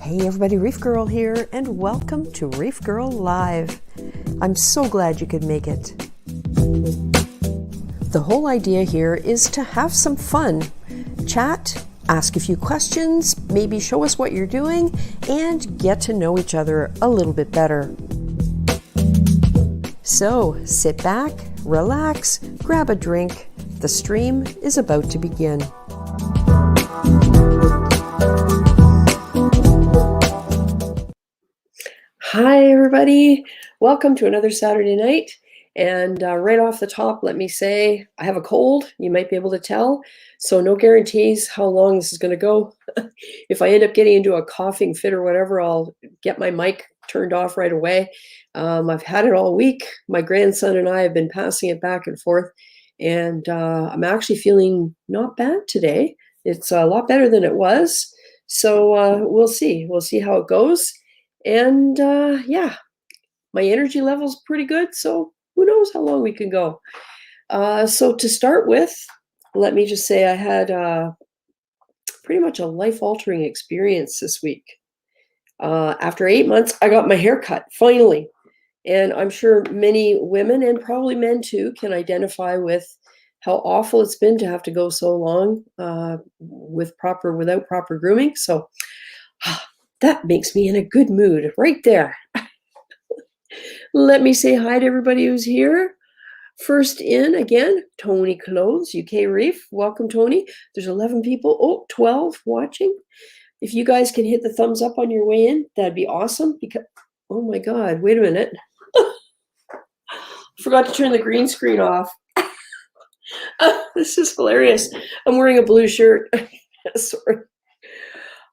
Hey everybody, ReefGrrl here, and welcome to ReefGrrl Live. I'm so glad you could make it. The whole idea here is to have some fun, chat, ask a few questions, maybe show us what you're doing, and get to know each other a little bit better. So sit back, relax, grab a drink. The stream is about to begin. Hi everybody, welcome to another Saturday night. And right off the top, let me say I have a cold. You might be able to tell, so no guarantees how long this is going to go. If I end up getting into a coughing fit or whatever, I'll get my mic turned off right away. I've had it all week. My grandson and I have been passing it back and forth, and I'm actually feeling not bad today. It's a lot better than it was, so we'll see. We'll see how it goes. And yeah, my energy level's pretty good, so who knows how long we can go. So to start with, let me just say I had pretty much a life-altering experience this week. After 8 months, I got my hair cut, finally. And I'm sure many women, and probably men too, can identify with how awful it's been to have to go so long without proper grooming. So that makes me in a good mood right there. Let me say hi to everybody who's here. First in, again, Tony Clothes, UK Reef. Welcome, Tony. There's 11 people, 12 watching. If you guys can hit the thumbs up on your way in, that'd be awesome. Because, oh my God, wait a minute. Forgot to turn the green screen off. This is hilarious. I'm wearing a blue shirt. Sorry.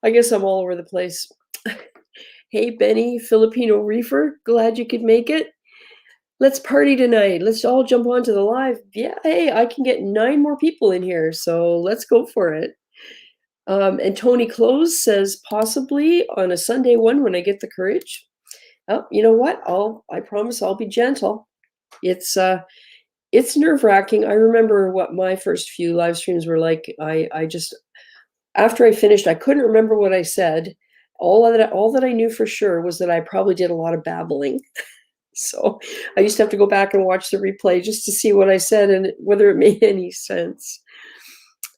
I guess I'm all over the place. Hey, Benny, Filipino reefer. Glad you could make it. Let's party tonight. Let's all jump onto the live. Yeah, hey, I can get 9 more people in here, so let's go for it. And Tony Close says, possibly on a Sunday one when I get the courage. Oh, you know what? I promise I'll be gentle. It's nerve-wracking. I remember what my first few live streams were like. I just, after I finished, I couldn't remember what I said. All that I knew for sure was that I probably did a lot of babbling. So I used to have to go back and watch the replay just to see what I said and whether it made any sense.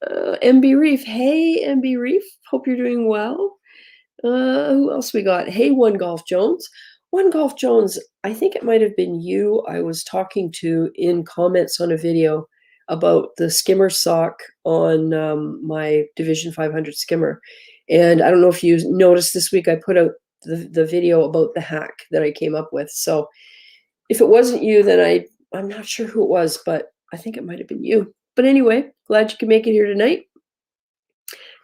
MB Reef, hey MB Reef, hope you're doing well. Who else we got? Hey, One Golf Jones. One Golf Jones, I think it might have been you I was talking to in comments on a video about the skimmer sock on my Division 500 skimmer. And I don't know if you noticed this week I put out the video about the hack that I came up with. So if it wasn't you, then I'm not sure who it was, but I think it might have been you. But anyway, glad you could make it here tonight.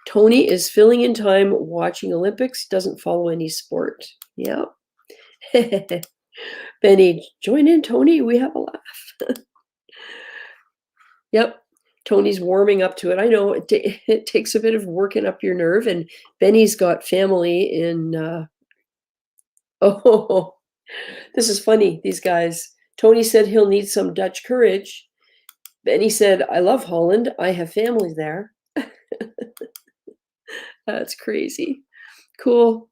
Tony is filling in time watching Olympics. Doesn't follow any sport. Yeah. Benny, join in, Tony. We have a laugh. Yep. Tony's warming up to it. I know it takes a bit of working up your nerve, and Benny's got family in. Oh, this is funny. These guys. Tony said he'll need some Dutch courage. Benny said, "I love Holland. I have family there." That's crazy. Cool.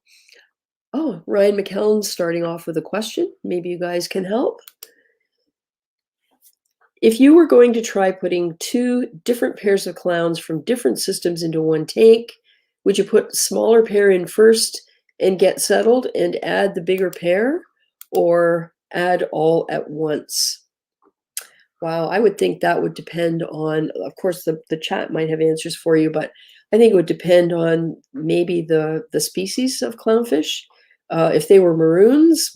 Oh, Ryan McKellen's starting off with a question. Maybe you guys can help. If you were going to try putting 2 different pairs of clowns from different systems into one tank, would you put the smaller pair in first and get settled and add the bigger pair, or add all at once? Wow, I would think that would depend on, of course, the chat might have answers for you, but I think it would depend on maybe the species of clownfish. If they were maroons,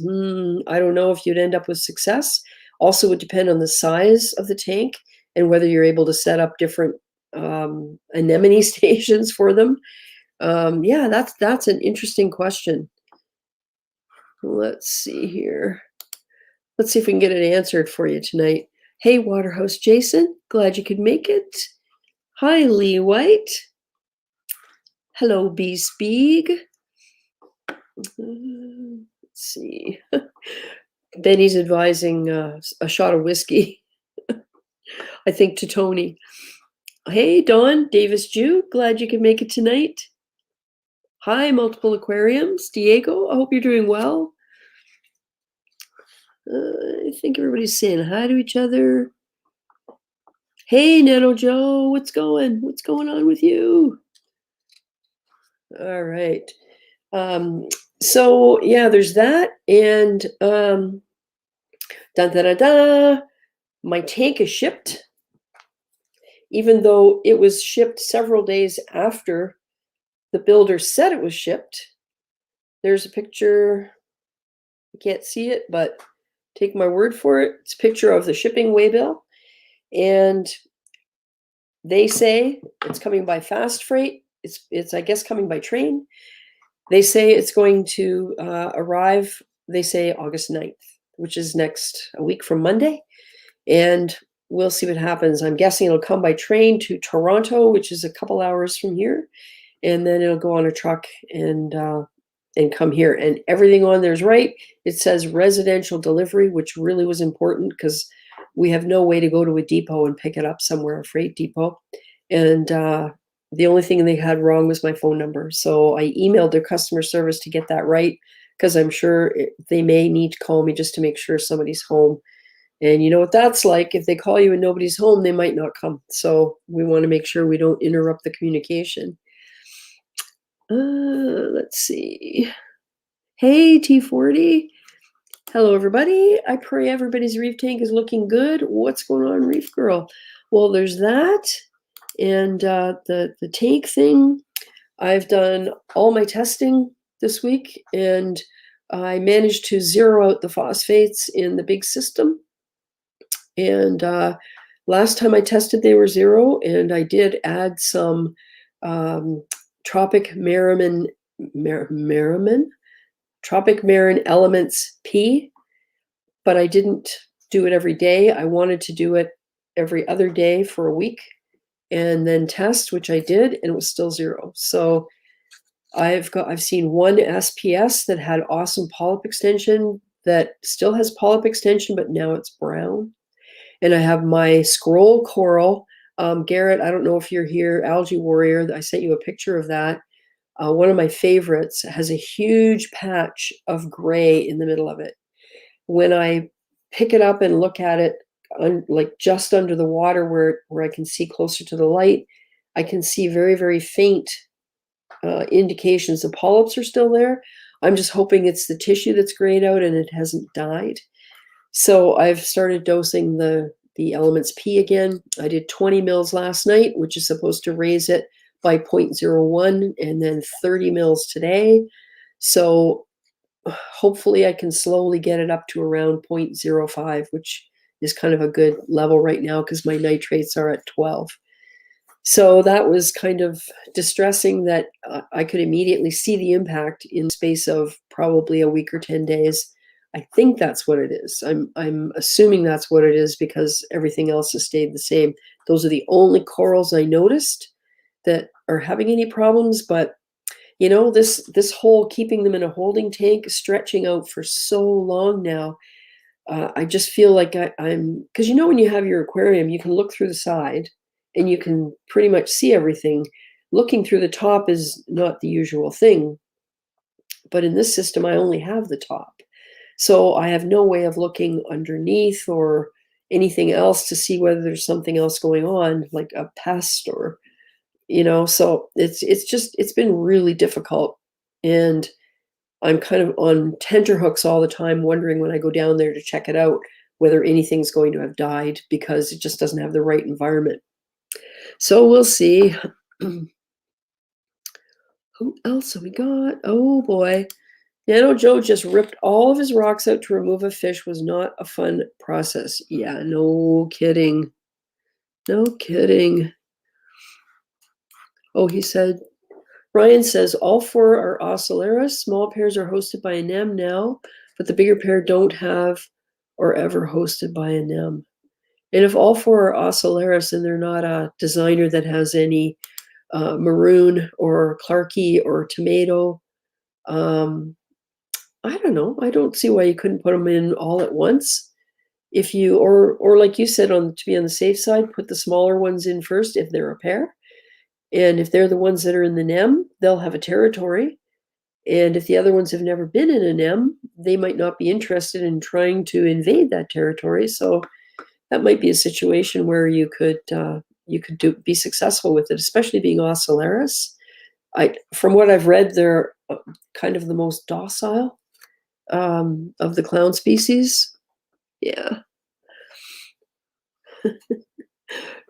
I don't know if you'd end up with success. Also would depend on the size of the tank and whether you're able to set up different anemone stations for them. Yeah, that's an interesting question. Let's see here. Let's see if we can get it answered for you tonight. Hey, Waterhouse Jason, glad you could make it. Hi, Lee White. Hello, B Speed. Let's see. Benny's advising a shot of whiskey, I think, to Tony. Hey, Dawn, Davis Jew, glad you could make it tonight. Hi, Multiple Aquariums. Diego, I hope you're doing well. I think everybody's saying hi to each other. Hey, Nano Joe, what's going on with you? All right. So yeah, there's that, and da da da da. My tank is shipped, even though it was shipped several days after the builder said it was shipped. There's a picture. You can't see it, but take my word for it. It's a picture of the shipping waybill, and they say it's coming by fast freight. It's I guess coming by train. They say it's going to arrive. They say August 9th, which is a week from Monday, and we'll see what happens. I'm guessing it'll come by train to Toronto, which is a couple hours from here, and then it'll go on a truck and come here. And everything on there is right. It says residential delivery, which really was important because we have no way to go to a depot and pick it up somewhere, a freight depot. And the only thing they had wrong was my phone number. So I emailed their customer service to get that right, because I'm sure they may need to call me just to make sure somebody's home. And you know what that's like. If they call you and nobody's home, they might not come. So we want to make sure we don't interrupt the communication. Let's see. Hey, T40. Hello, everybody. I pray everybody's reef tank is looking good. What's going on, ReefGrrl? Well, there's that. And the tank thing, I've done all my testing this week, and I managed to zero out the phosphates in the big system. And last time I tested, they were 0, and I did add some Tropic Merriman Elements P, but I didn't do it every day. I wanted to do it every other day for a week and then test, which I did, and it was still 0. So I've seen one SPS that had awesome polyp extension that still has polyp extension, but now it's brown. And I have my scroll coral. Garrett, I don't know if you're here, Algae Warrior, I sent you a picture of that. One of my favorites has a huge patch of gray in the middle of it. When I pick it up and look at it, like just under the water where I can see closer to the light, I can see very, very faint indications the polyps are still there. I'm just hoping it's the tissue that's grayed out and it hasn't died. So I've started dosing the Elements P again. I did 20 mils last night, which is supposed to raise it by 0.01, and then 30 mils today. So hopefully I can slowly get it up to around 0.05, which is kind of a good level right now because my nitrates are at 12. So that was kind of distressing that I could immediately see the impact in space of probably a week or 10 days. I think that's what it is. I'm assuming that's what it is because everything else has stayed the same. Those are the only corals I noticed that are having any problems. But you know, this whole keeping them in a holding tank, stretching out for so long now, I just feel like I'm, because you know, when you have your aquarium, you can look through the side and you can pretty much see everything. Looking through the top is not the usual thing, but in this system, I only have the top. So I have no way of looking underneath or anything else to see whether there's something else going on, like a pest or, you know, so it's been really difficult. And I'm kind of on tenterhooks all the time, wondering when I go down there to check it out, whether anything's going to have died because it just doesn't have the right environment. So we'll see. Who else have we got? Oh boy. Nano Joe just ripped all of his rocks out to remove a fish. Was not a fun process. Yeah, no kidding. No kidding. Oh, he said, Ryan says, all 4 are Ocellaris. Small pairs are hosted by a NEM now, but the bigger pair don't have or ever hosted by a NEM. And if all 4 are Ocellaris and they're not a designer that has any maroon or Clarkey or tomato, I don't know. I don't see why you couldn't put them in all at once. If you, or like you said, to be on the safe side, put the smaller ones in first if they're a pair. And if they're the ones that are in the NEM, they'll have a territory. And if the other ones have never been in a NEM, they might not be interested in trying to invade that territory. So that might be a situation where you could be successful with it, especially being ocellaris. From what I've read, they're kind of the most docile of the clown species. Yeah.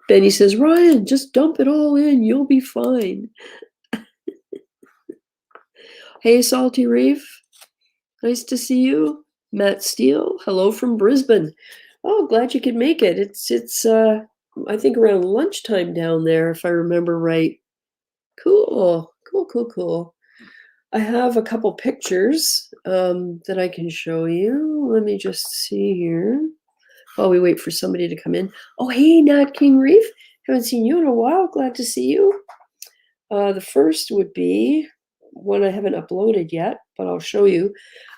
Benny says, Ryan, just dump it all in. You'll be fine. Hey, Salty Reef. Nice to see you. Matt Steele, hello from Brisbane. Oh, glad you could make it. It's I think around lunchtime down there, if I remember right. Cool. I have a couple pictures that I can show you. Let me just see here while we wait for somebody to come in. Oh, hey, Nat King Reef. Haven't seen you in a while. Glad to see you. The first would be one I haven't uploaded yet, but I'll show you.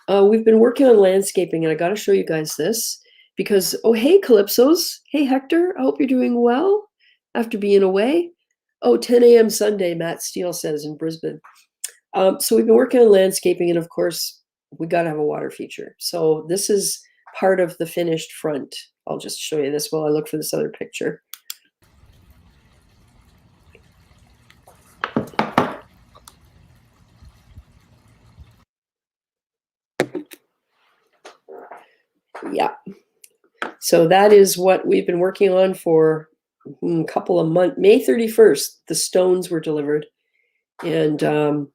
We've been working on landscaping, and I got to show you guys this because, oh, hey, Calypsos. Hey, Hector. I hope you're doing well after being away. Oh, 10 a.m. Sunday, Matt Steele says in Brisbane. So we've been working on landscaping, and of course, we got to have a water feature. So this is part of the finished front. I'll just show you this while I look for this other picture. Yeah. So that is what we've been working on for a couple of months. May 31st, the stones were delivered. And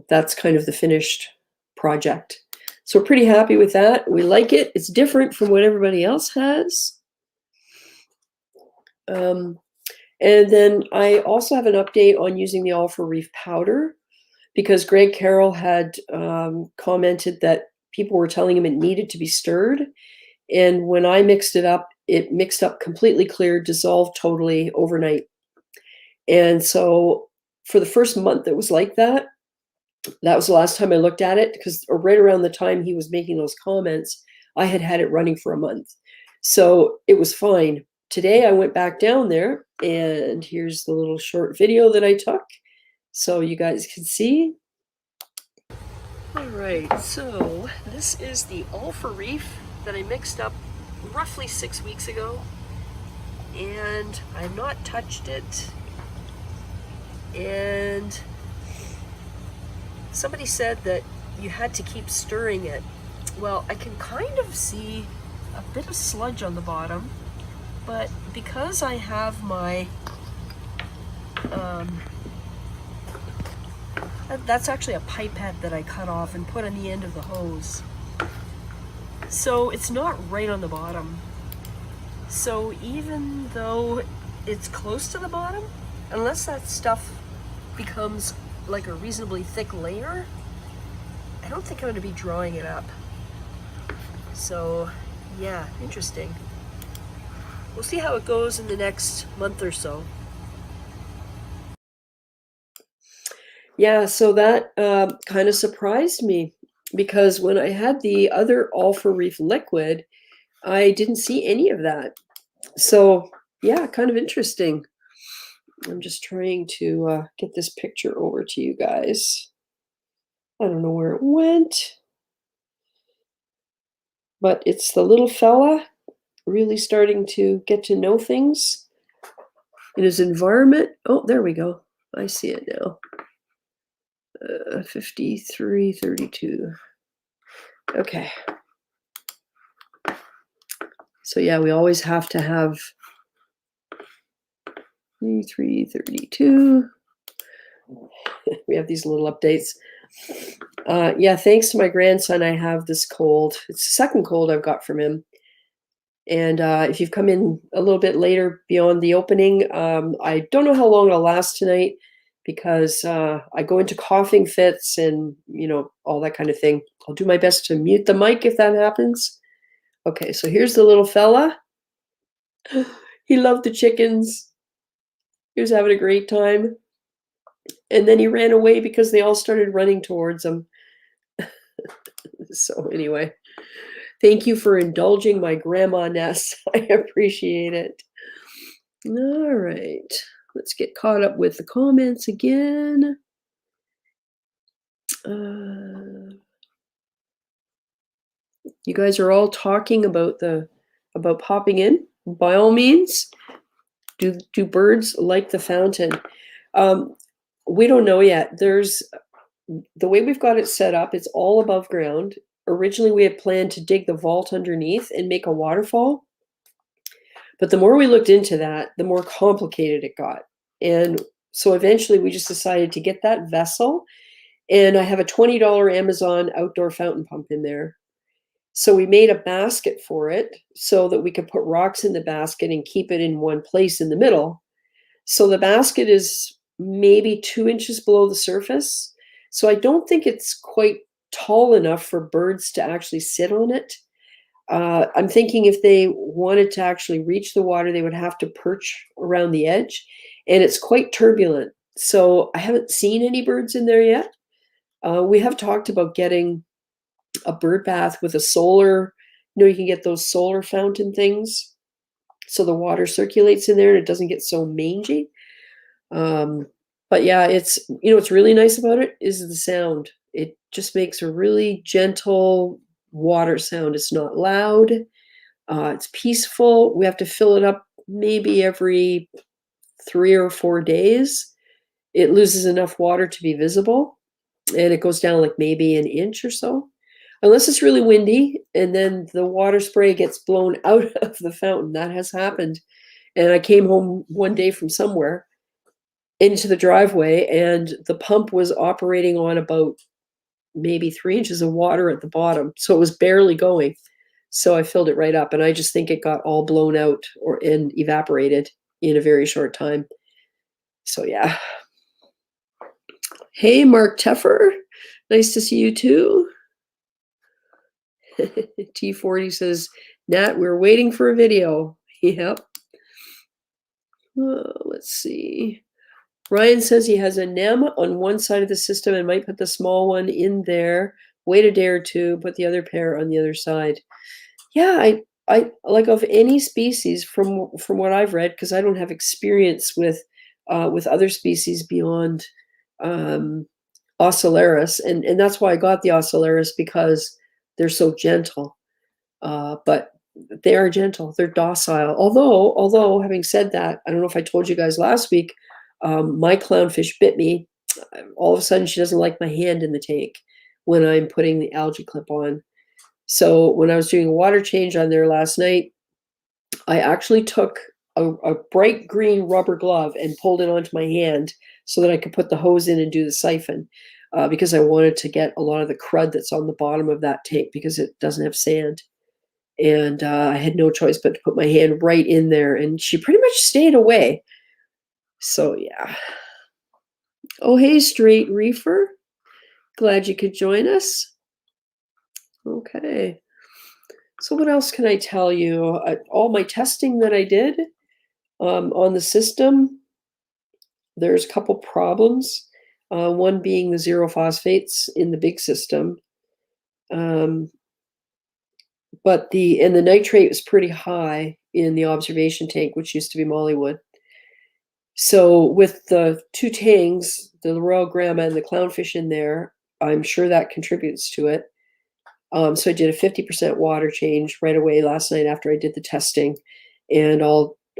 that's kind of the finished project. So we're pretty happy with that. We like it. It's different from what everybody else has. And then I also have an update on using the All for Reef powder because Greg Carroll had commented that people were telling him it needed to be stirred. And when I mixed it mixed up completely clear, dissolved totally overnight. And so for the first month, it was like that. That was the last time I looked at it because right around the time he was making those comments, I had it running for a month. So it was fine. Today I went back down there and here's the little short video that I took so you guys can see. All right, so this is the All for Reef that I mixed up roughly 6 weeks ago, and I've not touched it. And somebody said that you had to keep stirring it. Well, I can kind of see a bit of sludge on the bottom, but because I have my that's actually a pipette that I cut off and put on the end of the hose. So it's not right on the bottom. So even though it's close to the bottom, unless that stuff becomes like a reasonably thick layer, I don't think I'm going to be drawing it up. So yeah, interesting. We'll see how it goes in the next month or so. Yeah, so that kind of surprised me because when I had the other All for Reef liquid, I didn't see any of that. So yeah, kind of interesting. I'm just trying to get this picture over to you guys. I don't know where it went, but it's the little fella really starting to get to know things in his environment. Oh, there we go. I see it now. 5332. Okay. So yeah, we always have to have 332. We have these little updates. Yeah, thanks to my grandson, I have this cold. It's the second cold I've got from him. And if you've come in a little bit later beyond the opening, I don't know how long I'll last tonight because I go into coughing fits and, you know, all that kind of thing. I'll do my best to mute the mic if that happens. Okay, so here's the little fella. He loved the chickens. He was having a great time. And then he ran away because they all started running towards him. So anyway, thank you for indulging my grandma-ness. I appreciate it. All right, let's get caught up with the comments again. You guys are all talking about popping in. By all means, do birds like the fountain? We don't know yet. There's the way we've got it set up, it's all above ground. Originally, we had planned to dig the vault underneath and make a waterfall. But the more we looked into that, the more complicated it got. And so eventually we just decided to get that vessel. And I have a $20 Amazon outdoor fountain pump in there. So we made a basket for it so that we could put rocks in the basket and keep it in one place in the middle. So the basket is maybe 2 inches below the surface. So I don't think it's quite tall enough for birds to actually sit on it. I'm thinking if they wanted to actually reach the water, they would have to perch around the edge. And it's quite turbulent. So I haven't seen any birds in there yet. We have talked about getting a bird bath with a solar, you can get those solar fountain things. So the water circulates in there and it doesn't get so mangy. But yeah, it's, what's really nice about it is the sound. It just makes a really gentle water sound. It's not loud. It's peaceful. We have to fill it up maybe every 3 or 4 days. It loses enough water to be visible, and it goes down like maybe an inch or so, unless it's really windy, and then the water spray gets blown out of the fountain. That has happened. And I came home one day from somewhere into the driveway, and the pump was operating on about maybe 3 inches of water at the bottom. So it was barely going. So I filled it right up, and I just think it got all blown out and evaporated in a very short time. So yeah. Hey, Mark Teffer. Nice to see you too. T40 says, Nat, we're waiting for a video. Yep. Let's see. Ryan says he has a NEM on one side of the system and might put the small one in there, wait a day or two, put the other pair on the other side. Yeah, I like, of any species from what I've read, because I don't have experience with other species beyond Ocellaris, and that's why I got the Ocellaris, because they're so gentle. But they are gentle. They're docile. Although, having said that, I don't know if I told you guys last week, my clownfish bit me. All of a sudden, she doesn't like my hand in the tank when I'm putting the algae clip on. So when I was doing a water change on there last night, I actually took a bright green rubber glove and pulled it onto my hand so that I could put the hose in and do the siphon, because I wanted to get a lot of the crud that's on the bottom of that tank because it doesn't have sand. And I had no choice but to put my hand right in there, and she pretty much stayed away. So yeah. Oh, hey, Straight Reefer. Glad you could join us. Okay. So what else can I tell you? All my testing that I did on the system, there's a couple problems. One being the zero phosphates in the big system. But the nitrate was pretty high in the observation tank, which used to be Mollywood. So with the two tangs, the Royal Grandma and the clownfish in there, I'm sure that contributes to it. So I did a 50% water change right away last night after I did the testing, and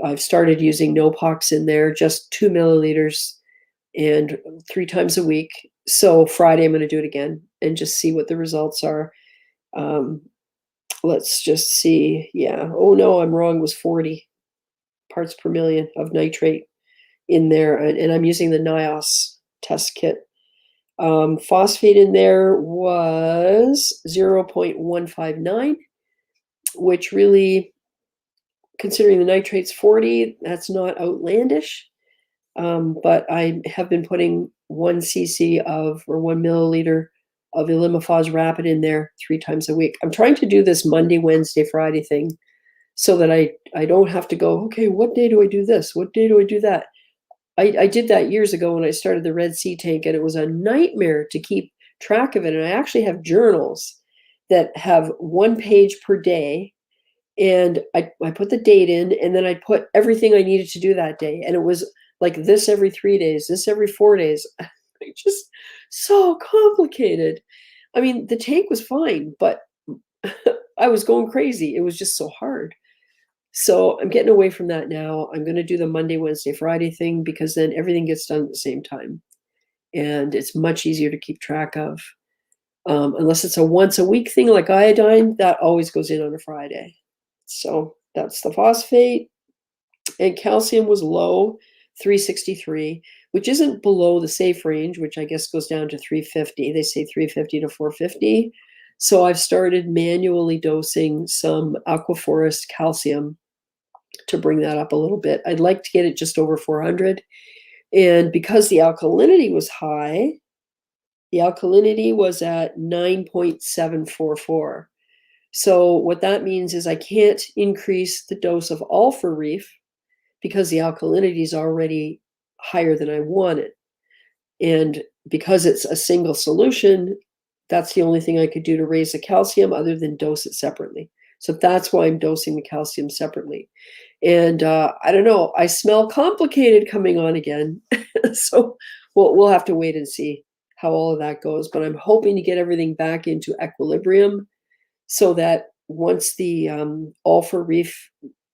I've started using Nopox in there, just 2 milliliters, and 3 times a week. So Friday I'm going to do it again and just see what the results are. Let's just see. Yeah. Oh no, I'm wrong. It was 40 parts per million of nitrate in there, and I'm using the NIOS test kit. Phosphate in there was 0.159, which really, considering the nitrate's 40, that's not outlandish. But I have been putting 1 cc or 1 milliliter of Elimifos Rapid in there 3 times a week. I'm trying to do this Monday, Wednesday, Friday thing so that I don't have to go, okay, what day do I do this? What day do I do that? I did that years ago when I started the Red Sea tank, and it was a nightmare to keep track of it. And I actually have journals that have 1 page per day, and I put the date in, and then I put everything I needed to do that day. And it was like this every 3 days, this every 4 days. Just so complicated. I mean, the tank was fine, but I was going crazy. It was just so hard. So I'm getting away from that now. I'm going to do the Monday, Wednesday, Friday thing because then everything gets done at the same time. And it's much easier to keep track of. Unless it's a once a week thing like iodine, that always goes in on a Friday. So that's the phosphate. And calcium was low, 363, which isn't below the safe range, which I guess goes down to 350. They say 350 to 450. So I've started manually dosing some aquaforest calcium to bring that up a little bit. I'd like to get it just over 400. And because the alkalinity was high, the alkalinity was at 9.744. So what that means is I can't increase the dose of all for Reef because the alkalinity is already higher than I want it. And because it's a single solution, that's the only thing I could do to raise the calcium other than dose it separately. So that's why I'm dosing the calcium separately. And I don't know, I smell complicated coming on again. So we'll have to wait and see how all of that goes. But I'm hoping to get everything back into equilibrium so that once the all for Reef,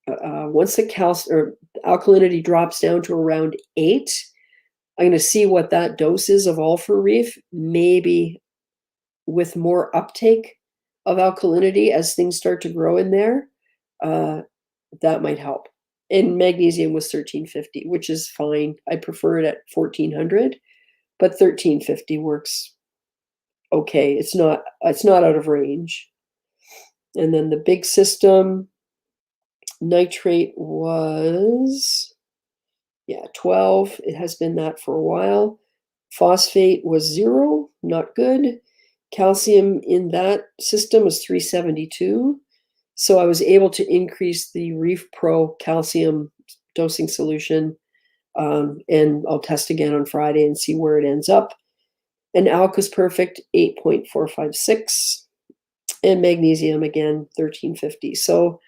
once the alkalinity drops down to around 8, I'm going to see what that dose is of all for Reef, maybe with more uptake of alkalinity as things start to grow in there. That might help. And magnesium was 1350, which is fine. I prefer it at 1400, but 1350 works okay. It's not out of range. And then the big system nitrate was 12. It has been that for a while. Phosphate was 0, not good. Calcium in that system was 372. So I was able to increase the ReefGrrl calcium dosing solution, and I'll test again on Friday and see where it ends up. And ALK is perfect, 8.456, and magnesium again, 1350. So,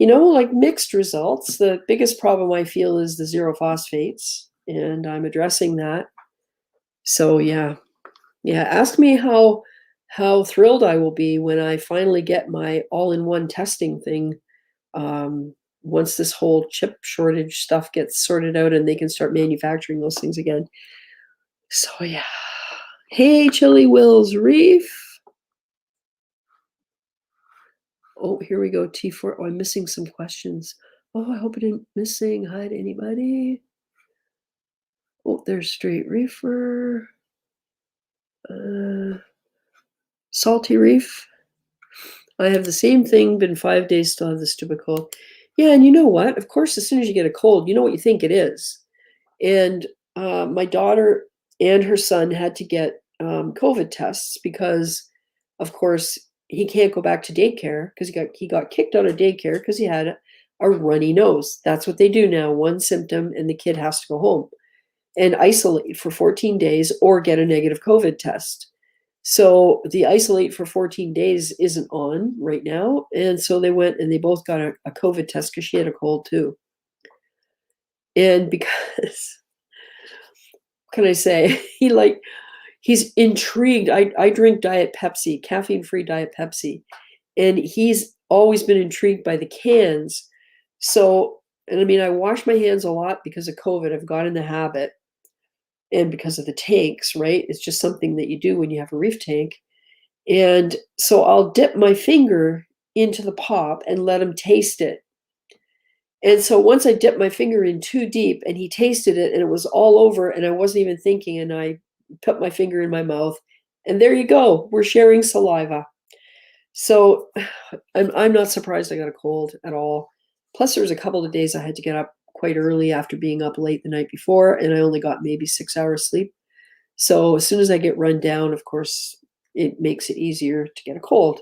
like mixed results. The biggest problem I feel is the 0 phosphates, and I'm addressing that. So ask me how thrilled I will be when I finally get my all-in-one testing thing. Once this whole chip shortage stuff gets sorted out and they can start manufacturing those things again. So hey, Chili Wills Reef. Oh, here we go. T4. Oh, I'm missing some questions. Oh, I hope I didn't miss saying hi to anybody. Oh, there's Straight Reefer. Salty Reef. I have the same thing, been 5 days, still have the stupid cold. Yeah, and you know what? Of course, as soon as you get a cold, you know what you think it is. And my daughter and her son had to get COVID tests because, of course, he can't go back to daycare because he got kicked out of daycare because he had a runny nose. That's what they do now. One symptom, and the kid has to go home and isolate for 14 days or get a negative COVID test. So the isolate for 14 days isn't on right now. And so they went and they both got a COVID test because she had a cold too. And because, what can I say? He's intrigued. I drink Diet Pepsi, caffeine-free Diet Pepsi. And he's always been intrigued by the cans. So, and I mean, I wash my hands a lot because of COVID. I've got in the habit. And because of the tanks, right? It's just something that you do when you have a reef tank. And so I'll dip my finger into the pop and let him taste it. And so once I dipped my finger in too deep and he tasted it and it was all over and I wasn't even thinking, and I put my finger in my mouth and there you go. We're sharing saliva. So I'm not surprised I got a cold at all. Plus there was a couple of days I had to get up quite early after being up late the night before, and I only got maybe 6 hours sleep. So as soon as I get run down, of course, it makes it easier to get a cold.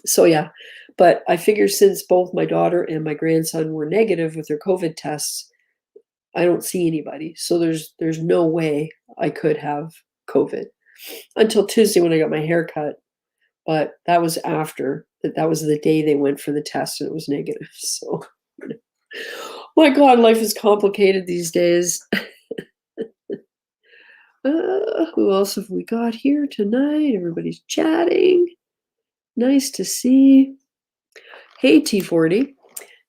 So but I figure since both my daughter and my grandson were negative with their COVID tests, I don't see anybody. So there's no way I could have COVID until Tuesday when I got my hair cut. But that was after that was the day they went for the test and it was negative. So My God, life is complicated these days. Who else have we got here tonight? Everybody's chatting. Nice to see. Hey, T40.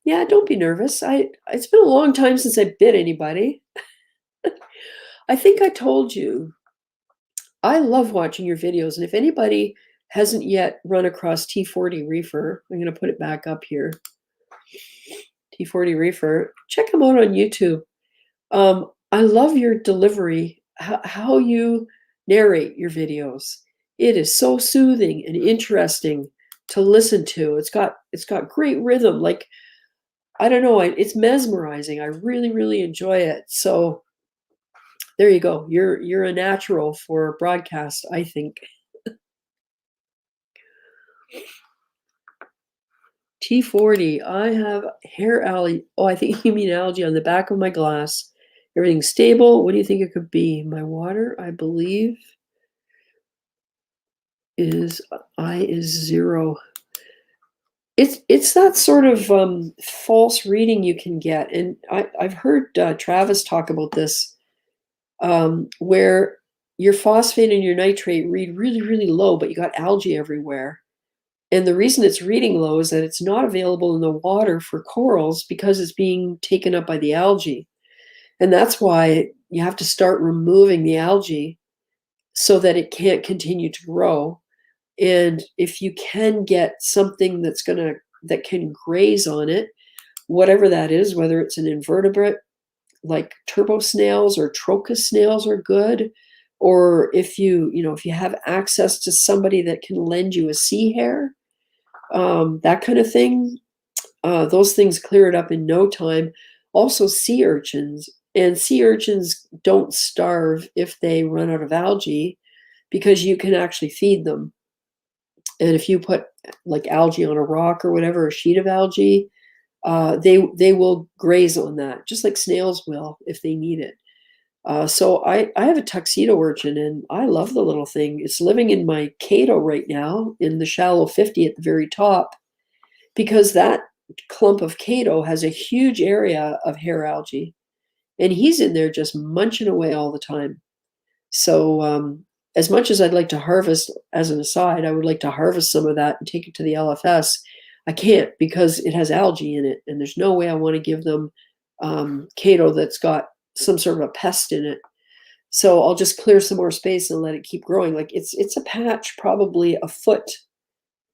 Yeah, don't be nervous. It's been a long time since I bit anybody. I think I told you, I love watching your videos. And if anybody hasn't yet run across T40 Reefer, I'm going to put it back up here. T40 Reefer, check him out on YouTube. I love your delivery, how you narrate your videos. It is so soothing and interesting to listen to. It's got great rhythm. Like, I don't know, it's mesmerizing. I really, really enjoy it. So there you go. You're a natural for broadcast, I think. T40, I have hair algae. Oh, I think you mean algae on the back of my glass. Everything's stable. What do you think it could be? My water, I believe, is 0. It's that sort of false reading you can get, and I've heard Travis talk about this, where your phosphate and your nitrate read really, really low, but you got algae everywhere. And the reason it's reading low is that it's not available in the water for corals because it's being taken up by the algae. And that's why you have to start removing the algae so that it can't continue to grow. And if you can get something that can graze on it, whatever that is, whether it's an invertebrate like turbo snails or trochus snails are good, or if you have access to somebody that can lend you a sea hare, that kind of thing, those things clear it up in no time. Also sea urchins, and sea urchins don't starve if they run out of algae because you can actually feed them. And if you put like algae on a rock or whatever, a sheet of algae, they will graze on that, just like snails will if they need it. So I have a tuxedo urchin, and I love the little thing. It's living in my Cato right now in the shallow 50 at the very top, because that clump of Cato has a huge area of hair algae, and he's in there just munching away all the time. So as much as I'd like to harvest, as an aside, I would like to harvest some of that and take it to the LFS. I can't because it has algae in it, and there's no way I want to give them Cato that's got some sort of a pest in it. So I'll just clear some more space and let it keep growing. Like it's a patch probably a foot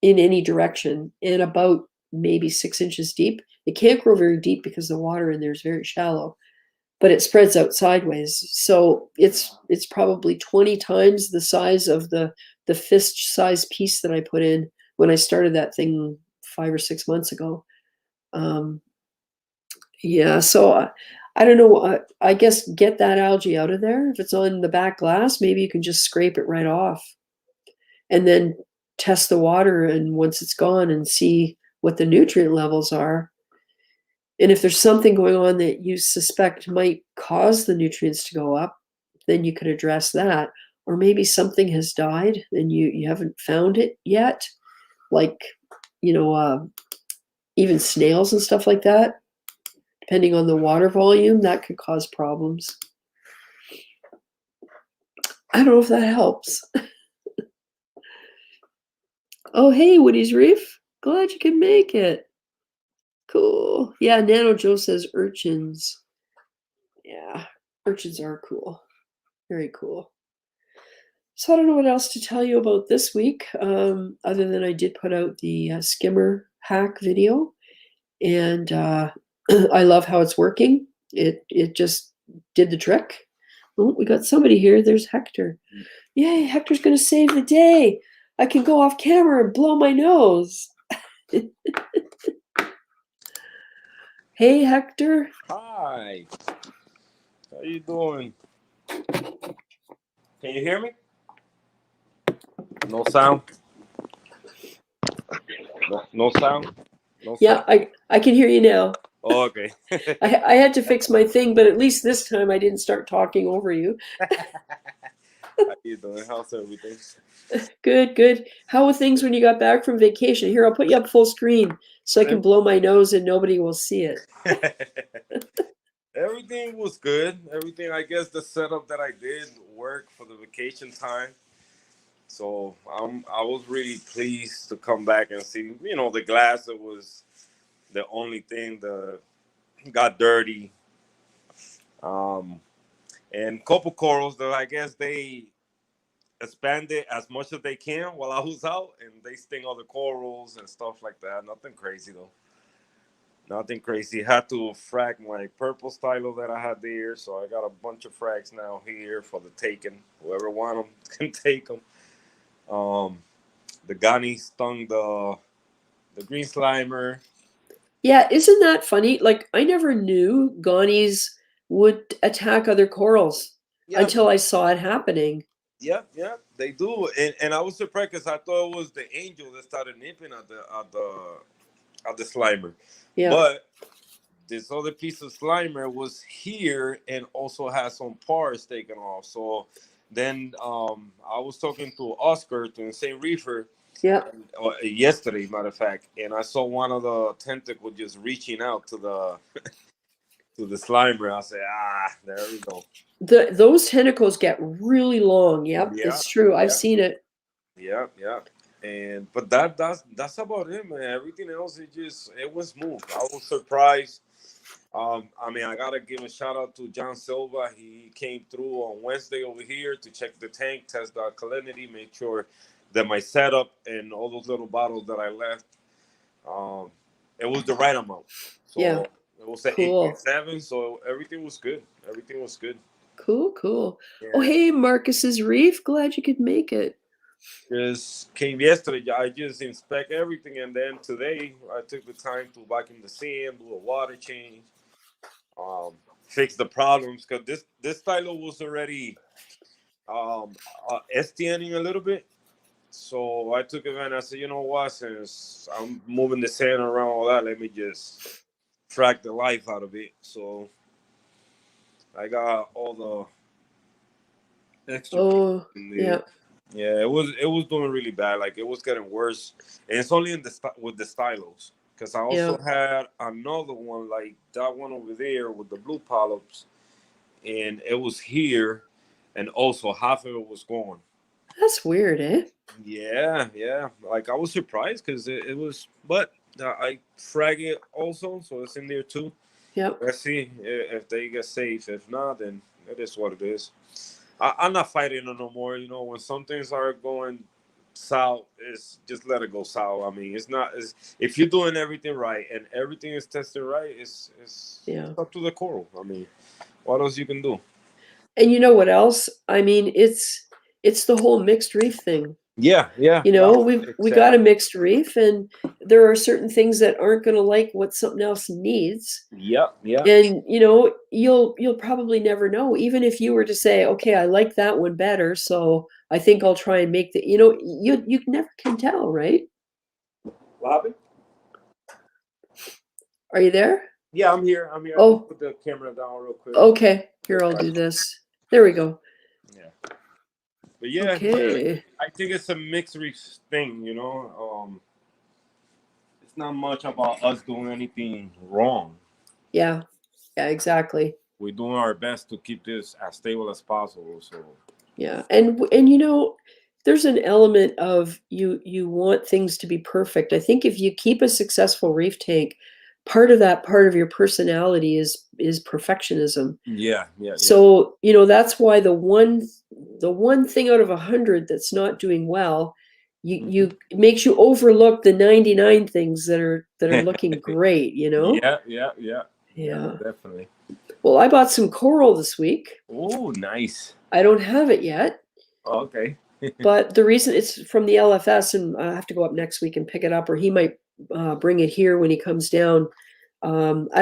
in any direction and about maybe 6 inches deep. It can't grow very deep because the water in there is very shallow, but it spreads out sideways. So it's probably 20 times the size of the fist size piece that I put in when I started that thing 5 or 6 months ago. Yeah, so I don't know. I guess get that algae out of there. If it's on the back glass, maybe you can just scrape it right off and then test the water, and once it's gone, and see what the nutrient levels are. And if there's something going on that you suspect might cause the nutrients to go up, then you could address that. Or maybe something has died and you haven't found it yet, like, even snails and stuff like that. Depending on the water volume, that could cause problems. I don't know if that helps. Oh, hey, Woody's Reef. Glad you can make it. Cool. Yeah, Nano Joe says urchins. Yeah, urchins are cool. Very cool. So I don't know what else to tell you about this week, other than I did put out the skimmer hack video, and I love how it's working. It just did the trick. Oh, we got somebody here. There's Hector. Yay, Hector's going to save the day. I can go off camera and blow my nose. Hey, Hector. Hi. How you doing? Can you hear me? No sound? No sound? No Yeah, sound? I can hear you now. Oh, okay. I had to fix my thing, but at least this time I didn't start talking over you. How you doing? How's everything? Good, good. How were things when you got back from vacation? Here, I'll put you up full screen so I can blow my nose and nobody will see it. Everything was good. Everything, I guess, the setup that I did worked for the vacation time. So I was really pleased to come back and see. The glass. It was the only thing that got dirty. Um, and couple corals, though, I guess they expanded as much as they can while I was out, and they sting other corals and stuff like that. Nothing crazy though. Nothing crazy. Had to frag my purple stylo that I had there, so I got a bunch of frags now here for the taking. Whoever want them can take them. Um, the Ghani stung the green slimer. Yeah, isn't that funny? Like, I never knew Ghanies would attack other corals Yeah, until I saw it happening. yeah, they do. And I was surprised because I thought it was the angel that started nipping at the slimer, Yeah. but this other piece of slimer was here and also had some parts taken off. So then I was talking to Oscar to Insane Reefer Yeah. yesterday, matter of fact, and I saw one of the tentacles just reaching out to the slimer. I said, there we go. Those tentacles get really long. Yep, Yeah, it's true. I've yeah, seen it. yeah. And but that's about it, man. Everything else it was smooth. I was surprised. I mean, I gotta give a shout out to John Silva. He came through on Wednesday over here to check the tank, test the alkalinity, make sure that my setup and all those little bottles that I left, um, it was the right amount. Yeah. So it was at Cool. 8.7. So everything was good. Everything was good. Cool. Oh, Yeah. hey, Marcus's Reef. Glad you could make it. Just came yesterday. I just inspect everything, and then today I took the time to vacuum the sand, do a water change, um, fix the problems because this stylo was already STNing a little bit. So I took advantage. I said, you know what? Since I'm moving the sand around all that, let me just frack the life out of it. So I got all the extra pieces Oh, in there. yeah. Yeah, it was doing really bad. Like it was getting worse, and it's only with the stylos. Because I Yeah. also had another one like that one over there with the blue polyps, and it was here, and also half of it was gone. That's weird, eh? Yeah. Like I was surprised because it was, but I frag it also, so it's in there too. Yep. Let's see if they get safe. If not, then it is what it is. I'm not fighting it no more. When some things are going south, it's just let it go south. I mean, it's not. If you're doing everything right and everything is tested right, it's Yeah. up to the coral. I mean, what else you can do? And you know what else? I mean, it's the whole mixed reef thing. Yeah. You know, we got a Exactly. mixed reef, and there are certain things that aren't going to like what something else needs. Yeah. And you'll probably never know, even if you were to say, okay, I like that one better, so I think I'll try and make you never can tell, right? What happened? Are you there? Yeah, I'm here. I just Oh, put the camera down real quick. okay. Here, I'll do this. There we go. Yeah. But yeah, Okay. I think it's a mixed reach thing. It's not much about us doing anything wrong. Yeah. Yeah, exactly. We're doing our best to keep this as stable as possible. So Yeah. And there's an element of you want things to be perfect. I think if you keep a successful reef tank, part of your personality is perfectionism. yeah. So, that's why the one thing out of 100 that's not doing well, Mhm. it makes you overlook the 99 things that are looking great, you know? Yeah, Yeah. definitely. Well, I bought some coral this week. Oh, nice. I don't have it yet, Okay. but the reason it's from the LFS, and I have to go up next week and pick it up, or he might bring it here when he comes down. I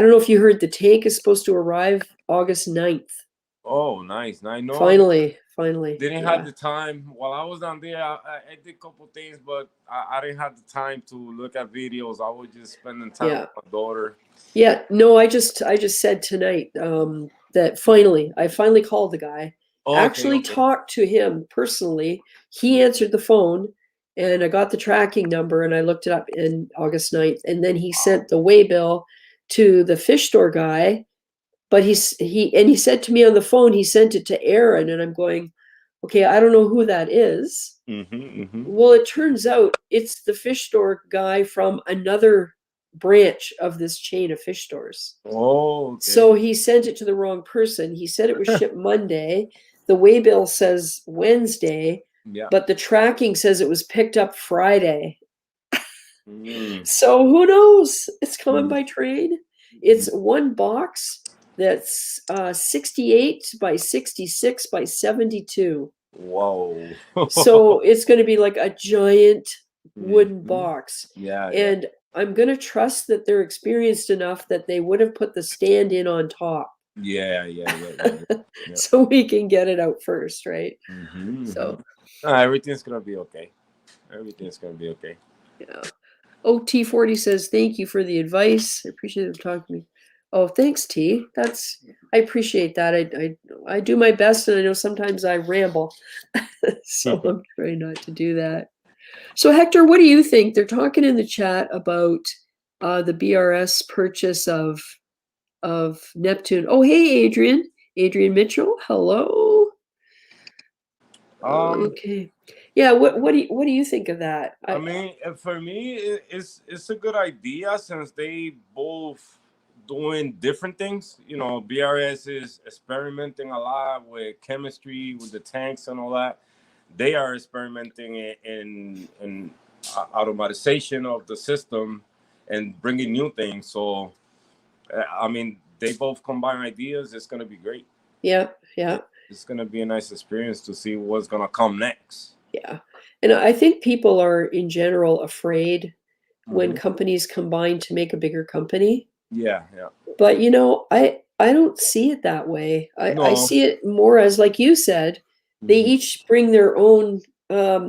don't know if you heard the tank is supposed to arrive August 9th. Oh, nice. I know I Finally. didn't have Yeah. the time while I was down there. I did a couple things, but I didn't have the time to look at videos. I was just spending time Yeah. with my daughter. Yeah. No, I just said tonight that I finally called the guy, Okay, actually okay. talked to him personally. He answered the phone, and I got the tracking number, and I looked it up in August 9th. And then he Wow. sent the way bill to the fish store guy. But he said to me on the phone, he sent it to Aaron, and I'm going, okay, I don't know who that is. Mm-hmm. Well, it turns out it's the fish store guy from another branch of this chain of fish stores. Oh, So okay. he sent it to the wrong person. He said it was shipped Monday. The waybill says Wednesday, Yeah. but the tracking says it was picked up Friday. Mm. So who knows? It's coming Mm. by train. It's one box that's 68 by 66 by 72. Whoa. So it's going to be like a giant wooden Mhm. box. Yeah, yeah. And I'm going to trust that they're experienced enough that they would have put the stand in on top Yeah. Yeah. so we can get it out first, right? Mm-hmm. So, Everything's gonna be okay. Everything's gonna be okay. yeah. OT40 says, thank you for the advice. I appreciate them talking to me. Oh, thanks, T. I appreciate that. I do my best, and I know sometimes I ramble. So I'm trying not to do that. So Hector, what do you think? They're talking in the chat about the BRS purchase of Neptune. Oh, hey, Adrian Mitchell. Hello. Um, Okay. Yeah. What do you think of that? I mean, for me, it's a good idea since they both doing different things. You know, BRS is experimenting a lot with chemistry, with the tanks and all that. They are experimenting in automatization of the system and bringing new things. So, I mean, they both combine ideas. It's gonna be great. Yeah. Yeah. It's gonna be a nice experience to see what's gonna come next. Yeah. And I think people are in general afraid when Hmm. companies combine to make a bigger company. Yeah, yeah. But I don't see it that way. I No. see it more as, like you said, they Hmm. each bring their own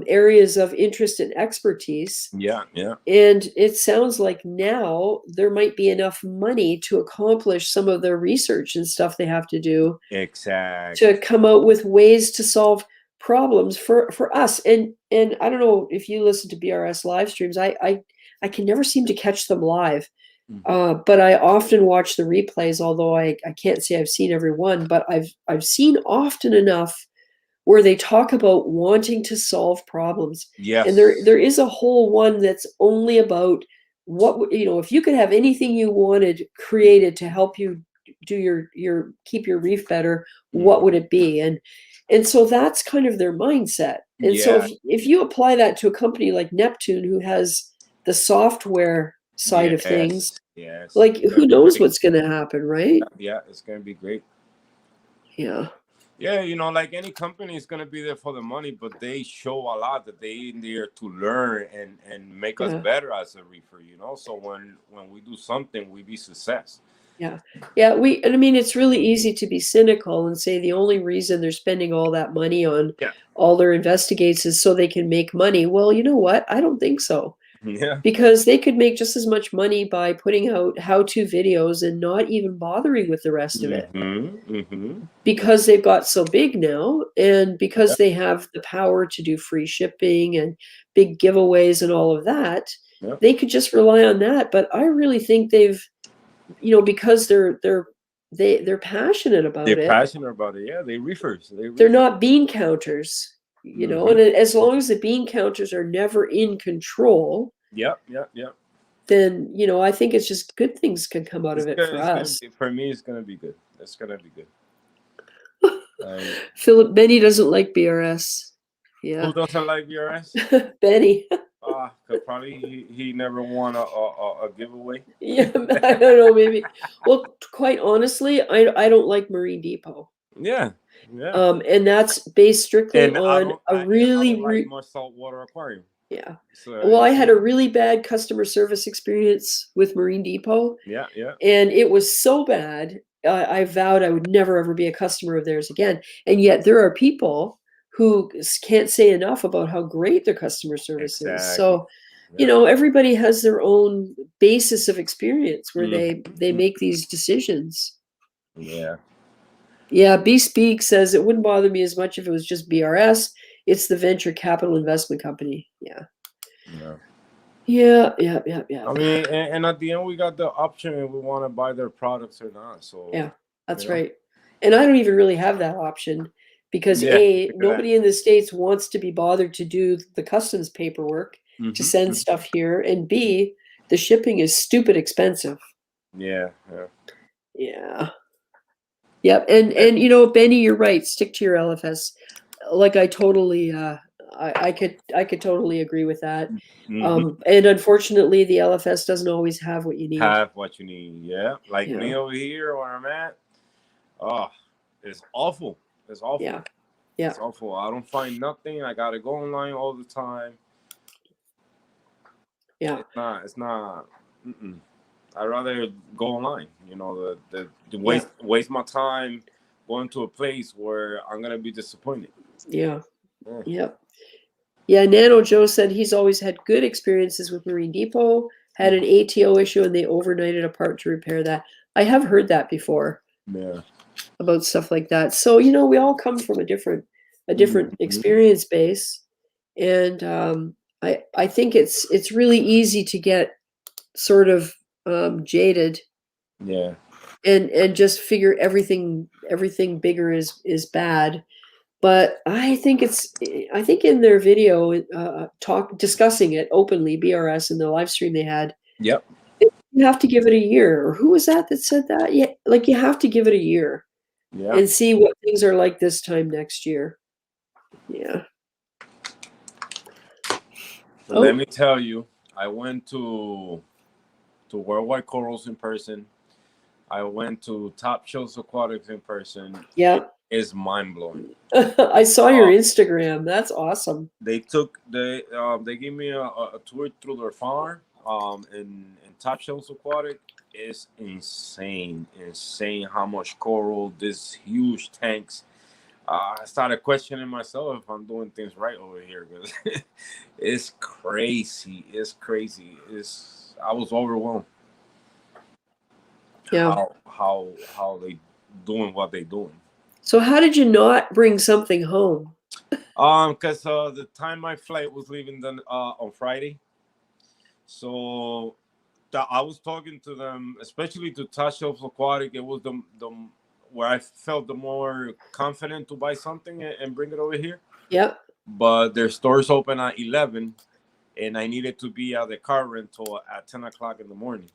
areas of interest and expertise. Yeah, yeah. And it sounds like now there might be enough money to accomplish some of the research and stuff they have to do to Exactly. come out with ways to solve problems for us. And I don't know if you listen to BRS live streams. I can never seem to catch them live. Hmm. But I often watch the replays, although I can't say I've seen every one, but I've seen often enough where they talk about wanting to solve problems. And there Yes. is a whole one that's only about if you could have anything you wanted created to help you do your keep your reef better, what would Hmm. it be? And so that's kind of their mindset. And so Yeah. if you apply that to a company like Neptune, who has the software side of things, Yes. Yes. like, It's gonna who be knows great. what's going to happen, right? Yeah, it's gonna be great. Yeah. Yeah, you know, like any company is gonna be there for the money, but they show a lot that they in there to learn and make us Yeah. better as a reefer. You know, so when we do something, we be success. Yeah. Yeah. And I mean, it's really easy to be cynical and say the only reason they're spending all that money on Yeah. all their investigates is so they can make money. Well, you know what? I don't think so. Yeah. Because they could make just as much money by putting out how-to videos and not even bothering with the rest of it, Mm-hmm. because they've got so big now, and Yeah. because they have the power to do free shipping and big giveaways and all of that. Yeah. They could just rely on that. But I really think because they're passionate They're about it. passionate about it. Yeah, they reefers. They They're reefers. not bean counters, Mm-hmm. and as long as the bean counters are never in control, Yep. then I think it's just good things can come out It's of it good. for It's gonna us. be for me. It's gonna be good. It's gonna be good. Like, Philip Benny doesn't like BRS. who Yeah. doesn't like VRS? Benny. Cause probably he never won a giveaway. Yeah, I don't know, maybe. Well, quite honestly, I don't like Marine Depot. Yeah, yeah. And that's based strictly And I on don't a I and I really don't like much saltwater aquarium. yeah. So Well, I had a really bad customer service experience with Marine Depot, yeah. and it was so bad. I vowed I would never ever be a customer of theirs again. And yet there are people who can't say enough about how great their customer service is. Exactly. So, Yeah. everybody has their own basis of experience where Mm. they make these decisions. Yeah. Yeah, B-Speak says it wouldn't bother me as much if it was just BRS. It's the venture capital investment company. Yeah. Yeah. Yeah, yeah, yeah, yeah. I mean, and at the end, we got the option if we want to buy their products or not. So, Yeah, that's you know, right. And I don't even really have that option because yeah, A, look at that. nobody in the States wants to be bothered to do the customs paperwork to send Mm-hmm. stuff here. And B, the shipping is stupid expensive. Yeah, yeah. Yeah. Yep. And you know, Benny, you're right. Stick to your LFS. Like I totally I could totally agree with that. Mm-hmm. And unfortunately the LFS doesn't always have what you need. Have what you need. Yeah, like me Yeah. over here where I'm at. Oh, it's awful. It's awful. Yeah. Yeah. It's awful. I don't find nothing. I gotta go online all the time. Yeah. It's not. It's not. Mm-mm. I'd rather go online. You know, the Yeah. waste my time going to a place where I'm gonna be disappointed. Yeah. Yeah. Yep. Yeah, Nano Joe said he's always had good experiences with Marine Depot, had an ATO issue, and they overnighted a part to repair that. I have heard that before Yeah. about stuff like that. So, you know, we all come from a different Mhm. experience base. And I think it's really easy to get sort of jaded Yeah. and just figure everything bigger is bad. But I think in their video talk discussing it openly, BRS in the live stream they had, Yep. you have to give it a year. Or who was that said that? Yeah, like you have to give it a year Yeah. and see what things are like this time next year. Yeah. But let Oh, me tell you, I went to Worldwide Corals in person. I went to Top Shows Aquatics in person. yeah. It is mind blowing. I saw your Instagram. That's awesome. They gave me a tour through their farm. In Top Shows Aquatic is insane how much coral, this huge tanks. I started questioning myself if I'm doing things right over here because it's crazy. It's crazy. I was overwhelmed Yeah. how they doing what they doing. So how did you not bring something home? Because the time my flight was leaving then on Friday, so I was talking to them, especially to Touch of Aquatic. It was the where I felt the more confident to buy something and bring it over here. Yeah. But their stores open at 11, and I needed to be at the car rental at 10 o'clock in the morning.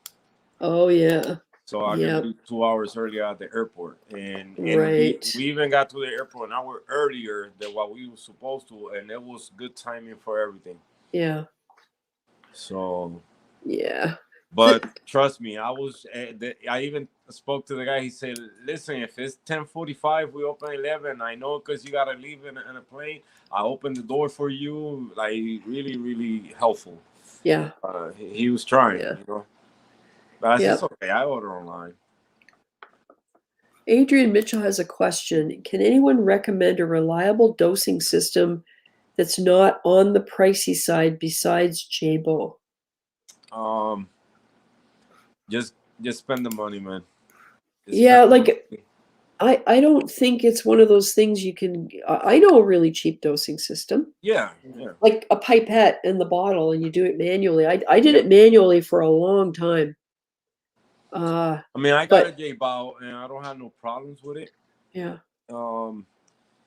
Oh yeah. So I can Yeah. be 2 hours earlier at the airport, and we Right. even got to the airport an hour earlier than what we were supposed to, and it was good timing for everything. Yeah. So, Yeah. but trust me, I even spoke to the guy. He said, "Listen, if it's 10:45, we open 11. I know because you gotta leave in a plane. I open the door for you. Like really, really helpful. Yeah. He was trying, Yeah. you know. But I said, it's Yep. okay. I order online. Adrian Mitchell has a question. Can anyone recommend a reliable dosing system that's not on the pricey side besides Jabo? Um, just just spend the money, man. Just spend Yeah, the like money. I don't think it's one of those things you can. I know a really cheap dosing system, Yeah, yeah, like a pipette in the bottle, and you do it manually. I did yep. it manually for a long time. I mean, I got a But J-Bow, and I don't have no problems with it. yeah, Um,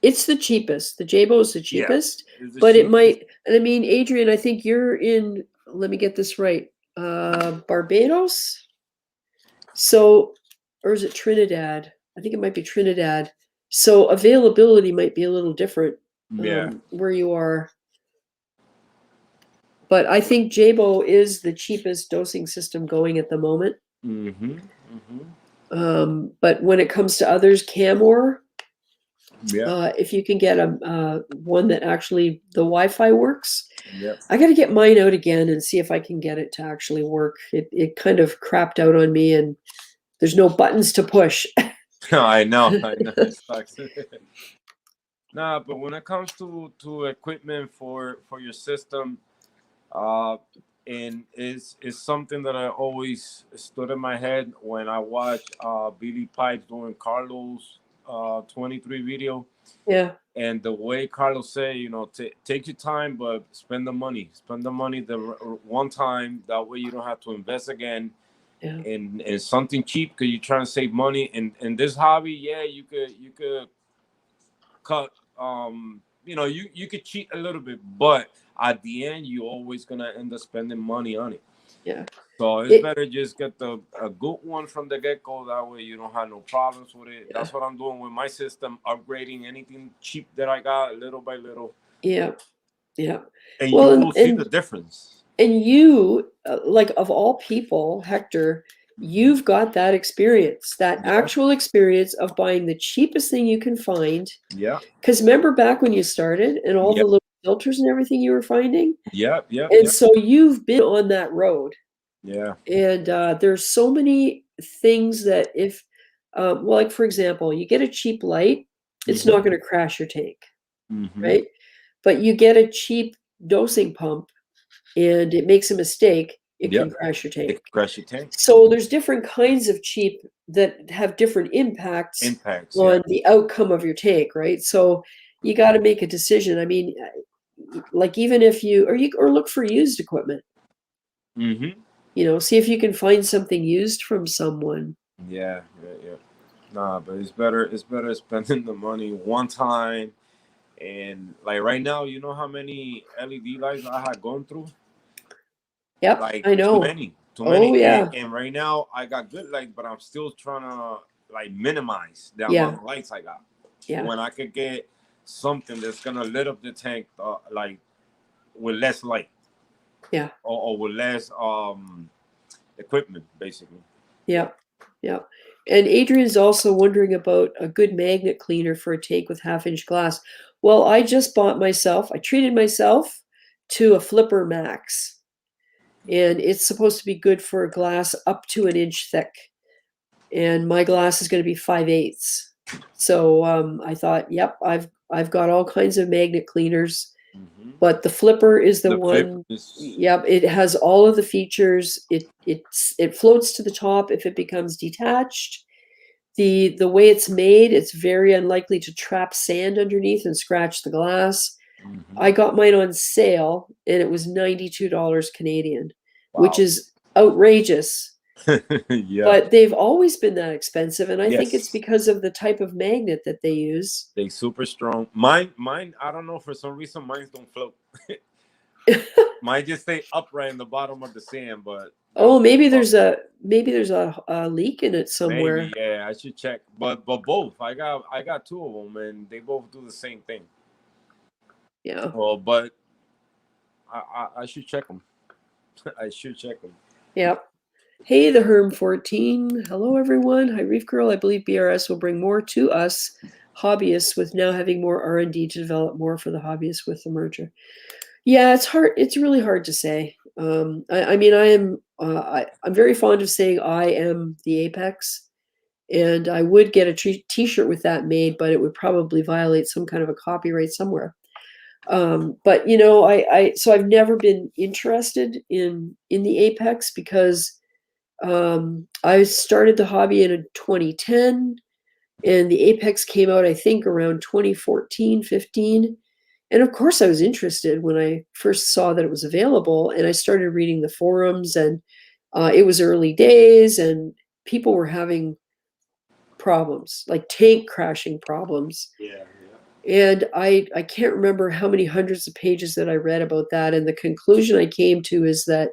it's the cheapest. The Jabo is the yeah, cheapest, it's the but it cheapest. might. And I mean, Adrian, I think you're in. Let me get this right. Barbados. So, or is it Trinidad? I think it might be Trinidad. So availability might be a little different Yeah. where you are. But I think Jabo is the cheapest dosing system going at the moment. Mm-hmm. Mm-hmm. But when it comes to others, Camor, Yeah. if you can get a one that actually the Wi-Fi works, Yeah. I got to get mine out again and see if I can get it to actually work. It kind of crapped out on me, and there's no buttons to push. I know. I know. It sucks. Nah, but when it comes to equipment for your system, uh, and is something that I always stood in my head when I watch Billy Pipes doing Carlos 23 video. Yeah. And the way Carlos said, take your time, but spend the money. Spend the money the one time. That way you don't have to invest again Yeah. in something cheap because you're trying to save money. In this hobby, yeah, you could cut. You could cheat a little bit, but at the end, you're always gonna end up spending money on it. Yeah. So it's better just get a good one from the get go. That way you don't have no problems with it. Yeah. That's what I'm doing with my system, upgrading anything cheap that I got little by little. Yeah. Yeah. And Well, you will see the difference. And you, like of all people, Hector, you've got that experience, that actual experience of buying the cheapest thing you can find. Yeah. Because remember back when you started and all the little filters and everything you were finding? Yeah. And so you've been on that road. Yeah. And there's so many things that if, well, like for example, you get a cheap light, it's not going to crash your tank, right? But you get a cheap dosing pump and it makes a mistake, it can crash your tank. So there's different kinds of cheap that have different impacts on the outcome of your tank, right? So you got to make a decision. I mean, like even if you look for used equipment. See if you can find something used from someone. Yeah. Nah, but it's better spending the money one time. And like right now, you know how many LED lights I had gone through? Yep, like I know. Too many. Oh yeah. And right now I got good lights, but I'm still trying to like minimize the amount of lights I got. Yeah. When I could get something that's gonna lit up the tank like with less light. Yeah. Or with less equipment, basically. Yep. Yep. And Adrian's also wondering about a good magnet cleaner for a tank with 1/2-inch glass. Well, I just I treated myself to a Flipper Max. And it's supposed to be good for a glass up to 1 inch thick. And my glass is going to be 5/8. So I thought, yep, I've got all kinds of magnet cleaners, but the Flipper is the one. Yep, it has all of the features. It floats to the top if it becomes detached. The way it's made, it's very unlikely to trap sand underneath and scratch the glass. I got mine on sale and it was $92 Canadian, which is outrageous. But they've always been that expensive, and I think it's because of the type of magnet that they use. They super strong. Mine, I don't know, for some reason mine don't float. Mine just stay upright in the bottom of the sand, but maybe there's a leak in it somewhere. Maybe, yeah, I should check. But both. I got two of them and they both do the same thing. Yeah. Well, but I should check them. I should check them. Yep. Hey, the Herm 14. Hello, everyone. Hi, ReefGrrl. I believe BRS will bring more to us hobbyists with now having more R&D to develop more for the hobbyists with the merger. Yeah, it's hard. It's really hard to say. I mean, I'm very fond of saying I am the apex, and I would get a T-shirt with that made, but it would probably violate some kind of a copyright somewhere. But so I've never been interested in the apex because I started the hobby in 2010 and the apex came out, I think, around 2014, 15. And of course I was interested when I first saw that it was available, and I started reading the forums, and it was early days and people were having problems, like tank crashing problems. Yeah. And I can't remember how many hundreds of pages that I read about that. And the conclusion I came to is that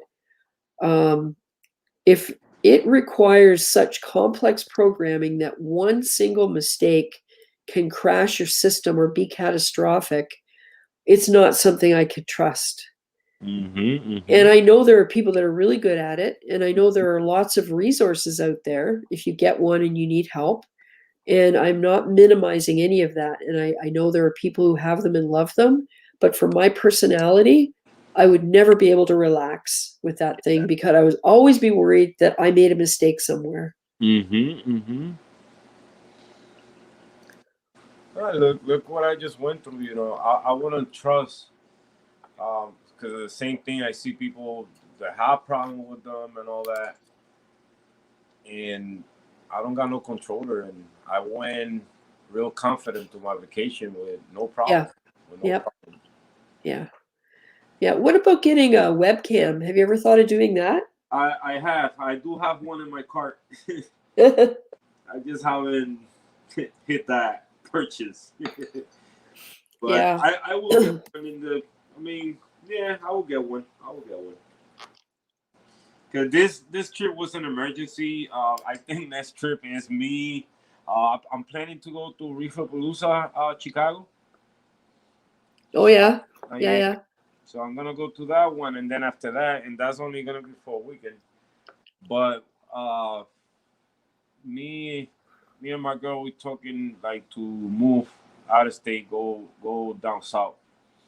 if it requires such complex programming that one single mistake can crash your system or be catastrophic, it's not something I could trust. And I know there are people that are really good at it. And I know there are lots of resources out there if you get one and you need help. And I'm not minimizing any of that. And I know there are people who have them and love them. But for my personality, I would never be able to relax with that thing because I would always be worried that I made a mistake somewhere. Look what I just went through. I wouldn't trust because of the same thing. I see people that have problem with them and all that, and I don't got no controller. And I went real confident to my vacation with no Yeah. problem. With no Yep. problem. Yeah. Yeah. What about getting a webcam? Have you ever thought of doing that? I do have one in my cart. I just haven't hit that purchase. But Yeah. I will get one in the. I mean, yeah, I will get one. I will get one. Cause this trip was an emergency. I think next trip is me. I'm planning to go to ReefGrrl, Chicago. Oh yeah. Yeah. Yeah. Yeah. So I'm gonna go to that one, and then after that, and that's only gonna be for a weekend. But me, me and my girl, we talking like to move out of state, go down south.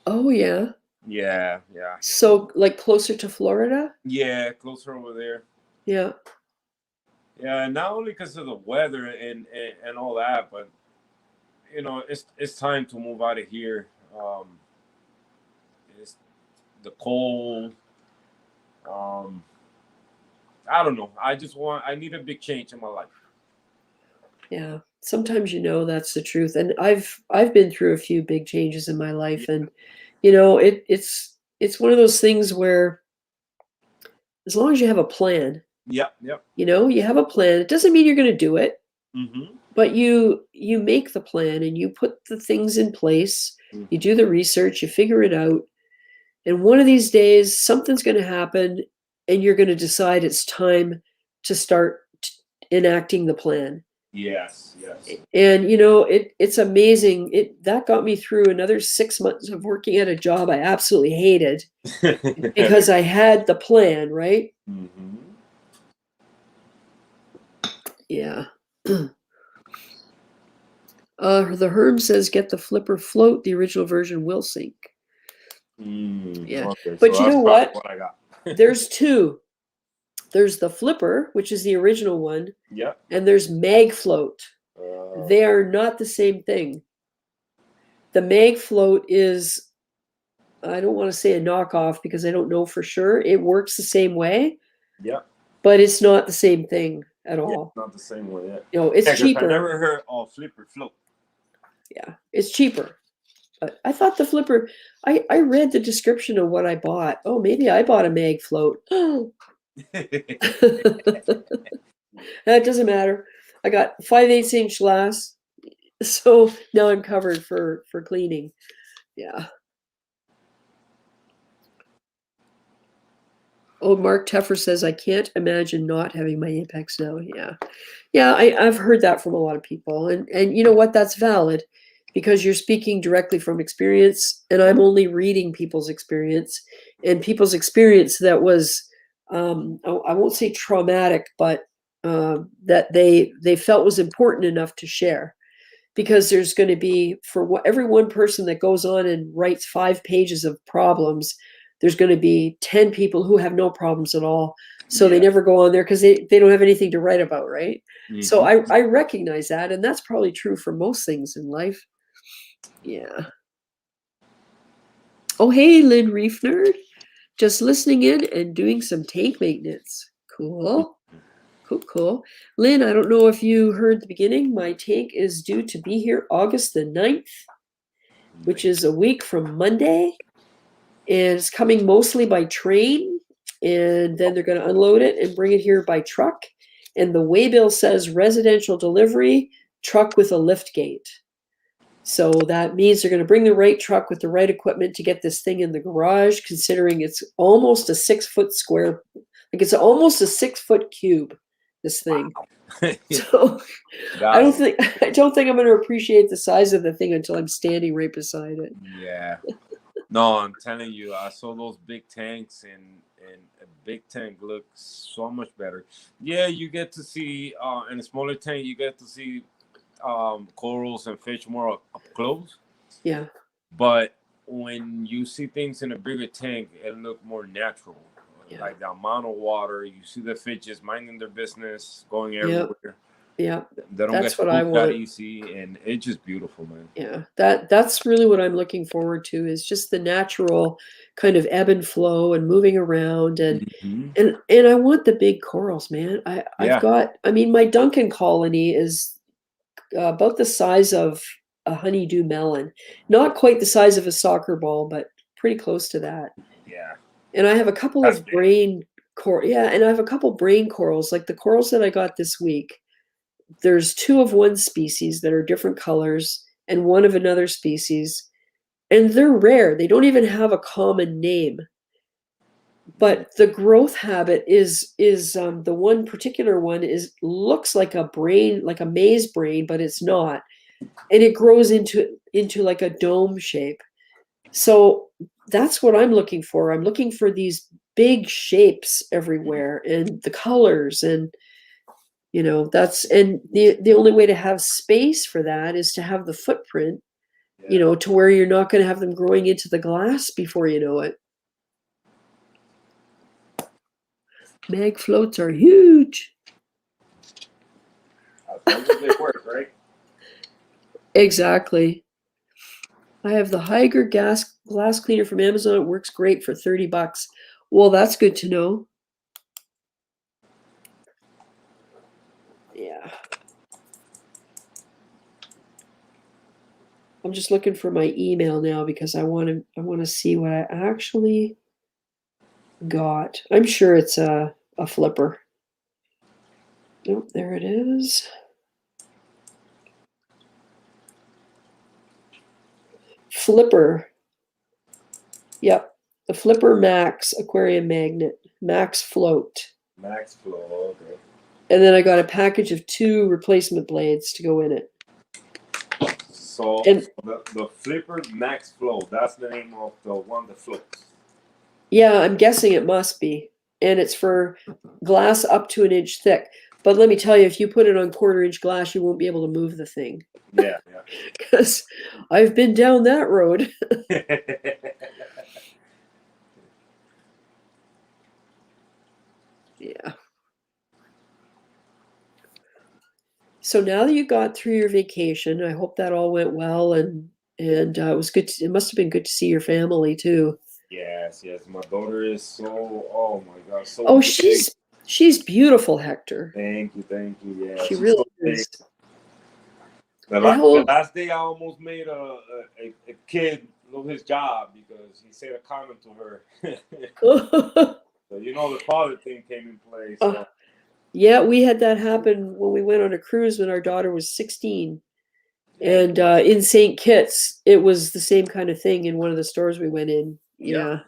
Oh yeah. Yeah, yeah, So like closer to Florida? yeah, closer over there. Yeah. Yeah, not only because of the weather and all that, but it's time to move out of here. It's the cold. Um, I don't know. I need a big change in my life. Yeah. Sometimes that's the truth. And I've been through a few big changes in my life, Yeah, and it's one of those things where as long as you have a plan, yep, yep. you have a plan. It doesn't mean you're going to do it, Mm-hmm. but you make the plan and you put the things in place. You Mm-hmm. do the research, you figure it out, and one of these days something's going to happen and you're going to decide it's time to start enacting the plan. Yes, yes. And it's amazing. It That got me through another 6 months of working at a job I absolutely hated because I had the plan, right? Mm-hmm. Yeah. The Herm says get the flipper float. The original version will sink. Yeah. Okay, so But you that's know probably what? what I got. There's two. There's the flipper, which is the original one, Yep. and there's mag float. Uh, They are not the same thing. The mag float is, I don't want to say a knockoff because I don't know for sure. It works the same way, yep. but it's not the same thing at Yeah, all. not the same one yet. It's Yeah, 'cause I cheaper. never heard of flipper float. Yeah, it's cheaper. But I thought the flipper, I read the description of what I bought. Oh, maybe I bought a mag float. That doesn't matter. I got 5/8 inch glass, so now I'm covered for cleaning. Yeah. Oh, Mark Teffer says I can't imagine not having my Apex now. Yeah, yeah. I've heard that from a lot of people, and you know what? That's valid because you're speaking directly from experience, and I'm only reading people's experience and people's experience that was, I won't say traumatic, but that they felt was important enough to share. Because there's going to be, for every one person that goes on and writes 5 pages of problems, there's going to be 10 people who have no problems at all. So they Yeah. never go on there because they don't have anything to write about, right? So Mm-hmm. I recognize that, and that's probably true for most things in life. Yeah. Oh, hey, Lynn Reef Nerd. Just listening in and doing some tank maintenance. Cool. Cool. Lynn, I don't know if you heard the beginning. My tank is due to be here August the 9th, which is a week from Monday. And it's coming mostly by train. And then they're going to unload it and bring it here by truck. And the waybill says residential delivery, truck with a lift gate. So that means they're going to bring the right truck with the right equipment to get this thing in the garage, considering it's almost a 6 foot square. Like it's almost a 6 foot cube, this thing. Wow. So I don't think I'm going to appreciate the size of the thing until I'm standing right beside it. Yeah. No, I'm telling you, I saw those big tanks, and a big tank looks so much better. Yeah, you get to see in a smaller tank, you get to see corals and fish more up close. Yeah. But when you see things in a bigger tank, it look more natural. Yeah. Like the amount of water, you see the fish just minding their business, going Yep. everywhere. Yeah. They don't That's get what I spooked that want. easy, and it's just beautiful, man. Yeah. That's really what I'm looking forward to, is just the natural kind of ebb and flow and moving around, and Mm-hmm. and I want the big corals, man. Yeah. I mean, my Duncan colony is about the size of a honeydew melon. Not quite the size of a soccer ball, but pretty close to that. Yeah, And I have a couple that's of big. and I have a couple brain corals, like the corals that I got this week. There's two of one species that are different colors and one of another species, and they're rare. They don't even have a common name. But the growth habit is the one particular one is looks like a brain, like a maze brain, but it's not, and it grows into like a dome shape. So that's what I'm looking for. I'm looking for these big shapes everywhere and the colors, and that's, and the only way to have space for that is to have the footprint, Yeah. to where you're not going to have them growing into the glass before you know it. Mag floats are huge. As long as they work, right? Exactly. I have the Hygger glass cleaner from Amazon. It works great for $30. Well, that's good to know. Yeah. I'm just looking for my email now because I want to see what I actually got. I'm sure it's a flipper. Nope, there it is. Flipper. Yep. The Flipper Max aquarium magnet. Max float. Max flow, okay. And then I got a package of 2 replacement blades to go in it. So And the Flipper Max Flow, that's the name of the one that floats. yeah, I'm guessing it must be. And it's for glass up to an inch thick. But let me tell you, if you put it on quarter-inch glass, you won't be able to move the thing. Yeah, Because I've been down that road. yeah. Yeah. So now that you got through your vacation, I hope that all went well, and it was good. It must have been good to see your family too. Yes, yes. My daughter is so, oh my God, so Oh, big. she's beautiful, Hector. Thank you, thank you. Yeah, She she's really so big. is. And how The old? last day, I almost made a kid lose his job because he said a comment to her. So the father thing came in play. So Yeah, we had that happen when we went on a cruise when our daughter was 16. yeah, And in St. Kitts, it was the same kind of thing in one of the stores we went in. yeah.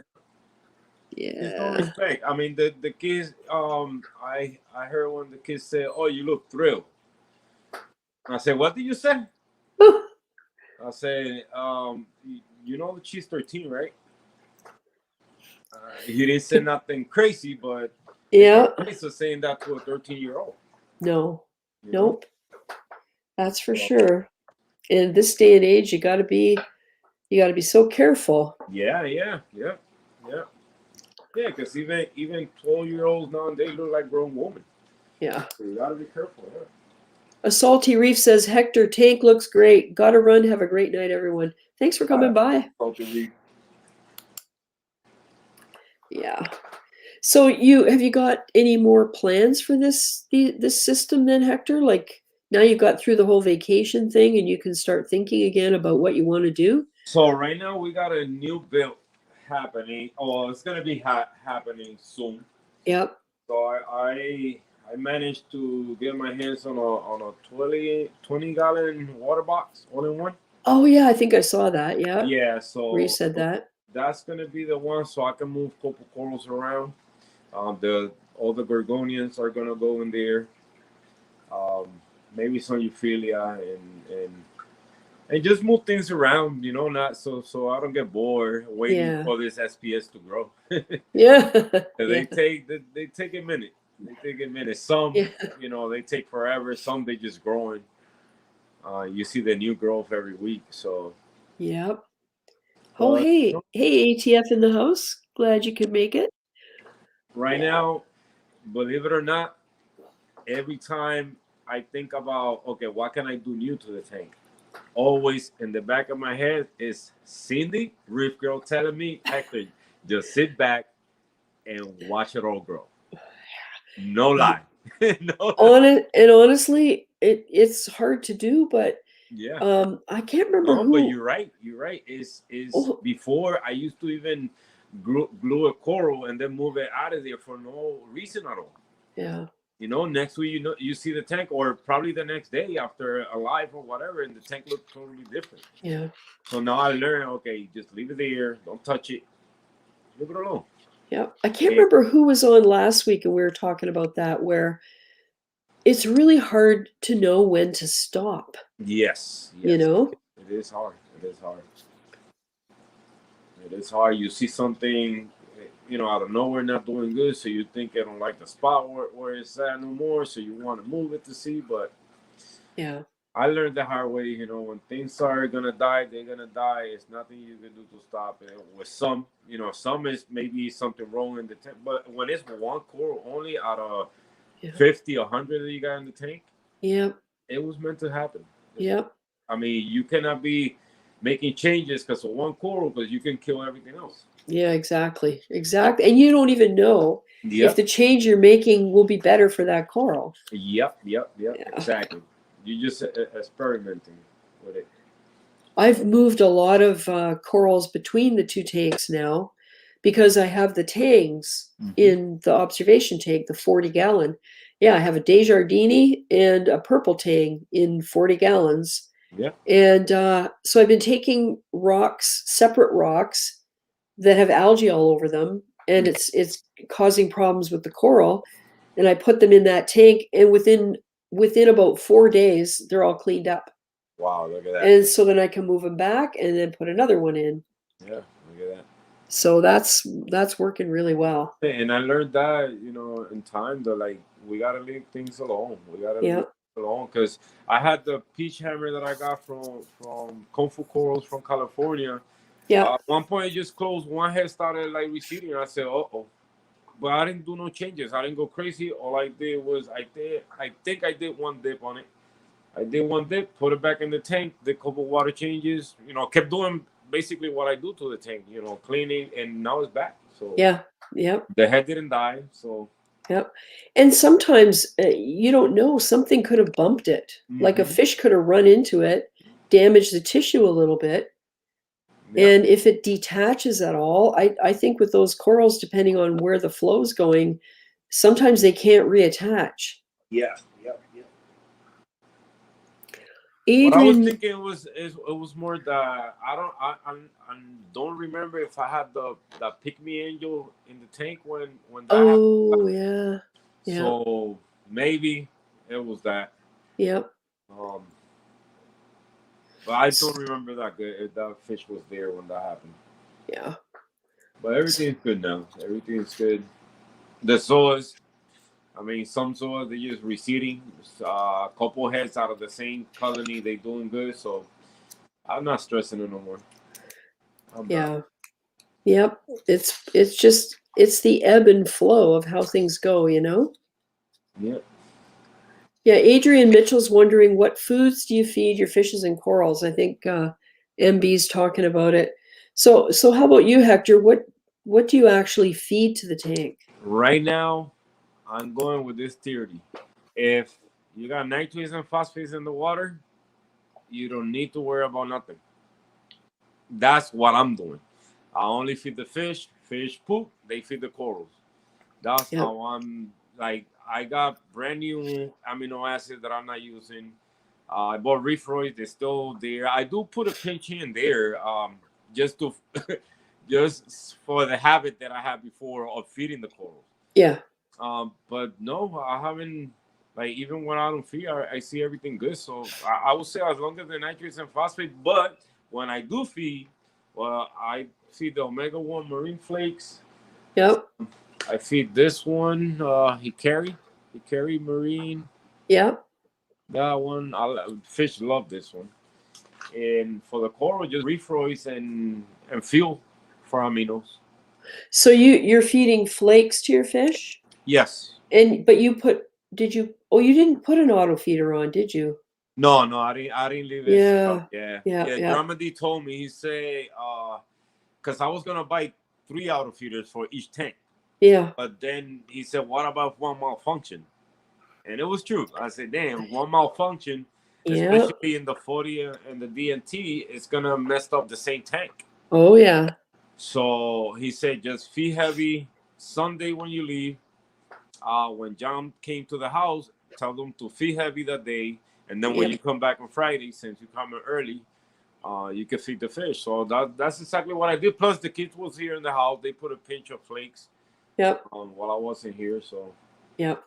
Yeah. There's no Yeah. respect. I mean, the kids. I heard when the kids said, "Oh, you look thrilled." I said, "What did you say?" I said, "You know that she's 13, right?" He didn't say nothing crazy, but it's Yeah. not nice of saying that to a 13-year-old. No. You know. Nope. That's for So, sure. In this day and age, you got to be so careful. yeah, yeah, yeah, yeah, yeah. Because even 12-year-olds nowadays look like grown women. Yeah. So you gotta be careful. Yeah. A salty reef says, Hector, tank looks great. Gotta run. Have a great night, everyone. Thanks for coming by. Yeah. So have you got any more plans for this system then, Hector? Like now you've got through the whole vacation thing and you can start thinking again about what you want to do? So right now we got a new build happening. Oh, it's gonna be happening soon. Yep. So I managed to get my hands on a 20 gallon water box, all in one. Oh yeah, I think I saw that. Yeah. Yeah, Where you so said that. that's gonna be the one, so I can move couple corals around. The all the gorgonians are gonna go in there. Um, Maybe some euphilia and just move things around, not so I don't get bored waiting Yeah. for this SPS to grow. Yeah. They Yeah. take a minute. They take a minute. Some, Yeah. they take forever. Some they just growing. You see the new growth every week. So, Yep. Oh, but hey, ATF in the house. Glad you could make it. right Yeah. now, believe it or not, every time I think about, okay, what can I do new to the tank? Always in the back of my head is Cindy, ReefGrrl, telling me, Hector, just sit back and watch it all grow. No lie. No. Honestly, it's hard to do, but Yeah. I can't remember No, but who. you're right. You're right. Is Oh, before I used to even glue a coral and then move it out of there for no reason at all. yeah, You know, next week you see the tank, or probably the next day after a live or whatever, and the tank looked totally different. yeah, So now I learned, okay, just leave it there, don't touch it, leave it alone. yeah. I can't And remember who was on last week, and we were talking about that, where it's really hard to know when to stop. yes, You yes, know? it is hard. It is hard. It is hard. You see something, out of nowhere not doing good, so you think I don't like the spot where it's at no more, so you want to move it to see. But Yeah, I learned the hard way. When things are gonna die, they're gonna die. It's nothing you can do to stop it. With some, some is maybe something wrong in the tank, but when it's one coral only out of yeah, 50, 100 that you got in the tank, yeah, it was meant to happen. yeah, I mean, you cannot be making changes because of one coral, because you can kill everything else. yeah. Exactly, exactly. And you don't even know if Yep. the change you're making will be better for that coral. Yep. Yeah. Exactly. You just experimenting with it. I've moved a lot of corals between the two tanks now because I have the tangs Mm-hmm. in the observation tank, the 40 gallon. Yeah, I have a Desjardins and a purple tang in 40 gallons. Yeah. And so I've been taking rocks, separate rocks that have algae all over them, and it's causing problems with the coral. And I put them in that tank, and within about 4 days, they're all cleaned up. Wow, look at that. And so then I can move them back and then put another one in. Yeah, look at that. So that's working really well. And I learned that, in time that like we gotta leave things alone. We gotta leave Yeah, it alone because I had the peach hammer that I got from Kung Fu Corals from California. yeah, At one point, it just closed. One head started like receding. I said, "Uh oh," but I didn't do no changes. I didn't go crazy. All I did was I think I did one dip on it. I did one dip, put it back in the tank, did a couple water changes, kept doing basically what I do to the tank, cleaning, and now it's back. So yeah, yeah, the head didn't die. So, yeah. And sometimes you don't know, something could have bumped it. Like a mm-hmm. fish could have run into it, damaged the tissue a little bit. Yep. And if it detaches at all, I think with those corals, depending on where the flow's going, sometimes they can't reattach. Yeah. Yep. What I was Adrian, thinking it was more the I don't remember if I had the pick me angel in the tank when that happened. oh yeah, yeah, So maybe it was that. yeah, Um, but I don't remember that good. If that fish was there when that happened. yeah. But everything's good now. Everything's good. The soas, I mean, some soas they just receding. A couple heads out of the same colony, they doing good. So I'm not stressing it no more. I'm not. Yeah. Yep. It's just it's the ebb and flow of how things go, you know? Yeah. Yeah, Adrian Mitchell's wondering what foods do you feed your fishes and corals? I think MB's talking about it. So how about you, Hector? What do you actually feed to the tank? Right now, I'm going with this theory. If you got nitrates and phosphates in the water, you don't need to worry about nothing. That's what I'm doing. I only feed the fish. Fish poop. They feed the corals. That's Yep. how I'm like. I got brand new amino acids that I'm not using. I bought ReefGrrl. They're still there. I do put a pinch in there, just to, just for the habit that I had before of feeding the corals. Yeah. But no, I haven't. Like even when I don't feed, I see everything good. So I would say as long as the nitrates and phosphate. But when I do feed, well, I feed the omega-1 marine flakes. Yep. I feed this one. He carry marine. Yep. That one, fish love this one. And for the coral, just refroze and fuel for aminos. So you're feeding flakes to your fish? Yes. And but you put did you oh you didn't put an auto feeder on, did you? No, I didn't leave it set up. Yeah. Yeah, Yeah. yeah. Yeah. Drama D told me, he say, because I was gonna buy 3 auto feeders for each tank, Yeah. but then he said, what about if one malfunction? And it was true. I said, damn, one malfunction, Yeah. especially in the 40 and the DNT, it's gonna mess up the same tank. Oh yeah. So he said, just feed heavy Sunday when you leave. When John came to the house, tell them to feed heavy that day, and then when Yep. you come back on Friday, since you come in early, you can feed the fish. So that's exactly what I did. Plus, the kids was here in the house. They put a pinch of flakes Yep. while I wasn't here. So Yep.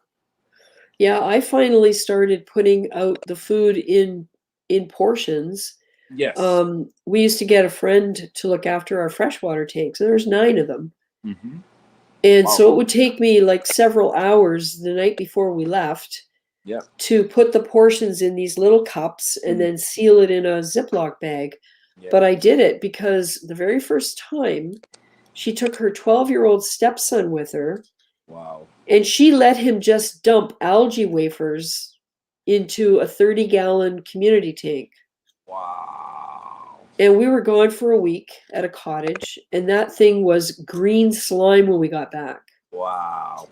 Yeah, I finally started putting out the food in portions. yes. We used to get a friend to look after our freshwater tanks, and there's 9 of them. Mm-hmm. And Wow. so it would take me like several hours the night before we left Yeah. to put the portions in these little cups and then seal it in a Ziploc bag. Yeah. But I did it because the very first time she took her 12-year-old stepson with her, Wow. and she let him just dump algae wafers into a 30-gallon community tank. Wow. And we were gone for a week at a cottage, and that thing was green slime when we got back. Wow.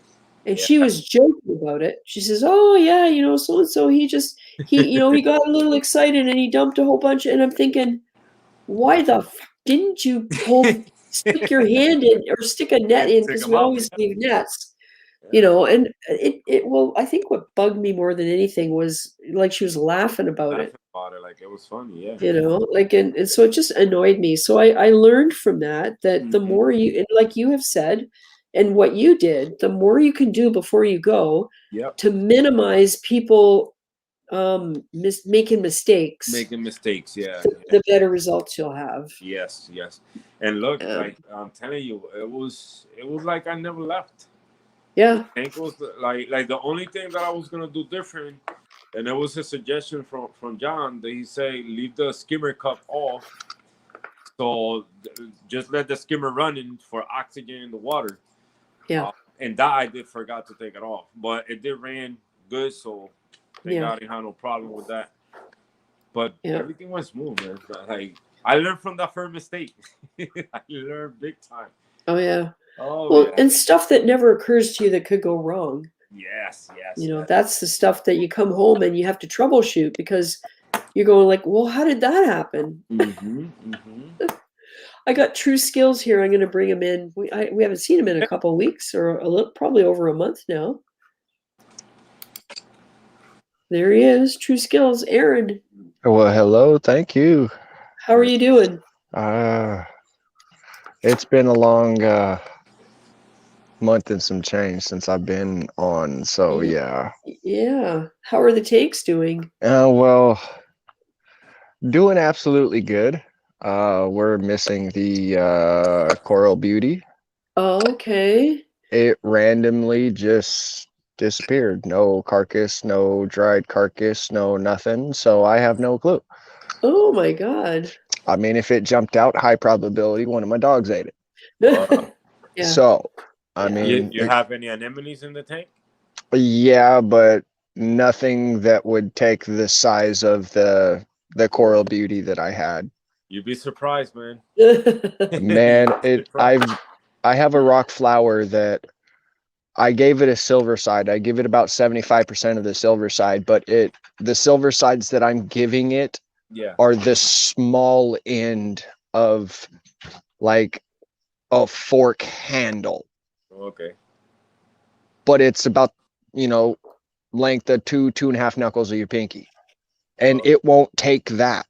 And Yeah. she was joking about it. She says, "Oh yeah, so and so he got a little excited and he dumped a whole bunch." And I'm thinking, why the didn't you stick your hand in or stick a net And in, take because them we out. always leave nets, Yeah. and it well, I think what bugged me more than anything was like she was laughing about it. Laughing about it like it was funny. Yeah. Like, and so it just annoyed me. So I learned from that the Mm-hmm. more you, and like you have said, and what you did, the more you can do before you go Yep. to minimize people making mistakes, Making mistakes. Yeah. the better results you'll have. Yes, yes. And look, Yeah. like I'm telling you, it was like I never left. The Yeah. tank was like the only thing that I was gonna do different, and it was a suggestion from John that he say leave the skimmer cup off, so just let the skimmer running for oxygen in the water. Yeah. And that I did forgot to take it off, but it did ran good, so thank Yeah. God I had no problem with that. But Yeah. everything went smooth, man. Like I learned from that first mistake. I learned big time. Oh yeah. Oh Well, yeah. and stuff that never occurs to you that could go wrong. Yes, yes, yes. That's the stuff that you come home and you have to troubleshoot because you're going like, well, how did that happen? Mm-hmm. Mm-hmm. I got True Skills here. I'm going to bring him in. We haven't seen him in a couple of weeks or probably over a month now. There he is, True Skills. Aaron, Well, hello, thank you. how are you doing? It's been a long month and some change since I've been on, so yeah. Yeah. How are the takes doing? Well, doing absolutely good. We're missing the Coral Beauty. Okay. It randomly just disappeared. No carcass, no dried carcass, no nothing. So I have no clue. Oh my God. I mean, if it jumped out, high probability one of my dogs ate it. Yeah. So, I Yeah. mean, You have any anemones in the tank? yeah, but nothing that would take the size of the Coral Beauty that I had. You'd be surprised, man. Man, You'd be surprised. I have a rock flower that I gave it a silver side. I give it about 75% of the silver side, but the silver sides that I'm giving it Yeah. are the small end of like a fork handle. Okay. But it's about, length of 2.5 knuckles of your pinky. And it won't take that.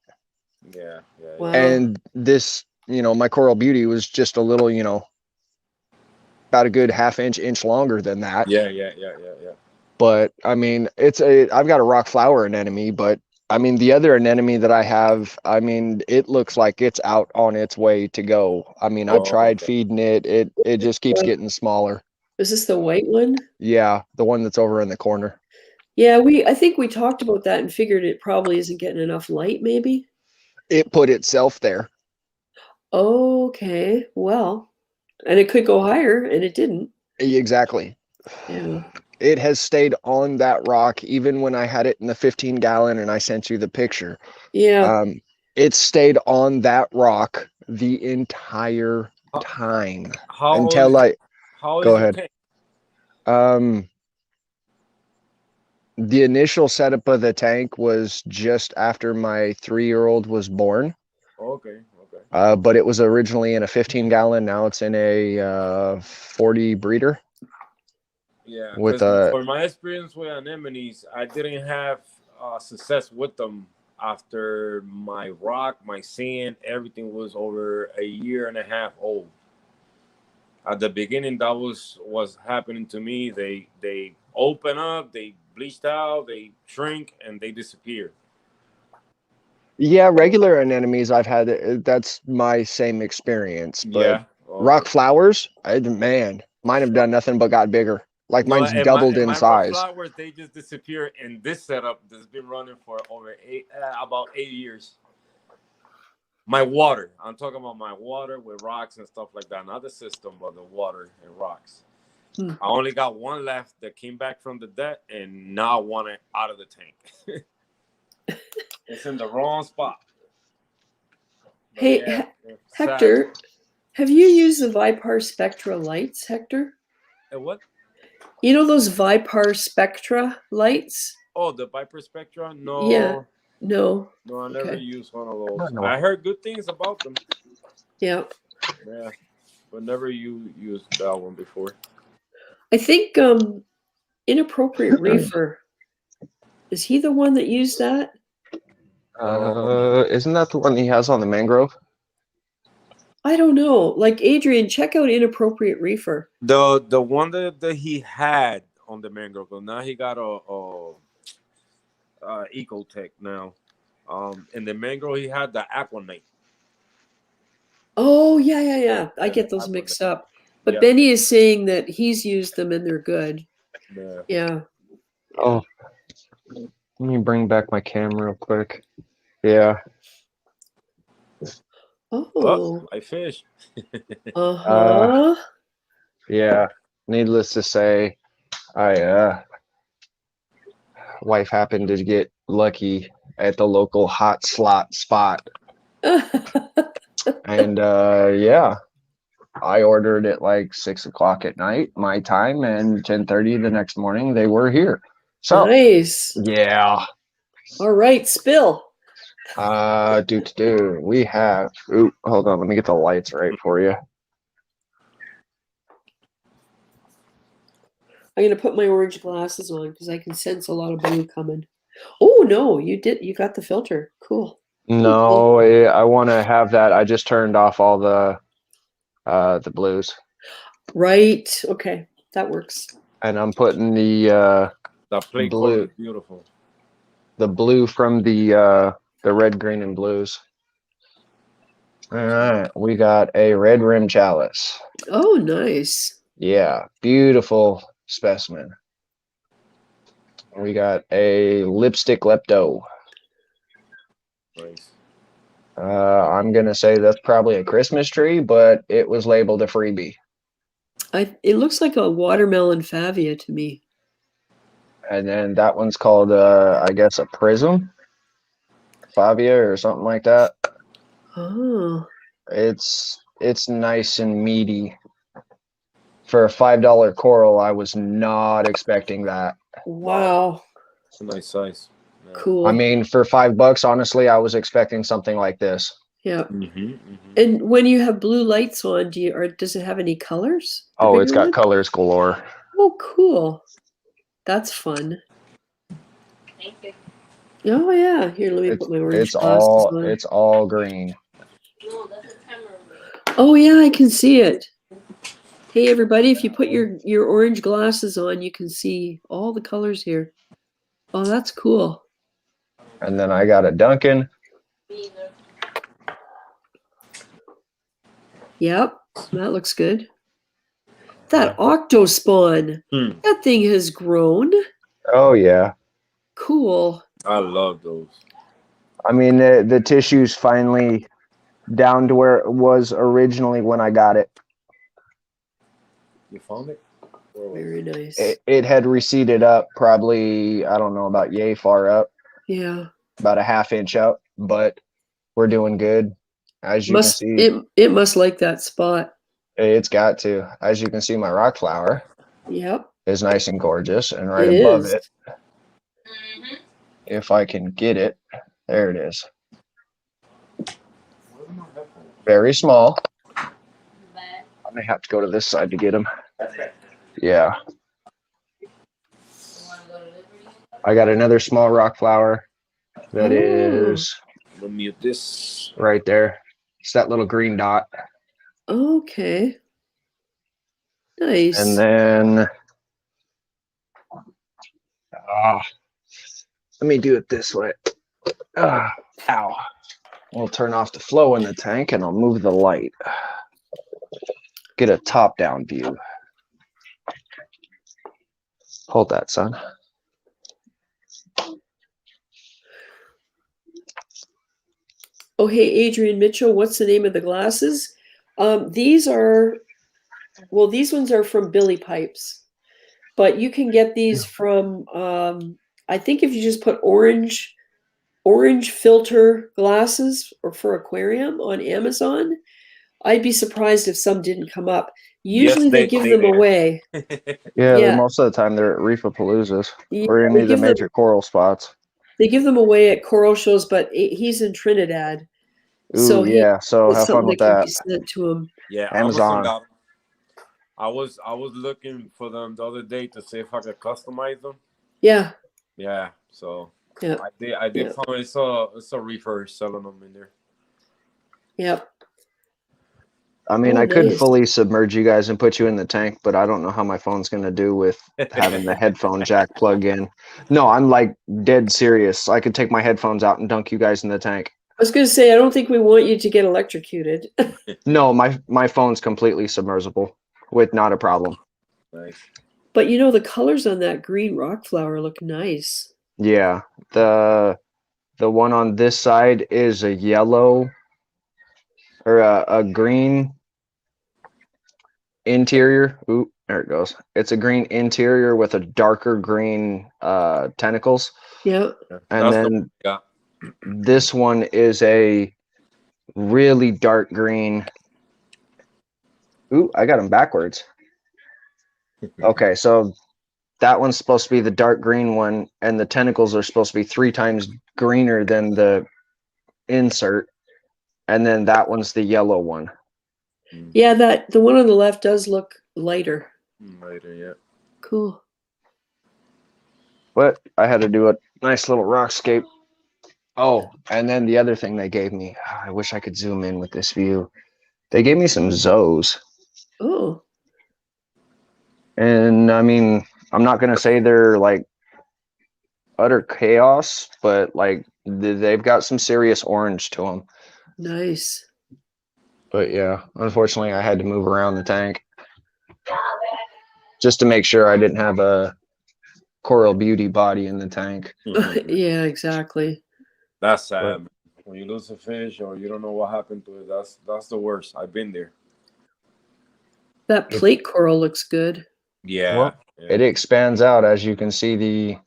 Yeah, yeah. Wow. And this, my Coral Beauty was just a little, about a good inch longer than that. Yeah. But I mean, I've got a rock flower anemone, but I mean, the other anemone that I have, I mean, it looks like it's out on its way to go. I mean, I've tried feeding it. It just keeps getting smaller. Is this the white one? Yeah, the one that's over in the corner. Yeah, I think we talked about that and figured it probably isn't getting enough light, maybe. It put itself there. Okay. Well, and it could go higher, and it didn't. Exactly. Yeah. It has stayed on that rock even when I had it in the 15-gallon and I sent you the picture. Yeah. It stayed on that rock the entire time until How go is ahead. your tank? The initial setup of the tank was just after my 3-year-old was born. Okay, okay. But it was originally in a 15-gallon. Now it's in a 40 breeder. Yeah, With because a for my experience with anemones, I didn't have success with them after my rock, my sand, everything was over a year and a half old. At the beginning, that was what's happening to me. They open up, they bleached out, they shrink, and they disappear. yeah, regular anemones I've had. That's my same experience. But Yeah. Okay. rock flowers, man, mine have done nothing but got bigger. Like No, mine's doubled and in my rock size. flowers they just disappear in this setup that's been running for over about 8 years. My water, I'm talking about my water with rocks and stuff like that. Not the system, but the water and rocks. Hmm. I only got one left that came back from the dead, and now I want it out of the tank. It's in the wrong spot. But Hey, yeah, Hector, have you used the Vipar Spectra lights, Hector? What? You know those Vipar Spectra lights? Oh, the Viper Spectra? Yeah. No, No. no, I never Okay. used one of those. I heard good things about them. Yeah. Yeah, but never used that one before. I think Inappropriate Reefer, is he the one that used that? Isn't that the one he has on the mangrove? I don't know. Like Adrian, check out Inappropriate Reefer. The one that he had on the mangrove, but now he got a Ecotech now. In the mangrove he had the Aquanite. Oh, yeah. I Yeah, get those Aquanite. mixed up. But Yeah. Benny is saying that he's used them and they're good. Yeah. Yeah. Oh, let me bring back my camera real quick. Yeah. Oh. I fish. Uh-huh. Yeah. Needless to say, I wife happened to get lucky at the local hot slot spot. And yeah, I ordered it like 6 o'clock at night, my time, and 10:30 the next morning they were here. So Nice. yeah. All right, spill. We have hold on, let me get the lights right for you. I'm gonna put my orange glasses on because I can sense a lot of blue coming. Oh no, you got the filter. Cool. No, I want to have that. I just turned off all the blues. Right. Okay. That works. And I'm putting the plate blue. color is beautiful. The blue from the red, green, and blues. All right, we got a red rim chalice. Oh, nice. Yeah, beautiful specimen. We got a lipstick lepto. Nice. I'm gonna say that's probably a Christmas tree, but it was labeled a freebie. It looks like a watermelon favia to me. And then that one's called I guess a prism favia or something like that. Oh. It's nice and meaty. For a $5 coral, I was not expecting that. Wow. It's a nice size. Yeah. Cool. I mean, for $5, honestly, I was expecting something like this. Yeah. And when you have blue lights on, does it have any colors? Oh, it's got colors galore. Oh, cool. That's fun. Thank you. Oh yeah. Here, let me put my orange glasses on. It's all green. No, that's a camera. Oh yeah, I can see it. Hey everybody, if you put your orange glasses on, you can see all the colors here. Oh, that's cool. And then I got a Duncan. Me either. Yep, that looks good. That octospawn, that thing has grown. Oh yeah. Cool. I love those. I mean, the tissue's finally down to where it was originally when I got it. You found it? Very nice. It had receded up probably, I don't know, about yay far up. Yeah. About a half inch up, but we're doing good. As you can see, it must like that spot. It's got to. As you can see, my rock flower Yep. is nice and gorgeous, and right above it Mm-hmm. If I can get it. There it is. Very small. But I may have to go to this side to get them. Yeah. you want to go to Liberty? I got another small rock flower that Oh. is Let me mute this. right there. It's that little green dot. Okay. Nice. And then let me do it this way. Ow. We'll turn off the flow in the tank and I'll move the light. Get a top-down view. Hold that, son. Oh, hey, Adrian Mitchell, what's the name of the glasses? These ones are from Billy Pipes, but you can get these from, I think if you just put orange filter glasses or for aquarium on Amazon, I'd be surprised if some didn't come up. Usually they give them away. Yeah, most of the time they're at Reefapaloozas or any of the major coral spots. They give them away at coral shows, but he's in Trinidad. Ooh, yeah. So have fun with that. Be sent to him. Yeah, Amazon. I was looking for them the other day to see if I could customize them. Yeah. Yeah. So yeah. I did find it's a reefer selling them in there. Yep. I mean, I could fully submerge you guys and put you in the tank, but I don't know how my phone's going to do with having the headphone jack plug in. No, I'm like dead serious. I could take my headphones out and dunk you guys in the tank. I was going to say, I don't think we want you to get electrocuted. No, my phone's completely submersible with not a problem. Nice. But you know, the colors on that green rock flower look nice. Yeah. The one on this side is a yellow or a green interior. Ooh, there it goes. It's a green interior with a darker green tentacles. Yeah. And then this one is a really dark green. Ooh, I got them backwards. Okay, so that one's supposed to be the dark green one, and the tentacles are supposed to be 3 times greener than the insert. And then that one's the yellow one. Yeah, the one on the left does look lighter. Lighter, yeah. Cool. But I had to do a nice little rockscape. Oh, and then the other thing they gave me, I wish I could zoom in with this view. They gave me some zoes. Oh. And I mean, I'm not going to say they're like utter chaos, but like they've got some serious orange to them. Nice. But yeah, unfortunately I had to move around the tank just to make sure I didn't have a coral beauty body in the tank. Yeah, exactly. That's sad. When you lose a fish or you don't know what happened to it, that's the worst. I've been there. That plate coral looks good. Yeah. Well, it expands out, as you can see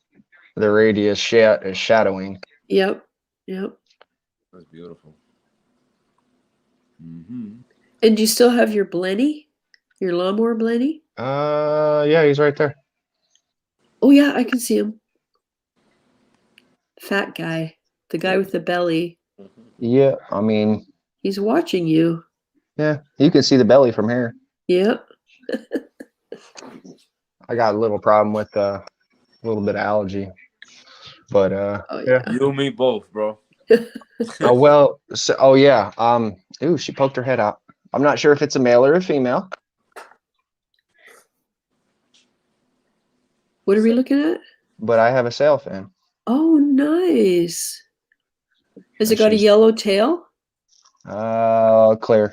the radius is shadowing. Yep. That's beautiful. Mm-hmm. And do you still have your Blenny? Your lawnmower Blenny? Yeah, he's right there. Oh yeah, I can see him. Fat guy. The guy with the belly. Yeah, I mean, he's watching you. Yeah, you can see the belly from here. Yeah. I got a little problem with a little bit of allergy, but yeah. You and me both, bro. Oh well. So, yeah. Ooh, she poked her head out. I'm not sure if it's a male or a female. What are we looking at? But I have a sail fin. Oh, nice. Has it got a yellow tail? Clear.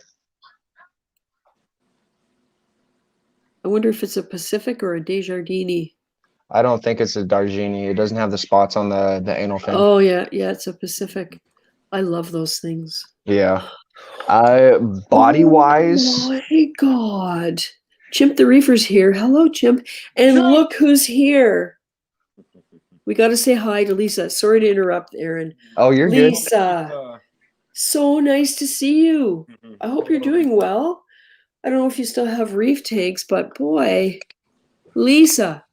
I wonder if it's a Pacific or a Desjardins. I don't think it's a Dargini. It doesn't have the spots on the anal fin. Oh yeah, it's a Pacific. I love those things. Yeah. Body wise. Oh my God. Chimp the Reefer's here. Hello, Chimp. And look who's here. We got to say hi to Lisa. Sorry to interrupt, Aaron. Oh, you're Lisa. good. So nice to see you. I hope you're doing well. I don't know if you still have reef tanks, but boy, Lisa.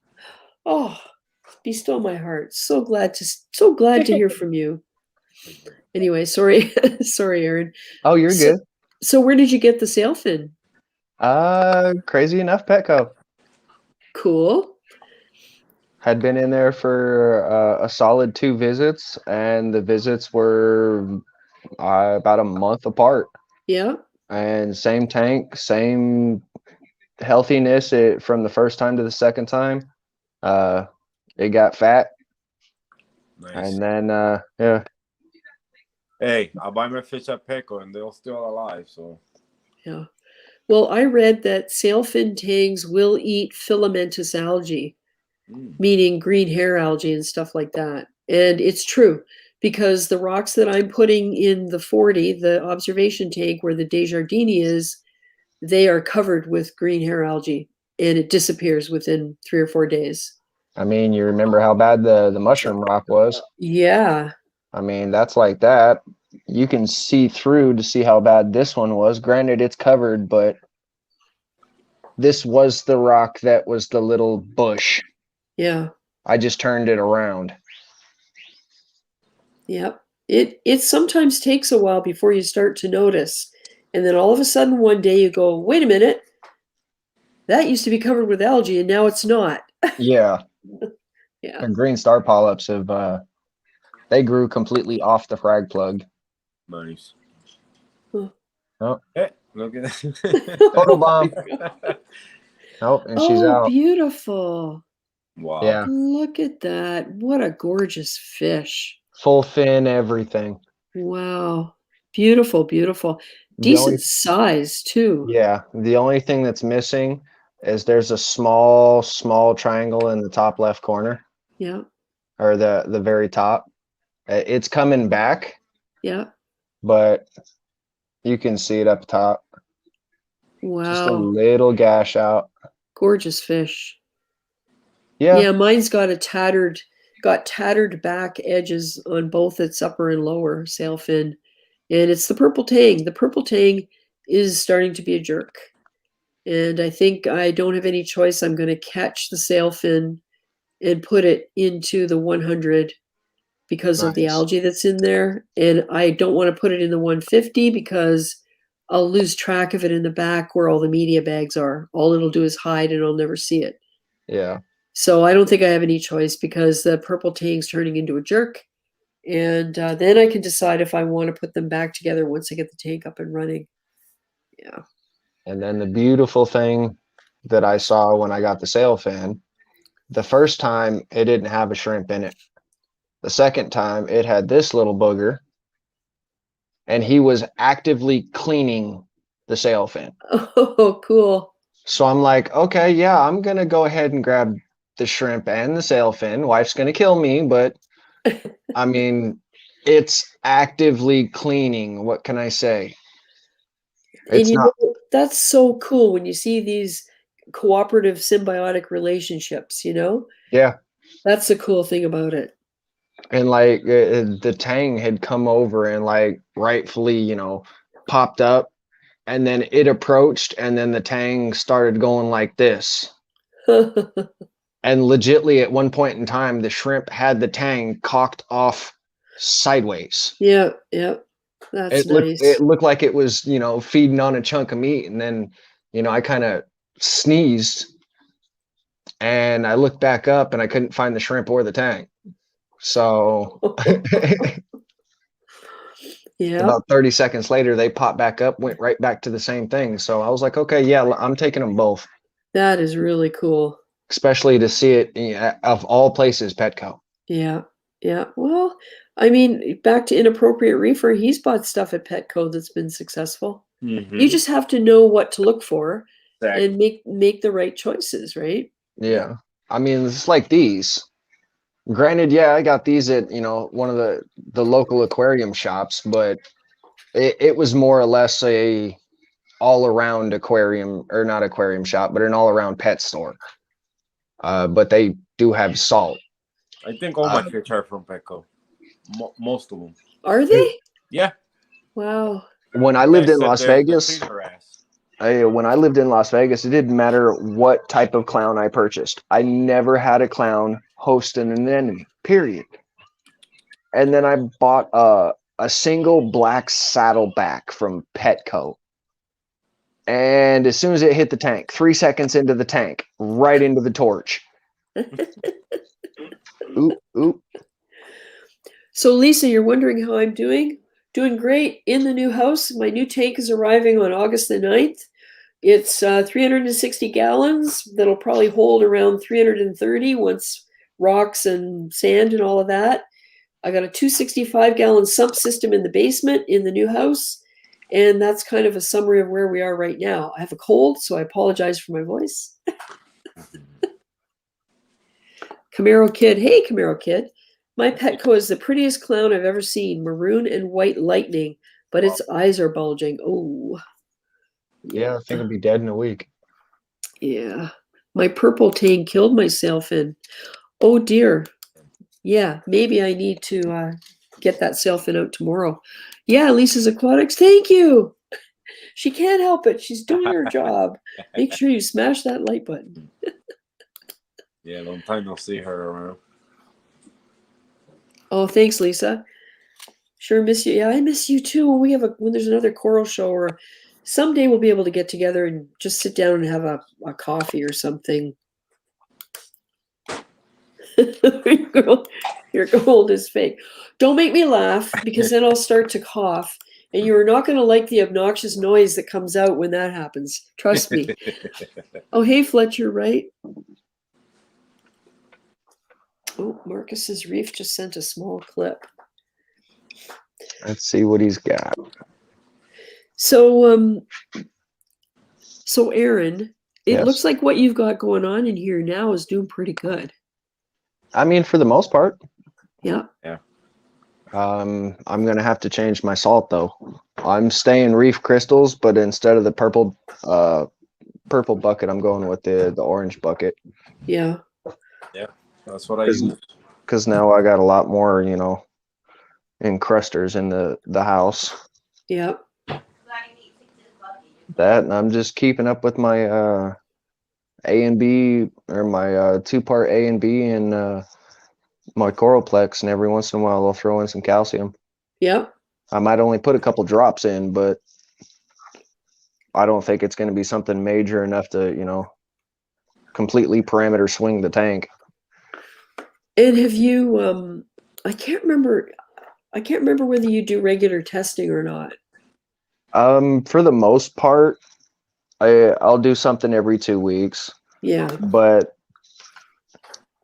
Oh, be still my heart. So glad to hear from you. Anyway, sorry, sorry, Aaron. Oh, you're So, good. so where did you get the sailfin? Crazy enough, Petco. Cool. Had been in there for a solid 2 visits, and the visits were about a month apart. Yeah. And same tank, same healthiness from the first time to the second time. It got fat, Nice. and then yeah. Hey, I buy my fish at Petco and they're still alive. So Yeah. Well, I read that sailfin tangs will eat filamentous algae, meaning green hair algae and stuff like that. And it's true because the rocks that I'm putting in the 40, the observation tank where the Desjardins is, they are covered with green hair algae and it disappears within 3 or 4 days. I mean, you remember how bad the mushroom rock was? Yeah. I mean, that's like that. You can see through to see how bad this one was. Granted, it's covered, but this was the rock that was the little bush. Yeah. I just turned it around. Yep. It sometimes takes a while before you start to notice. And then all of a sudden one day you go, wait a minute, that used to be covered with algae and now it's not. Yeah. Yeah. And green star polyps have they grew completely off the frag plug. nice. Huh. Oh, Hey, look at that. photobomb. Oh, and she's Oh, out. beautiful. Wow. Yeah. Look at that. What a gorgeous fish. Full fin, everything. Wow. Beautiful, beautiful. The only Decent size too. Yeah, the only thing that's missing is there's a small triangle in the top left corner, Yeah. or the very top. It's coming back, Yeah. but you can see it up top. Just a Wow. little gash out. Gorgeous fish. Yeah. Yeah, mine's got tattered back edges on both its upper and lower sail fin. And it's the purple tang. The purple tang is starting to be a jerk. And I think I don't have any choice. I'm going to catch the sail fin and put it into the 100 because of the Nice. algae that's in there. And I don't want to put it in the 150 because I'll lose track of it in the back where all the media bags are. All it'll do is hide and I'll never see it. Yeah. So I don't think I have any choice because the purple tang's turning into a jerk. And then I can decide if I want to put them back together once I get the tank up and running. Yeah. And then the beautiful thing that I saw when I got the sail fin, the first time it didn't have a shrimp in it. The second time it had this little booger, and he was actively cleaning the sail fin. Oh, cool. So I'm like, okay, yeah, I'm gonna go ahead and grab the shrimp and the sail fin. Wife's gonna kill me, but I mean, it's actively cleaning. What can I say? And It's not. that's so cool when you see these cooperative symbiotic relationships, Yeah. That's the cool thing about it. And like the tang had come over and like rightfully, popped up, and then it approached, and then the tang started going like this. And legitly at one point in time, the shrimp had the tang cocked off sideways. Yeah, that's nice. It looked like it was, feeding on a chunk of meat. And then, I kind of sneezed and I looked back up and I couldn't find the shrimp or the tang. So Yeah, about 30 seconds later, they popped back up, went right back to the same thing. So I was like, okay, yeah, I'm taking them both. that is really cool. Especially to see it of all places, Petco. Yeah. Well, I mean, back to Inappropriate Reefer, he's bought stuff at Petco that's been successful. You just have to know what to look for and make the right choices, right? Yeah. I mean, it's like these. Granted, yeah, I got these at, one of the local aquarium shops, but it was more or less a all around aquarium, or not aquarium shop, but an all around pet store. But they do have salt. I think all my fish are from Petco. Most of them. Are they? Yeah. Wow. When I lived in Las Vegas, when I lived in Las Vegas, it didn't matter what type of clown I purchased. I never had a clown host an anemone, period. And then I bought a single black saddleback from Petco. And as soon as it hit the tank, 3 seconds into the tank, right into the torch. Oop, oop. So Lisa, you're wondering how I'm doing? Doing great in the new house. My new tank is arriving on August the 9th. It's 360 gallons. That'll probably hold around 330 once rocks and sand and all of that. I got a 265-gallon sump system in the basement in the new house. And that's kind of a summary of where we are right now. I have a cold, so I apologize for my voice. Camaro Kid. Hey, Camaro Kid. My Petco is the prettiest clown I've ever seen. Maroon and white lightning, but its eyes are bulging. Oh. Yeah, I think I'll be dead in a week. Yeah. My purple tank killed myself in. Oh, dear. Yeah, maybe I need to get that sailfin out tomorrow. Yeah, Lisa's Aquatics. Thank you. She can't help it. She's doing her job. Make sure you smash that like button. Yeah, long time no see her around. Oh, thanks, Lisa. Sure miss you. Yeah, I miss you too. When there's another coral show, or someday we'll be able to get together and just sit down and have a coffee or something. Your gold is fake. Don't make me laugh, because then I'll start to cough, and you are not going to like the obnoxious noise that comes out when that happens. Trust me. Oh, hey, Fletcher, right? Oh, Marcus's Reef just sent a small clip. Let's see what he's got. So, Aaron, it Yes. looks like what you've got going on in here now is doing pretty good. I mean, for the most part. Yeah. I'm gonna have to change my salt though. I'm staying Reef crystals, but instead of the purple bucket, I'm going with the orange bucket. Yeah. Yeah, that's what I use. Because now I got a lot more, encrusters in the house. Yeah. That, and I'm just keeping up with my A and B, or my 2-part A and B, and my Coralplex, and every once in a while I'll throw in some calcium. Yeah. I might only put a couple drops in, but I don't think it's going to be something major enough to, completely parameter swing the tank. And have you I can't remember whether you do regular testing or not. For the most part, I'll do something every 2 weeks, Yeah. but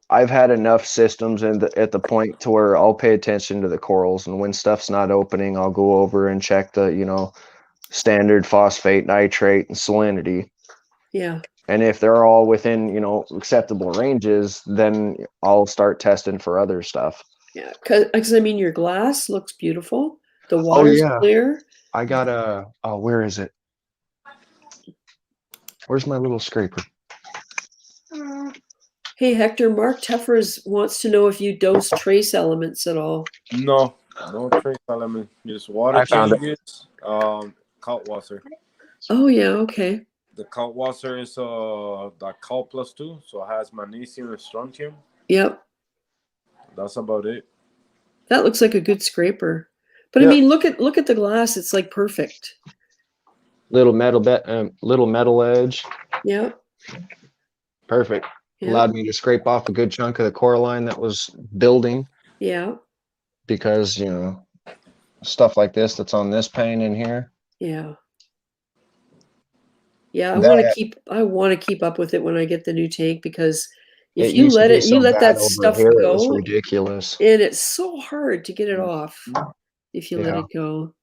I've had enough systems at the point to where I'll pay attention to the corals, and when stuff's not opening, I'll go over and check the, standard phosphate, nitrate, and salinity. Yeah. And if they're all within, acceptable ranges, then I'll start testing for other stuff. Yeah. Because I mean, your glass looks beautiful. The water's clear. I got where is it? Where's my little scraper? Hey, Hector, Mark Teffers wants to know if you dose trace elements at all. No trace element. Just water I found it. changes. Calt water. Oh, yeah. Okay. The calt water is the calt +2, so it has magnesium and strontium. Yep. That's about it. That looks like a good scraper. But I mean, look at the glass. It's like perfect. Little metal edge. Yeah. Perfect. Yeah. Allowed me to scrape off a good chunk of the coralline that was building, Yeah. because stuff like this that's on this pane in here. Yeah. Yeah, I want to keep up with it when I get the new tank, because if you let that stuff It go, was ridiculous. and it's so hard to get it off if you let it go.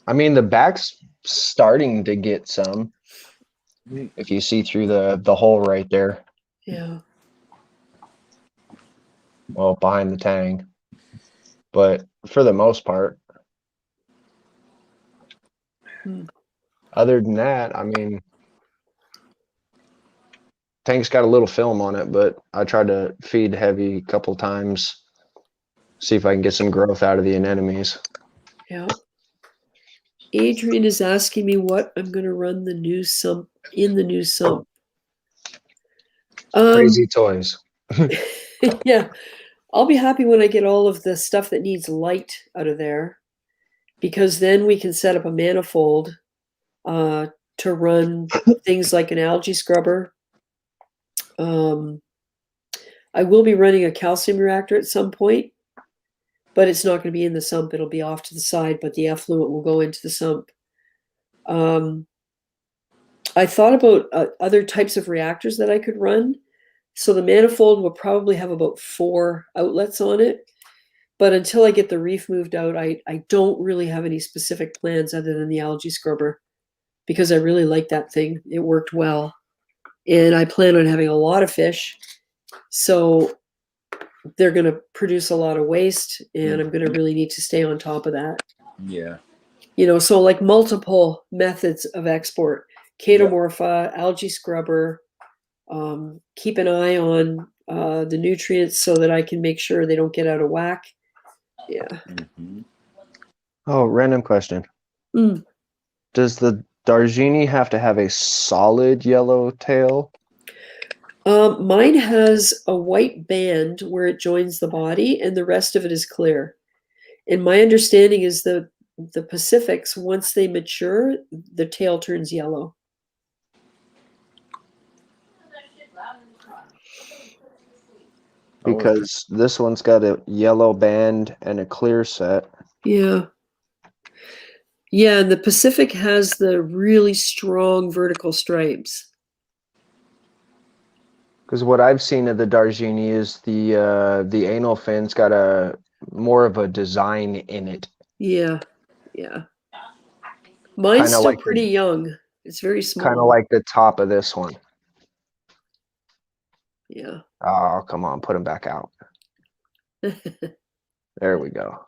I mean, the back's starting to get some. If you see through the hole right there. Yeah. Well, behind the tang. But for the most part, other than that, I mean, tank's got a little film on it, but I tried to feed heavy a couple times, see if I can get some growth out of the anemones. Yeah. Adrian is asking me what I'm going to run the new sump. Crazy toys. Yeah, I'll be happy when I get all of the stuff that needs light out of there, because then we can set up a manifold to run things like an algae scrubber. I will be running a calcium reactor at some point, but it's not going to be in the sump. It'll be off to the side, but the effluent will go into the sump. I thought about other types of reactors that I could run. So the manifold will probably have about 4 outlets on it. But until I get the reef moved out, I don't really have any specific plans other than the algae scrubber, because I really like that thing. It worked well. And I plan on having a lot of fish. So they're going to produce a lot of waste, and I'm going to really need to stay on top of that. Yeah. You know, so like multiple methods of export, chaetomorpha, algae scrubber, keep an eye on the nutrients so that I can make sure they don't get out of whack. Yeah. Mm-hmm. Oh, random question. Mm. Does the Darjeeling have to have a solid yellow tail? Mine has a white band where it joins the body, and the rest of it is clear. And my understanding is the Pacifics, once they mature, the tail turns yellow. Because this one's got a yellow band and a clear set. Yeah. Yeah, and the Pacific has the really strong vertical stripes. Because what I've seen of the Darjeeling is the anal fin's got a more of a design in it. Yeah, yeah. Mine's Kinda still like pretty young. It's very small. Kind of like the top of this one. Yeah. Oh, come on, put him back out. There we go.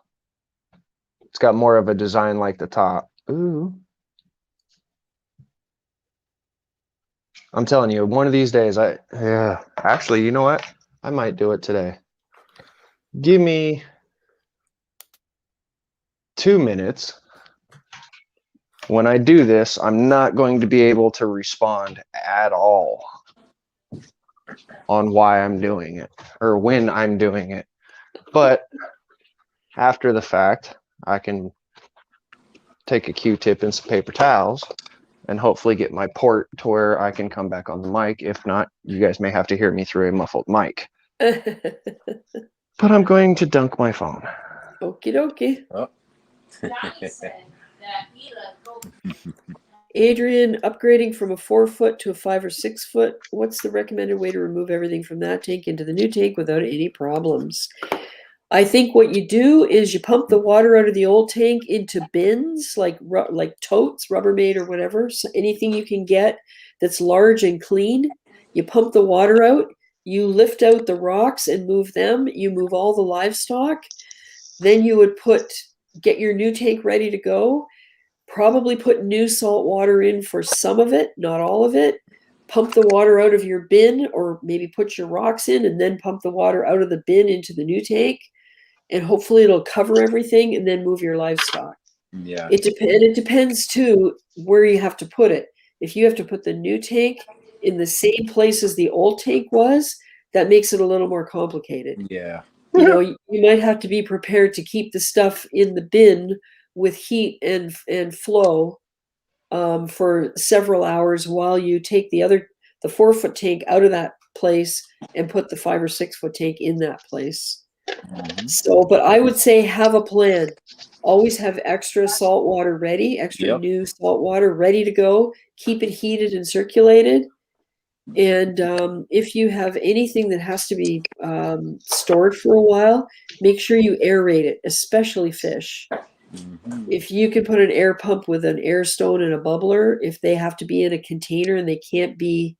It's got more of a design like the top. Ooh. I'm telling you, one of these days, actually, you know what? I might do it today. Give me 2 minutes. When I do this, I'm not going to be able to respond at all on why I'm doing it or when I'm doing it. But after the fact, I can take a Q-tip and some paper towels and hopefully get my port to where I can come back on the mic. If not, you guys may have to hear me through a muffled mic. But I'm going to dunk my phone. Okie dokie. Oh. Adrian, upgrading from a 4-foot to a 5 or 6 foot. What's the recommended way to remove everything from that tank into the new tank without any problems? I think what you do is you pump the water out of the old tank into bins, like totes, Rubbermaid or whatever. So anything you can get that's large and clean. You pump the water out. You lift out the rocks and move them. You move all the livestock. Then you would get your new tank ready to go. Probably put new salt water in for some of it, not all of it. Pump the water out of your bin, or maybe put your rocks in and then pump the water out of the bin into the new tank. And hopefully it'll cover everything, and then move your livestock. Yeah. It depends too where you have to put it. If you have to put the new tank in the same place as the old tank was, that makes it a little more complicated. Yeah. You know, you might have to be prepared to keep the stuff in the bin with heat and flow for several hours while you take the 4-foot tank out of that place and put the 5 or 6 foot tank in that place. Mm-hmm. So, but I would say have a plan. Always have extra salt water ready, extra new salt water ready to go. Keep it heated and circulated. And if you have anything that has to be stored for a while, make sure you aerate it, especially fish. Mm-hmm. If you can put an air pump with an air stone and a bubbler, if they have to be in a container and they can't be,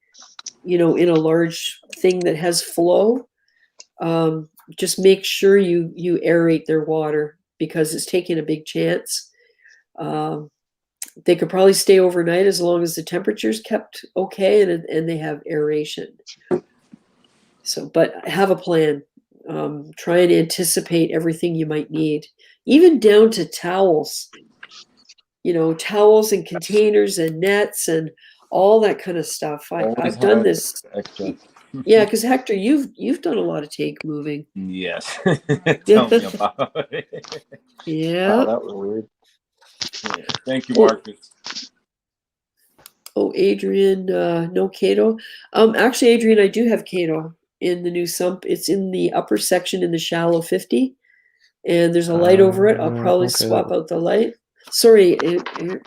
in a large thing that has flow, just make sure you aerate their water, because it's taking a big chance. They could probably stay overnight as long as the temperature's kept okay and they have aeration. So, but have a plan. Try and anticipate everything you might need, even down to towels. Towels and containers and nets and all that kind of stuff. I've done this. Extra. Yeah, because Hector, you've done a lot of tank moving. Yes. Tell me about it. Wow, Yeah. that was weird. Yeah. Thank you, Oh, Marcus. oh, Adrian, no Cato. Actually, Adrian, I do have Cato in the new sump. It's in the upper section in the shallow 50, and there's a light over it. I'll probably Okay. swap out the light. Sorry,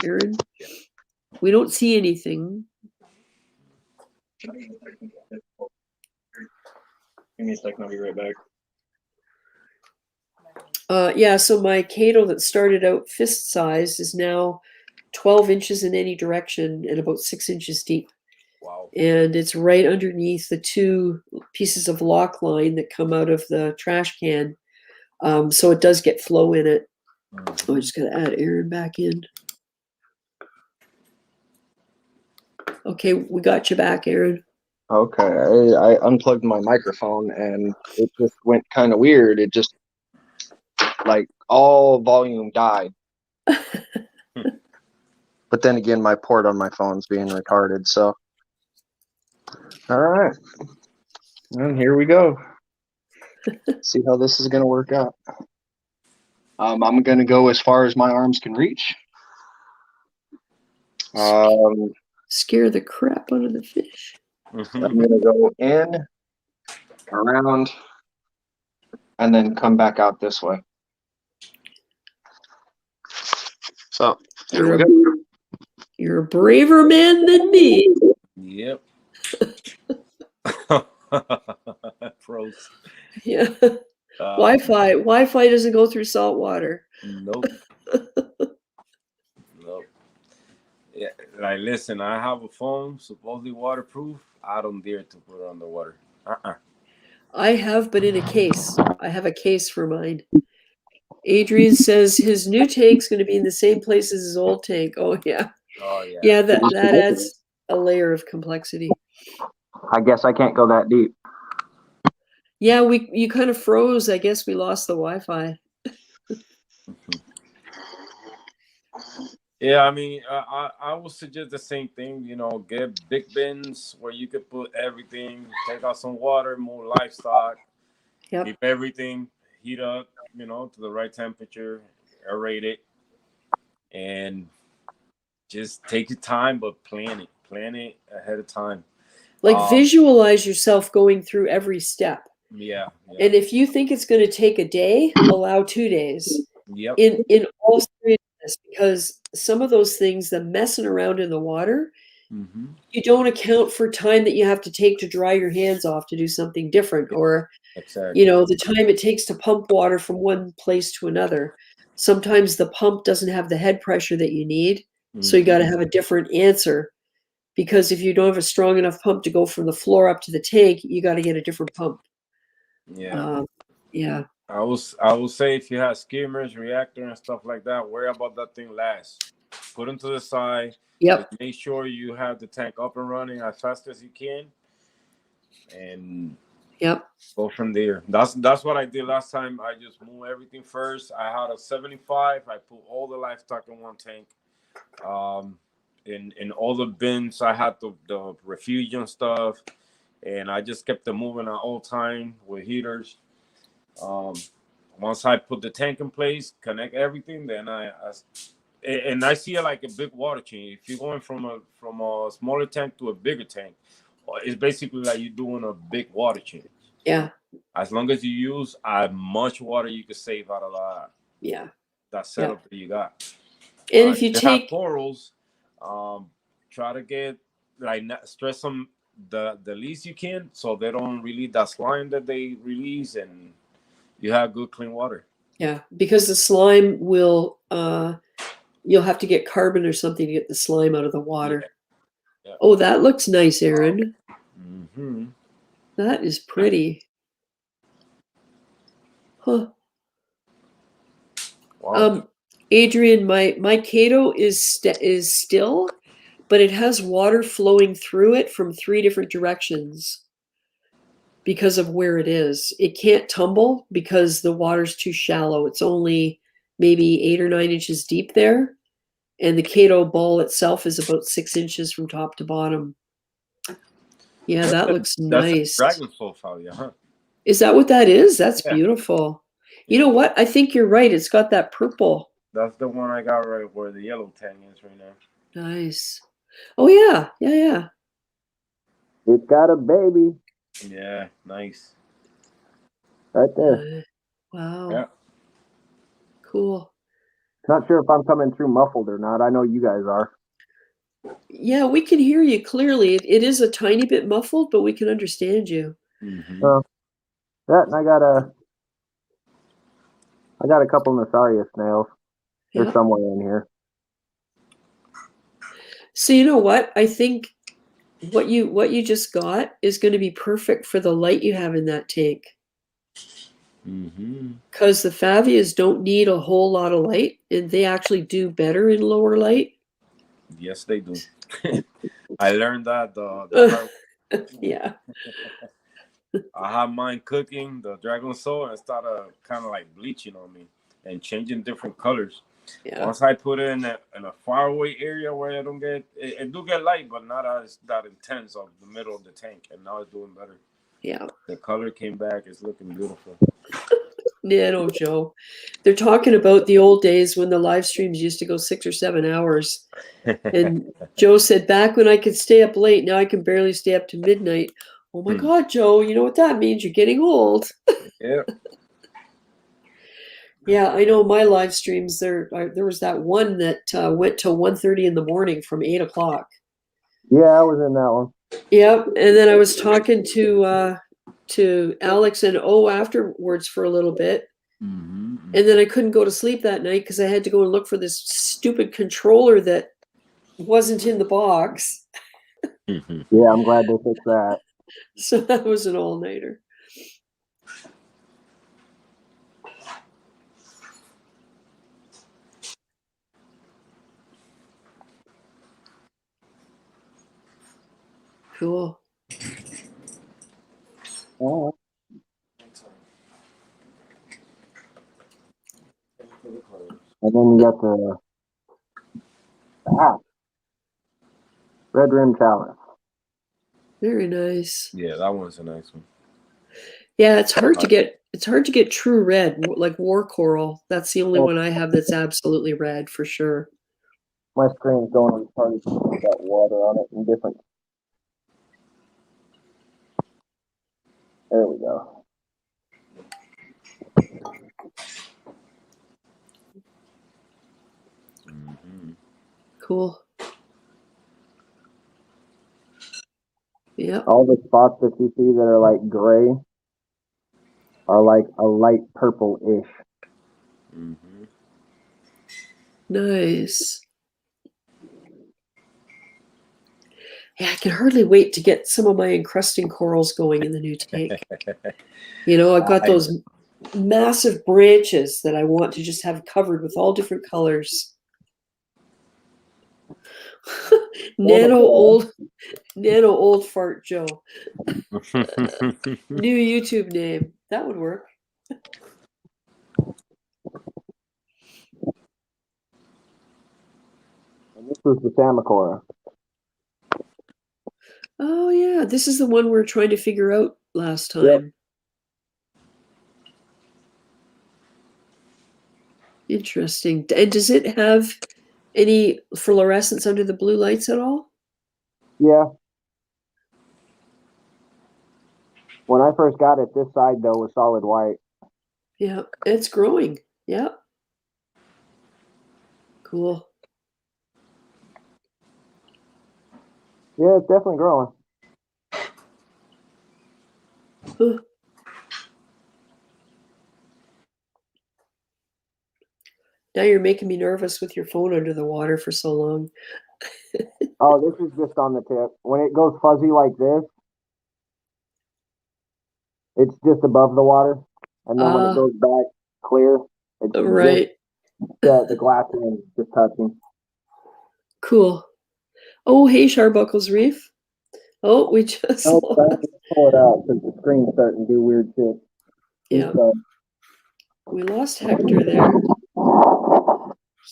Aaron, we don't see anything. Give me a second, I'll be right back. Yeah, so my Cato that started out fist size is now 12 inches in any direction and about 6 inches deep. Wow. And it's right underneath the two pieces of lock line that come out of the trash can. So it does get flow in it. Oh, I just got to add Aaron back in. Okay, we got you back, Aaron. Okay, I unplugged my microphone and it just went kind of weird. It just, like, all volume died. But then again, my port on my phone's being retarded, so. All right. And here we go. See how this is going to work out. I'm going to go as far as my arms can reach. Scare the crap out of the fish. I'm going to go in, around, and then come back out this way. So, here we go. You're a braver man than me. Yep. Pros. Yeah. Wi-Fi doesn't go through salt water. Nope. Nope. Yeah, like listen, I have a phone supposedly waterproof. I don't dare to put it on the water. I have, but in a case. I have a case for mine. Adrian says his new tank's going to be in the same place as his old tank. Oh yeah. Oh yeah. Yeah, that adds a layer of complexity. I guess I can't go that deep. Yeah, you kind of froze. I guess we lost the Wi-Fi. Yeah, I mean, I would suggest the same thing. You know, get big bins where you could put everything. Take out some water, more livestock. Yep. Keep everything heat up. You know, to the right temperature. Aerate it, and just take your time, but plan it. Plan it ahead of time. Like visualize yourself going through every step. Yeah. And if you think it's going to take a day, allow 2 days. Yep. In all seriousness, because some of those things, the messing around in the water, you don't account for time that you have to take to dry your hands off to do something different, or exactly. the time it takes to pump water from one place to another. Sometimes the pump doesn't have the head pressure that you need, so you got to have a different answer. Because if you don't have a strong enough pump to go from the floor up to the tank, you got to get a different pump. Yeah. Yeah. I will say if you have skimmers, reactor, and stuff like that, worry about that thing last. Put them to the side. Yep. Just make sure you have the tank up and running as fast as you can, and go from there. That's what I did last time. I just moved everything first. I had a 75. I put all the livestock in one tank. In all the bins, I had the refuge and stuff, and I just kept them moving at all time with heaters. Once I put the tank in place, connect everything, then I see it like a big water change. If you're going from a smaller tank to a bigger tank, it's basically like you're doing a big water change. Yeah. As long as you use as much water you can save out of that setup that you got. And if you have corals, try to get stress them the least you can, so they don't release that slime that they release, and you have good clean water. Yeah, because the slime will you'll have to get carbon or something to get the slime out of the water. Yeah. Oh, that looks nice, Aaron. That is pretty. Huh. Wow. Adrian, my Cato is still, but it has water flowing through it from 3 different directions because of where it is. It can't tumble because the water's too shallow. It's only maybe 8 or 9 inches deep there, and the Cato ball itself is about 6 inches from top to bottom. Yeah, that looks That's nice. dragon profile, huh? Is that what that is? That's Yeah. beautiful. You know what? I think you're right. It's got that purple. That's the one I got right where the yellow tang is right now. Nice. Oh yeah, yeah. It's got a baby Yeah, nice. right there. Wow. Yeah. Cool. Not sure if I'm coming through muffled or not. I know you guys are. Yeah, we can hear you clearly. It is a tiny bit muffled, but we can understand you. Mm-hmm. That and I got a couple Nasaria snails. They're Yeah. somewhere in here. So you know what? I think what you just got is going to be perfect for the light you have in that tank. Mm-hmm. Because the Favias don't need a whole lot of light, and they actually do better in lower light. Yes, they do. I learned that the hard. Yeah. I had mine cooking the dragon soul and started kind of like bleaching on me and changing different colors. Yeah. Once I put it in a faraway area where I don't get it do get light, but not as that intense of the middle of the tank, and now it's doing better. Yeah. The color came back. It's looking beautiful. No, Joe. They're talking about the old days when the live streams used to go 6 or 7 hours. And Joe said, back when I could stay up late, now I can barely stay up to midnight. Oh my God, Joe, you know what that means? You're getting old. Yeah. Yeah, I know my live streams, there was that one that went till 1:30 in the morning from 8 o'clock. Yeah, I was in that one. Yep. And then I was talking to Alex and O afterwards for a little bit. Mm-hmm. And then I couldn't go to sleep that night because I had to go and look for this stupid controller that wasn't in the box. Mm-hmm. Yeah, I'm glad they fixed that. So that was an all-nighter. Cool. Oh. And then you got the red rim chalice. Very nice. Yeah, that one's a nice one. Yeah, it's hard to get true red, like war coral. That's the only one I have that's absolutely red for sure. My screen's going retarded because it's got water on it and different. There we go. Mm-hmm. Cool. Yeah. All the spots that you see that are like gray are like a light purple-ish. Mm-hmm. Nice. Yeah, I can hardly wait to get some of my encrusting corals going in the new tank. You know, I've got those massive branches that I want to just have covered with all different colors. Nano old fart Joe. New YouTube name. That would work. And this was the Samacora. Oh yeah, this is the one we were trying to figure out last time. Yep. Interesting. And does it have any fluorescence under the blue lights at all? Yeah. When I first got it, this side though was solid white. Yeah, it's growing. Yeah. Cool. Yeah, it's definitely growing. Huh. Now you're making me nervous with your phone under the water for so long. Oh, this is just on the tip. When it goes fuzzy like this, it's just above the water. And then when it goes back clear, it's right. Just, the glass end is just touching. Cool. Oh, hey, Sharbuckles Reef. Oh, we just pull it out because the screen's starting to do weird shit. Yeah. We lost Hector there.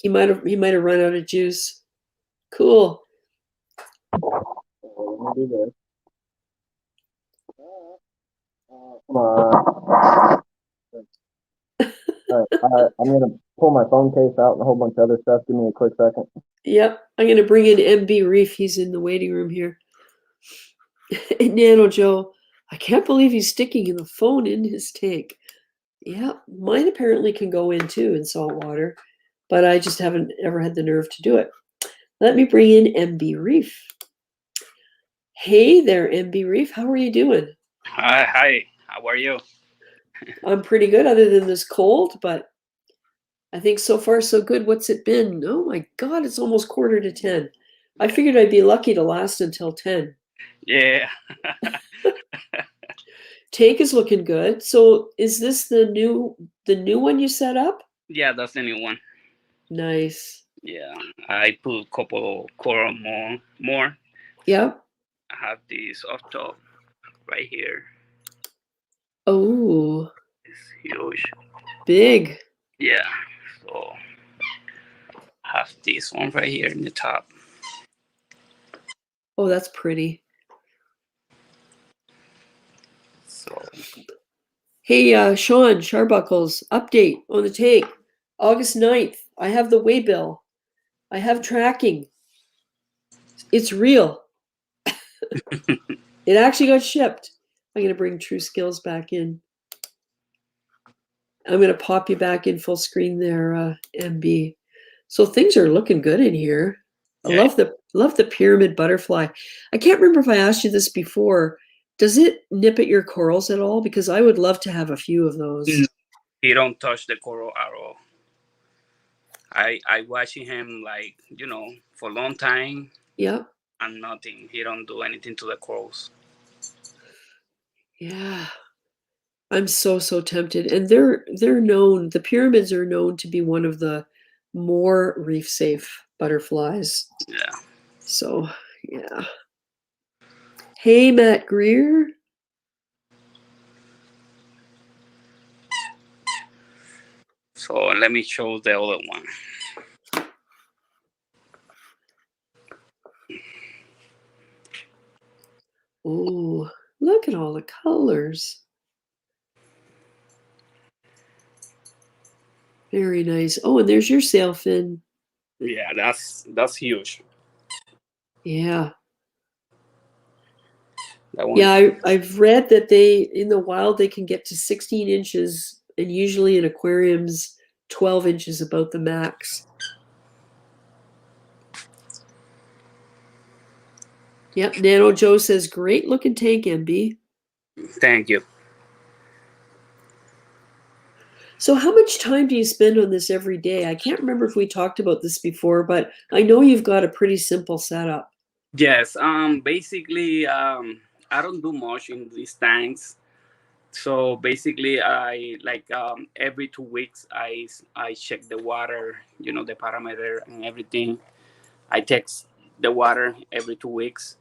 He might have run out of juice. Cool. Let me do this. Come on. All right, I'm gonna pull my phone case out and a whole bunch of other stuff. Give me a quick second. Yep, I'm going to bring in MB Reef. He's in the waiting room here. Nano Joe, I can't believe he's sticking the phone in his tank. Yeah, mine apparently can go in too in salt water, but I just haven't ever had the nerve to do it. Let me bring in MB Reef. Hey there, MB Reef. How are you doing? Hi, how are you? I'm pretty good other than this cold, but I think so far so good. What's it been? Oh my God, it's almost 9:45. I figured I'd be lucky to last until 10. Yeah, Tank is looking good. So is this the new one you set up? yeah, that's the new one. Nice. Yeah, I put a couple coral more. Yep. I have this off top right here. Oh, It's huge. big. Yeah, so I have this one right here in the top. Oh, that's pretty. So Hey, Sean Sharbuckles, update on the tank. August 9th. I have the waybill. I have tracking. It's real. It actually got shipped. I'm going to bring True Skills back in. I'm going to pop you back in full screen there, MB. So things are looking good in here. I yeah, love the pyramid butterfly. I can't remember if I asked you this before. Does it nip at your corals at all? Because I would love to have a few of those. he don't touch the coral at all. I watching him like for a long time Yep. and nothing. He don't do anything to the corals. Yeah. I'm so tempted. And they're known, the pyramids are known to be one of the more reef safe butterflies. Yeah. So, yeah. Hey, Matt Greer. So let me show the other one. Oh, look at all the colors. Very nice. Oh, and there's your sailfin. Yeah, that's huge. Yeah. That one. Yeah, I've read that they, in the wild, they can get to 16 inches, and usually in aquariums, 12 inches about the max. Yep, Nano Joe says, great looking tank, MB. Thank you. So how much time do you spend on this every day? I can't remember if we talked about this before, but I know you've got a pretty simple setup. Yes. Basically, I don't do much in these tanks. So basically, I like every 2 weeks, I check the water, the parameter and everything. I text the water every 2 weeks.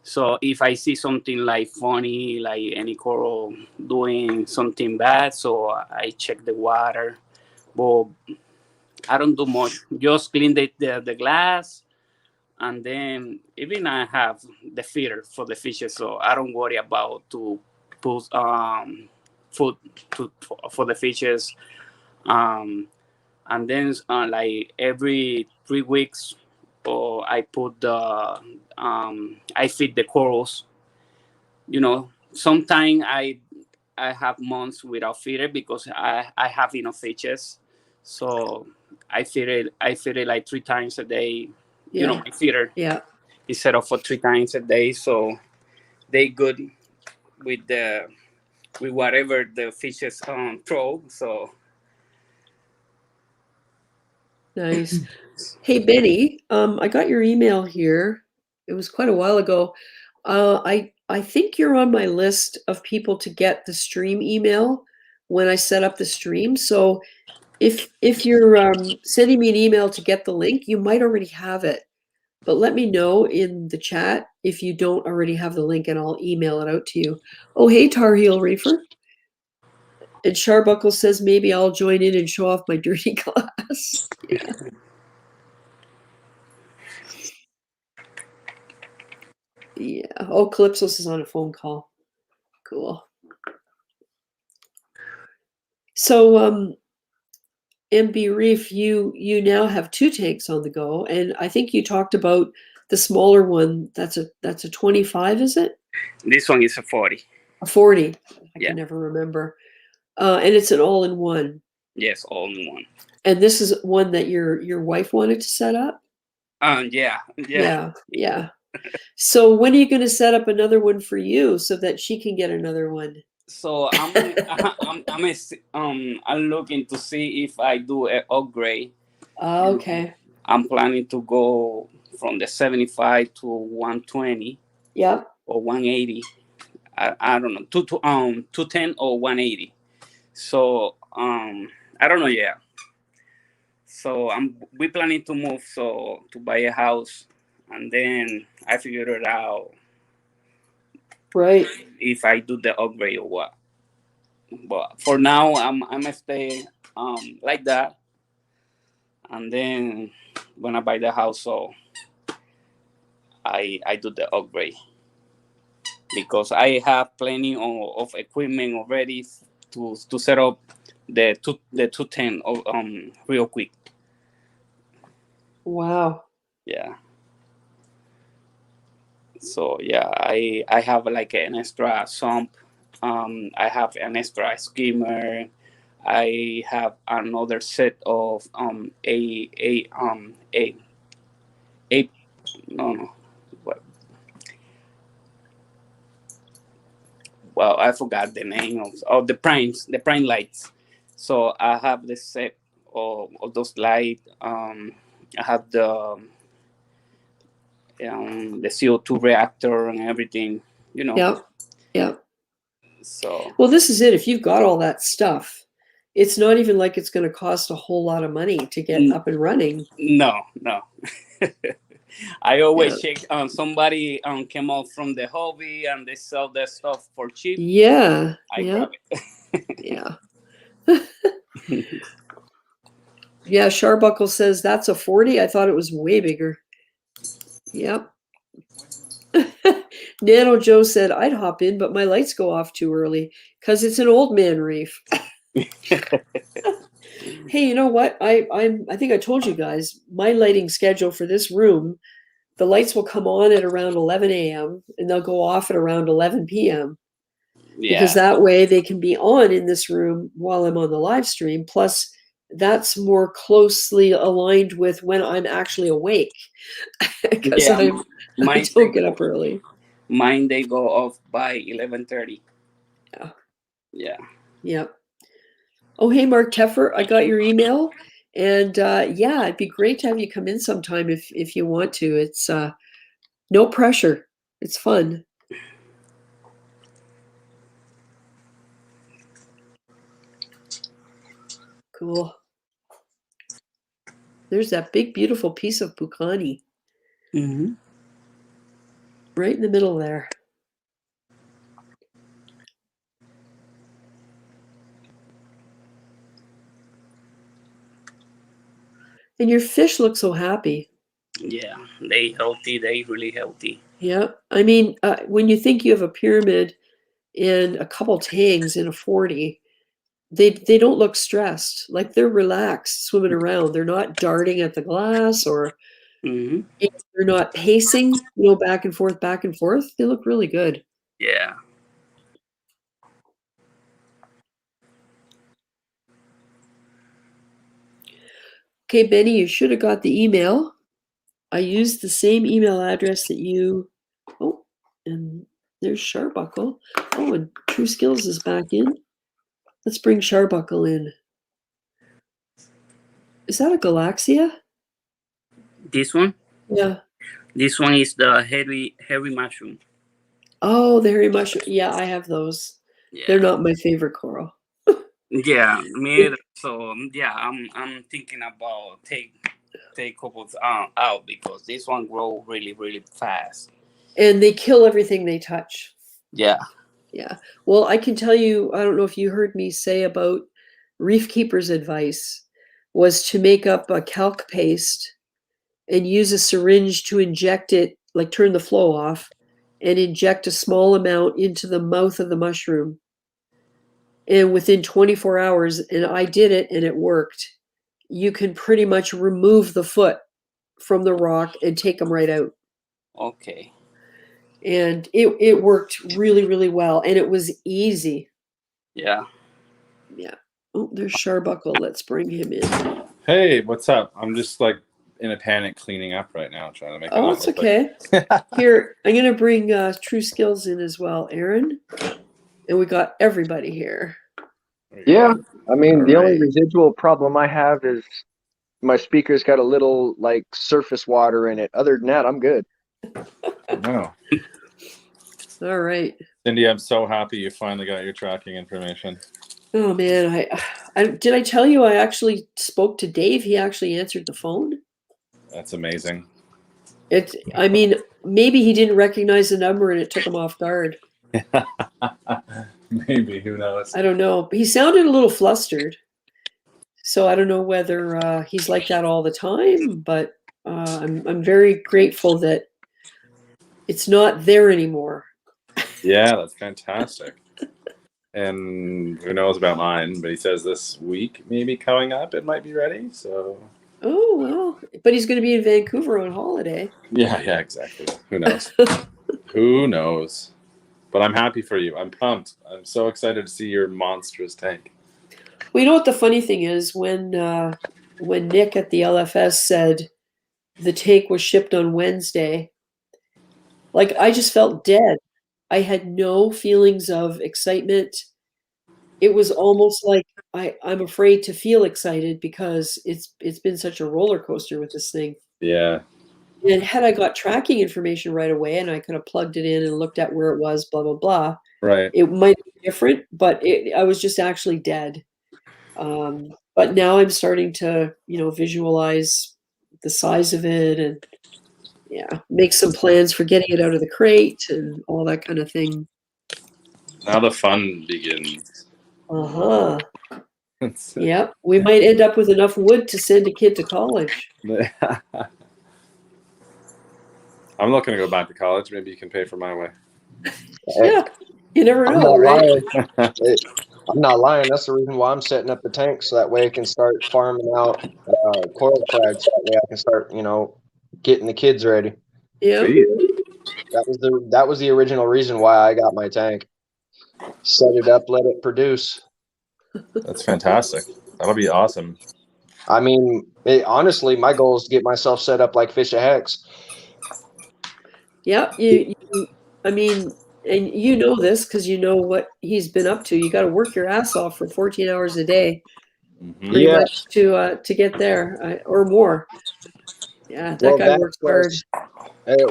So if I see something like funny, like any coral doing something bad, so I check the water. But I don't do much. Just clean the glass, and then even I have the feeder for the fishes, so I don't worry about to put food for the fishes. Um, and then like every 3 weeks, or I put the I feed the corals. Sometimes I have months without feeder because I have enough fishes, so I feed it like 3 times a day. Yeah. My feeder Yeah. is set up for 3 times a day, so they good with whatever the fishes throw. So Nice. Hey, Benny, I got your email here. It was quite a while ago. I think you're on my list of people to get the stream email when I set up the stream. So if you're sending me an email to get the link, you might already have it. But let me know in the chat if you don't already have the link, and I'll email it out to you. Oh, hey, Tar Heel Reefer. And Sharbuckle says maybe I'll join in and show off my dirty glass. Yeah. Yeah. Oh, Calypsos is on a phone call. Cool. So, MB Reef, you now have 2 tanks on the go, and I think you talked about the smaller one. That's a 25, is it? This one is a 40. A 40. I Yeah. can never remember. And it's an all-in-one. Yes, all in one. And this is one that your wife wanted to set up? Yeah. Yeah. So when are you going to set up another one for you so that she can get another one? So I'm looking to see if I do an upgrade. Okay. I'm planning to go from the 75 to 120. Yep. Or 180. I don't know, 210 or 180. So I don't know yet. So we planning to move, so to buy a house, and then I figure it out. Right. If I do the upgrade or what. But for now, I'm gonna stay like that, and then when I buy the house, so I do the upgrade because I have plenty of equipment already to set up the 210 real quick. Wow. Yeah. So yeah, I have like an extra sump. I have an extra skimmer. I have another set of a no, what, well, I forgot the name of the prime lights. So I have the set of those lights. I have the CO2 reactor and everything, you know. Yep. Yep. So Well, this is it. If you've got all that stuff, it's not even like it's going to cost a whole lot of money to get up and running. No. I always check somebody came out from the hobby and they sell their stuff for cheap. Yeah. I grab it. Yeah. Yeah, Sharbuckle says that's a 40. I thought it was way bigger. Yep. Nano Joe said I'd hop in, but my lights go off too early because it's an old man reef. Hey, you know what? I think I told you guys my lighting schedule for this room. The lights will come on at around 11 a.m. and they'll go off at around 11 p.m. Because that way they can be on in this room while I'm on the live stream. Plus, that's more closely aligned with when I'm actually awake because I don't get up early. Mine, they go off by 11:30. Yeah. Yep. Oh, hey, Mark Teffer, I got your email. And yeah, it'd be great to have you come in sometime if you want to. It's no pressure. It's fun. Cool. There's that big, beautiful piece of Bucani. Mm-hmm. Right in the middle there. And your fish look so happy. Yeah, they healthy. They really healthy. Yeah. I mean, when you think you have a pyramid and a couple tangs in a 40, they don't look stressed. Like they're relaxed swimming around. They're not darting at the glass or they're not pacing, back and forth, back and forth. They look really good. Yeah. Okay, Benny, you should have got the email. I used the same email address that you. Oh, and there's Sharbuckle. Oh, and True Skills is back in. Let's bring Sharbuckle in. Is that a Galaxia? This one? Yeah. This one is the hairy mushroom. Oh, the hairy mushroom. Yeah, I have those. Yeah. They're not my favorite coral. Yeah, me either. So yeah, I'm thinking about take couples out because this one grow really, really fast. And they kill everything they touch. Yeah. Yeah. Well, I can tell you, I don't know if you heard me say about Reef Keeper's advice was to make up a calc paste and use a syringe to inject it, like turn the flow off and inject a small amount into the mouth of the mushroom and within 24 hours, and I did it and it worked, you can pretty much remove the foot from the rock and take them right out. Okay. And it worked really, really well, and it was easy. Yeah. Yeah. Oh, there's Sharbuckle. Let's bring him in. Hey, what's up? I'm just like in a panic cleaning up right now, trying to make. Oh, it's okay. Here, I'm gonna bring True Skills in as well, Aaron, and we got everybody here. Yeah, I mean, the only Alright. residual problem I have is my speaker's got a little like surface water in it. Other than that, I'm good. Wow. All right. Cindy, I'm so happy you finally got your tracking information. Oh man, I did I tell you I actually spoke to Dave? He actually answered the phone. That's amazing. I mean, maybe he didn't recognize the number and it took him off guard. Maybe, who knows? I don't know. He sounded a little flustered. So I don't know whether he's like that all the time, but I'm very grateful that it's not there anymore. Yeah, that's fantastic. And who knows about mine, but he says this week maybe coming up it might be ready, so. Oh, well, but he's going to be in Vancouver on holiday. Yeah, exactly. Who knows? Who knows? But I'm happy for you. I'm pumped. I'm so excited to see your monstrous tank. Well, you know what the funny thing is? When Nick at the LFS said the tank was shipped on Wednesday, like I just felt dead. I had no feelings of excitement. It was almost like I'm afraid to feel excited because it's been such a roller coaster with this thing. Yeah. And had I got tracking information right away and I could have plugged it in and looked at where it was, blah, blah, blah, Right. it might be different, but I was just actually dead. But now I'm starting to, visualize the size of it and make some plans for getting it out of the crate and all that kind of thing. Now the fun begins. Uh-huh. Yep. We might end up with enough wood to send a kid to college. I'm looking to go back to college. Maybe you can pay for my way. Yeah. You never I'm know, not right? lying. I'm not lying. That's the reason why I'm setting up the tank, so that way I can start farming out coral crags. That way I can start, getting the kids ready. Yeah. That was the original reason why I got my tank. Set it up, let it produce. That's fantastic. That'll be awesome. I mean, honestly, my goal is to get myself set up like Fish of Hex. Yeah. I mean, and you know this because you know what he's been up to. You got to work your ass off for 14 hours a day, pretty much to get there or more. Yeah, that guy works hard.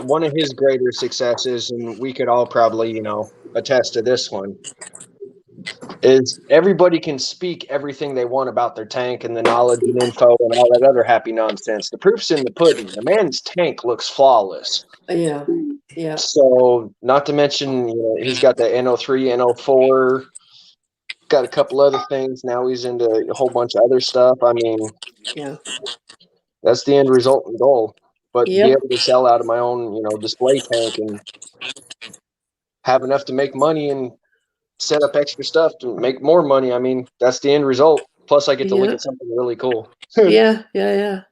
One of his greater successes, and we could all probably, attest to this one, is everybody can speak everything they want about their tank and the knowledge and info and all that other happy nonsense. The proof's in the pudding. The man's tank looks flawless. Yeah. Yeah. So, not to mention, he's got the NO3, NO4, got a couple other things. Now he's into a whole bunch of other stuff. I mean, yeah, that's the end result and goal. But to be Yep. able to sell out of my own, display tank and have enough to make money and set up extra stuff to make more money. I mean, that's the end result. Plus, I get to look Yeah. at something really cool. Yeah.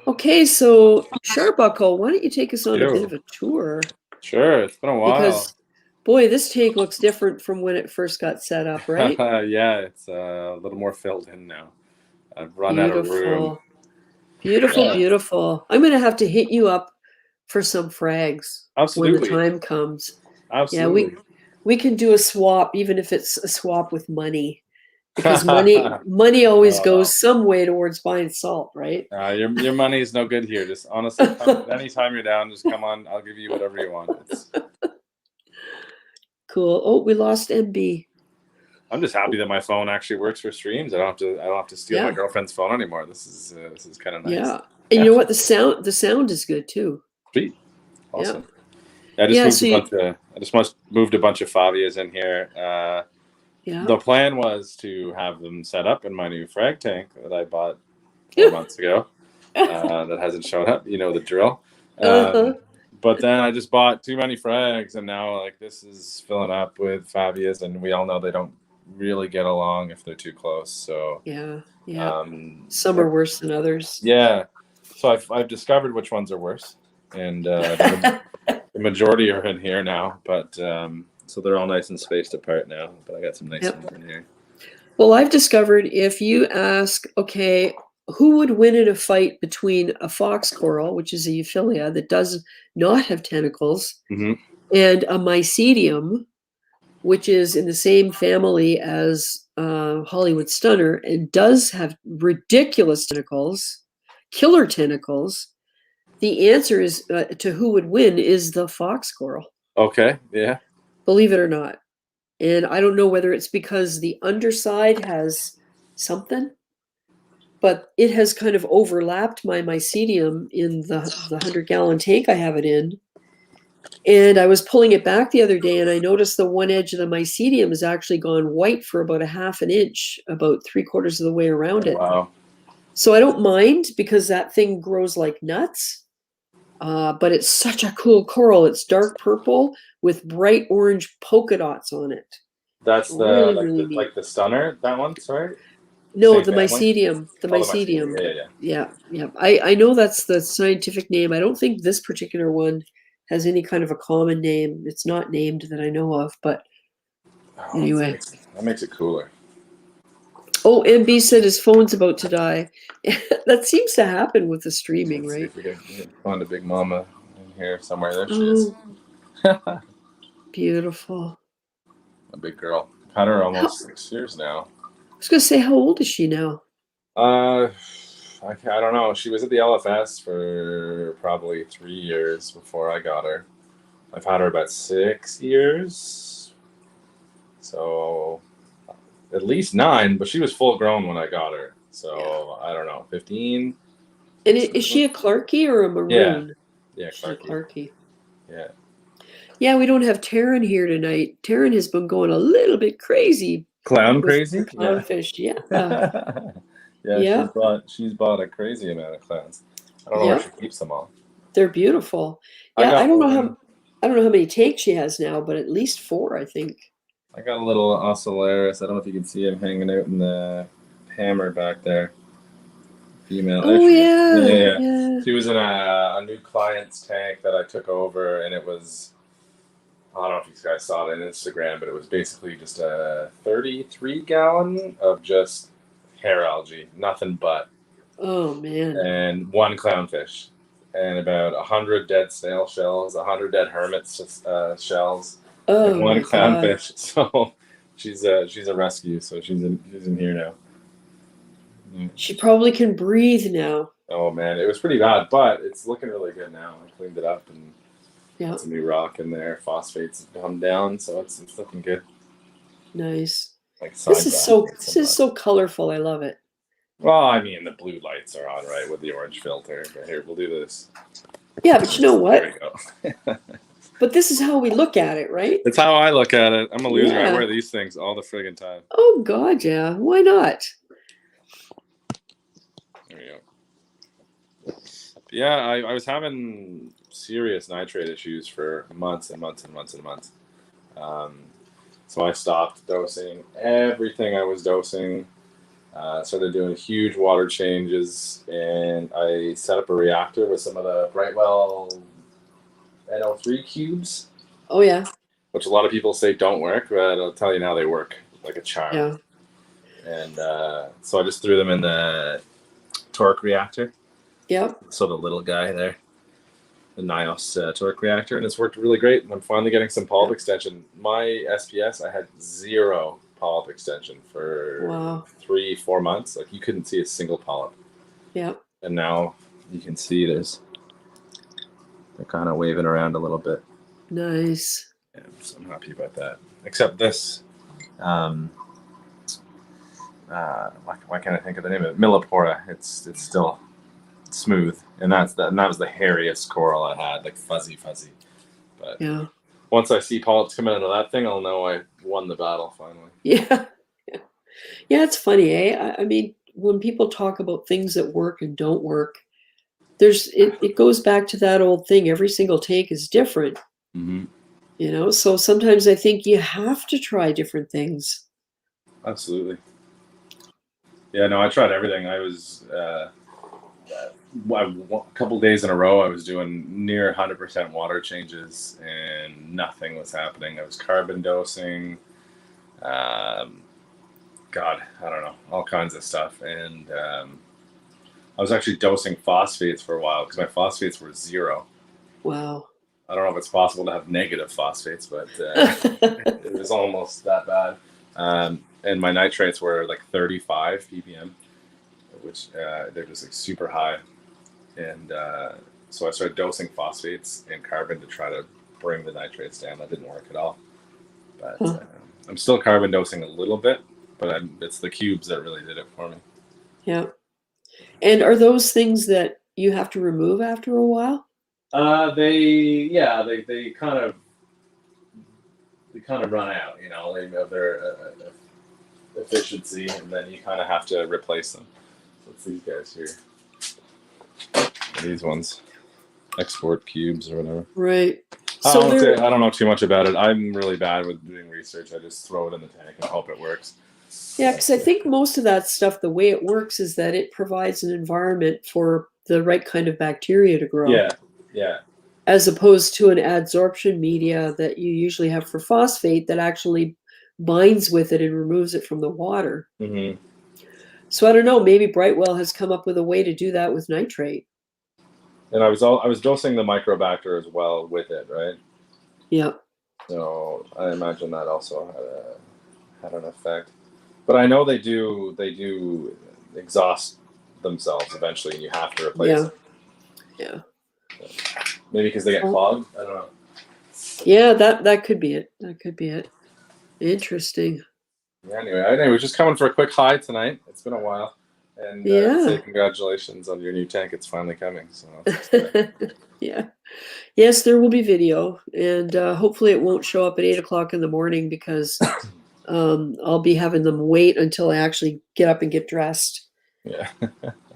Okay, so Sharbuckle, why don't you take us on a bit of a tour? Sure, it's been a while. Because, boy, this tank looks different from when it first got set up, right? Yeah, it's a little more filled in now. I've run out of room. Beautiful. I'm going to have to hit you up for some frags Absolutely. when the time comes. Absolutely. Yeah, we can do a swap, even if it's a swap with money. Because money always goes some way towards buying salt, right? Your money is no good here. Just honestly, anytime you're down, just come on. I'll give you whatever you want. Cool. Oh, we lost MB. I'm just happy that my phone actually works for streams. I don't have to steal my girlfriend's phone anymore. This is kind of nice. Yeah, and you know what? The sound is good too. Sweet. Awesome. Yeah. I just moved a bunch of Favias in here. The plan was to have them set up in my new frag tank that I bought 4 months ago. That hasn't shown up. You know the drill. But then I just bought too many frags, and now this is filling up with Favias, and we all know they don't really get along if they're too close. So yeah. Some are worse than others. Yeah. So I've discovered which ones are worse, and the majority are in here now. But so they're all nice and spaced apart now. But I got some nice ones in here. Well, I've discovered if you ask, okay, who would win in a fight between a fox coral, which is a Euphyllia that does not have tentacles, Mm-hmm. and a Mycedium, which is in the same family as Hollywood Stunner and does have ridiculous tentacles, killer tentacles, the answer is to who would win is the fox coral. Okay. Yeah. Believe it or not. And I don't know whether it's because the underside has something, but it has kind of overlapped my Mycedium in the 100-gallon tank I have it in. And I was pulling it back the other day, and I noticed the one edge of the Mycedium has actually gone white for about a half an inch, about 3/4 of the way around it. Wow. So I don't mind because that thing grows like nuts. But it's such a cool coral. It's dark purple with bright orange polka dots on it. That's the really like the Stunner, that one, sorry? No, Same the family? Mycedium. The Oh, the Mycedium. Mycedium. Yeah. Yeah. I know that's the scientific name. I don't think this particular one has any kind of a common name. It's not named that I know of, but anyway. That makes it cooler. Oh, MB said his phone's about to die. That seems to happen with the streaming, Let's see right? if we can find a big mama in here somewhere. There she is. Beautiful. A big girl. Had her almost 6 years now. I was going to say, how old is she now? I don't know. She was at the LFS for probably 3 years before I got her. I've had her about 6 years. So at least 9, but she was full grown when I got her. So I don't know, 15. And is she a Clarkie or a maroon? Yeah, Clarkie. Yeah. Yeah, we don't have Taryn here tonight. Taryn has been going a little bit crazy. Clown crazy? Clownfish, yeah. She's bought a crazy amount of clowns. I don't know where she keeps them all. They're beautiful. Yeah, I don't know how many tanks she has now, but at least 4, I think. I got a little Ocellaris. I don't know if you can see him hanging out in the hammer back there. Female. Oh, yeah. She was in a new client's tank that I took over, and it was, I don't know if you guys saw it on Instagram, but it was basically just a 33-gallon of just hair algae, nothing but. Oh, man. And 1 clownfish, and about 100 dead snail shells, 100 dead hermit shells, and 1 clownfish. So she's a rescue. So she's in here now. She probably can breathe now. Oh man, it was pretty bad, but it's looking really good now. I cleaned it up and got some new rock in there. Phosphates come down, so it's looking good. Nice. Like this is so colorful. I love it. Well, I mean, the blue lights are on, right, with the orange filter. But here, we'll do this. Yeah, but you know what? There we go. But this is how we look at it, right? That's how I look at it. I'm a loser. I wear these things all the friggin' time. Oh God, yeah. Why not? There we go. Yeah, I was having serious nitrate issues for months and months and months and months. So I stopped dosing everything I was dosing. Started doing huge water changes, and I set up a reactor with some of the Brightwell NO3 cubes. Oh yeah. Which a lot of people say don't work, but I'll tell you now they work like a charm. Yeah. And so I just threw them in the torque reactor. Yep. So the little guy there, the NIOS torque reactor, and it's worked really great. I'm finally getting some polyp extension. My SPS, I had 0 polyp extension for 3-4 months. Like you couldn't see a single polyp. Yeah. And now you can see they're kind of waving around a little bit. Nice. Yeah, so I'm happy about that. Except this, why can't I think of the name of it? Millipora. It's still smooth, and that was the hairiest coral I had, like fuzzy. But yeah. Once I see polyps coming out of that thing, I'll know I won the battle finally. Yeah. Yeah, it's funny, eh? I mean, when people talk about things that work and don't work, it goes back to that old thing. Every single tank is different. Mm-hmm. You know, so sometimes I think you have to try different things. Absolutely. Yeah, no, I tried everything. I was a couple days in a row. I was doing near 100% water changes, and nothing was happening. I was carbon dosing. God, I don't know, all kinds of stuff, and I was actually dosing phosphates for a while because my phosphates were 0. Wow. I don't know if it's possible to have negative phosphates, but it was almost that bad. And my nitrates were like 35 ppm, which they're just like super high. And so I started dosing phosphates and carbon to try to bring the nitrates down. That didn't work at all. But I'm still carbon dosing a little bit, but it's the cubes that really did it for me. Yeah. And are those things that you have to remove after a while? They kind of run out, you know, they have their efficiency, and then you kind of have to replace them. So it's these guys here, these ones, export cubes or whatever. Right. I don't know too much about it. I'm really bad with doing research. I just throw it in the tank and hope it works. Yeah, because I think most of that stuff, the way it works is that it provides an environment for the right kind of bacteria to grow. Yeah, yeah. As opposed to an adsorption media that you usually have for phosphate that actually binds with it and removes it from the water. Mm-hmm. So I don't know, maybe Brightwell has come up with a way to do that with nitrate. And I was dosing the microbacter as well with it, right? Yeah. So I imagine that also had an effect. But I know they do exhaust themselves eventually, and you have to replace them. Yeah. Maybe because they get clogged. I don't know. Yeah, that could be it. That could be it. Interesting. Yeah. Anyway, we're just coming for a quick hi tonight. It's been a while, and say congratulations on your new tank. It's finally coming. So. Yeah. Yes, there will be video, and hopefully it won't show up at 8:00 in the morning because I'll be having them wait until I actually get up and get dressed. Yeah.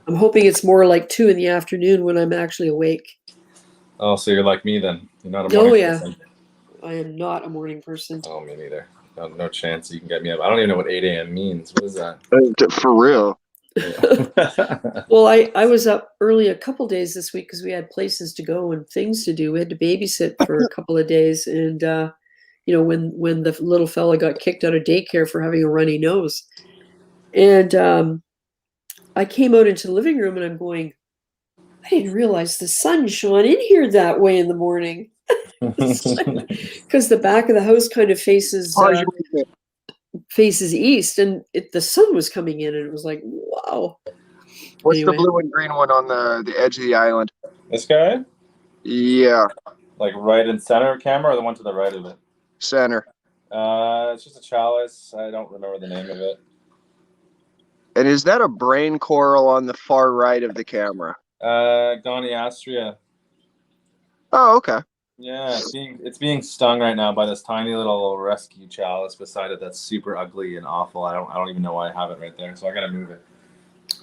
I'm hoping it's more like 2 in the afternoon when I'm actually awake. Oh, so you're like me then? You're not a morning person? I am not a morning person. Oh, me neither. No chance you can get me up. I don't even know what 8 a.m. means. What is that? For real. Yeah. Well, I was up early a couple days this week because we had places to go and things to do. We had to babysit for a couple of days, and when the little fella got kicked out of daycare for having a runny nose, and I came out into the living room and I'm going, I didn't realize the sun shone in here that way in the morning. Because the back of the house kind of faces east, and the sun was coming in, and it was like, wow. What's the blue and green one on the edge of the island? This guy? Yeah. Like right in center of camera, or the one to the right of it? Center. It's just a chalice. I don't remember the name of it. And is that a brain coral on the far right of the camera? Goniastria. Oh, okay. Yeah, it's being stung right now by this tiny little rescue chalice beside it that's super ugly and awful. I don't even know why I have it right there, so I gotta move it.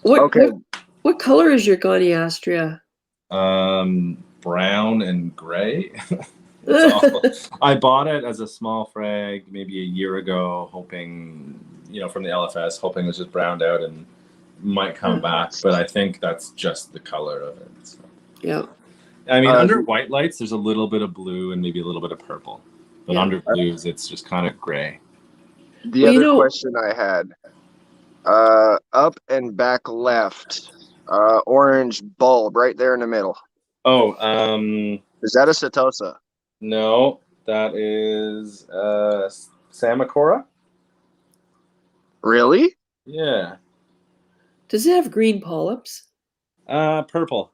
What color is your Goniastria? Brown and gray. It's awful. I bought it as a small frag maybe a year ago, hoping, from the LFS, hoping it was just browned out and might come back, but I think that's just the color of it. So. Yeah. I mean, under white lights, there's a little bit of blue and maybe a little bit of purple, but under blues, it's just kind of gray. The other question I had, up and back left, orange bulb right there in the middle. Oh, is that a Setosa? No, that is Samacora. Really? Yeah. Does it have green polyps? Purple.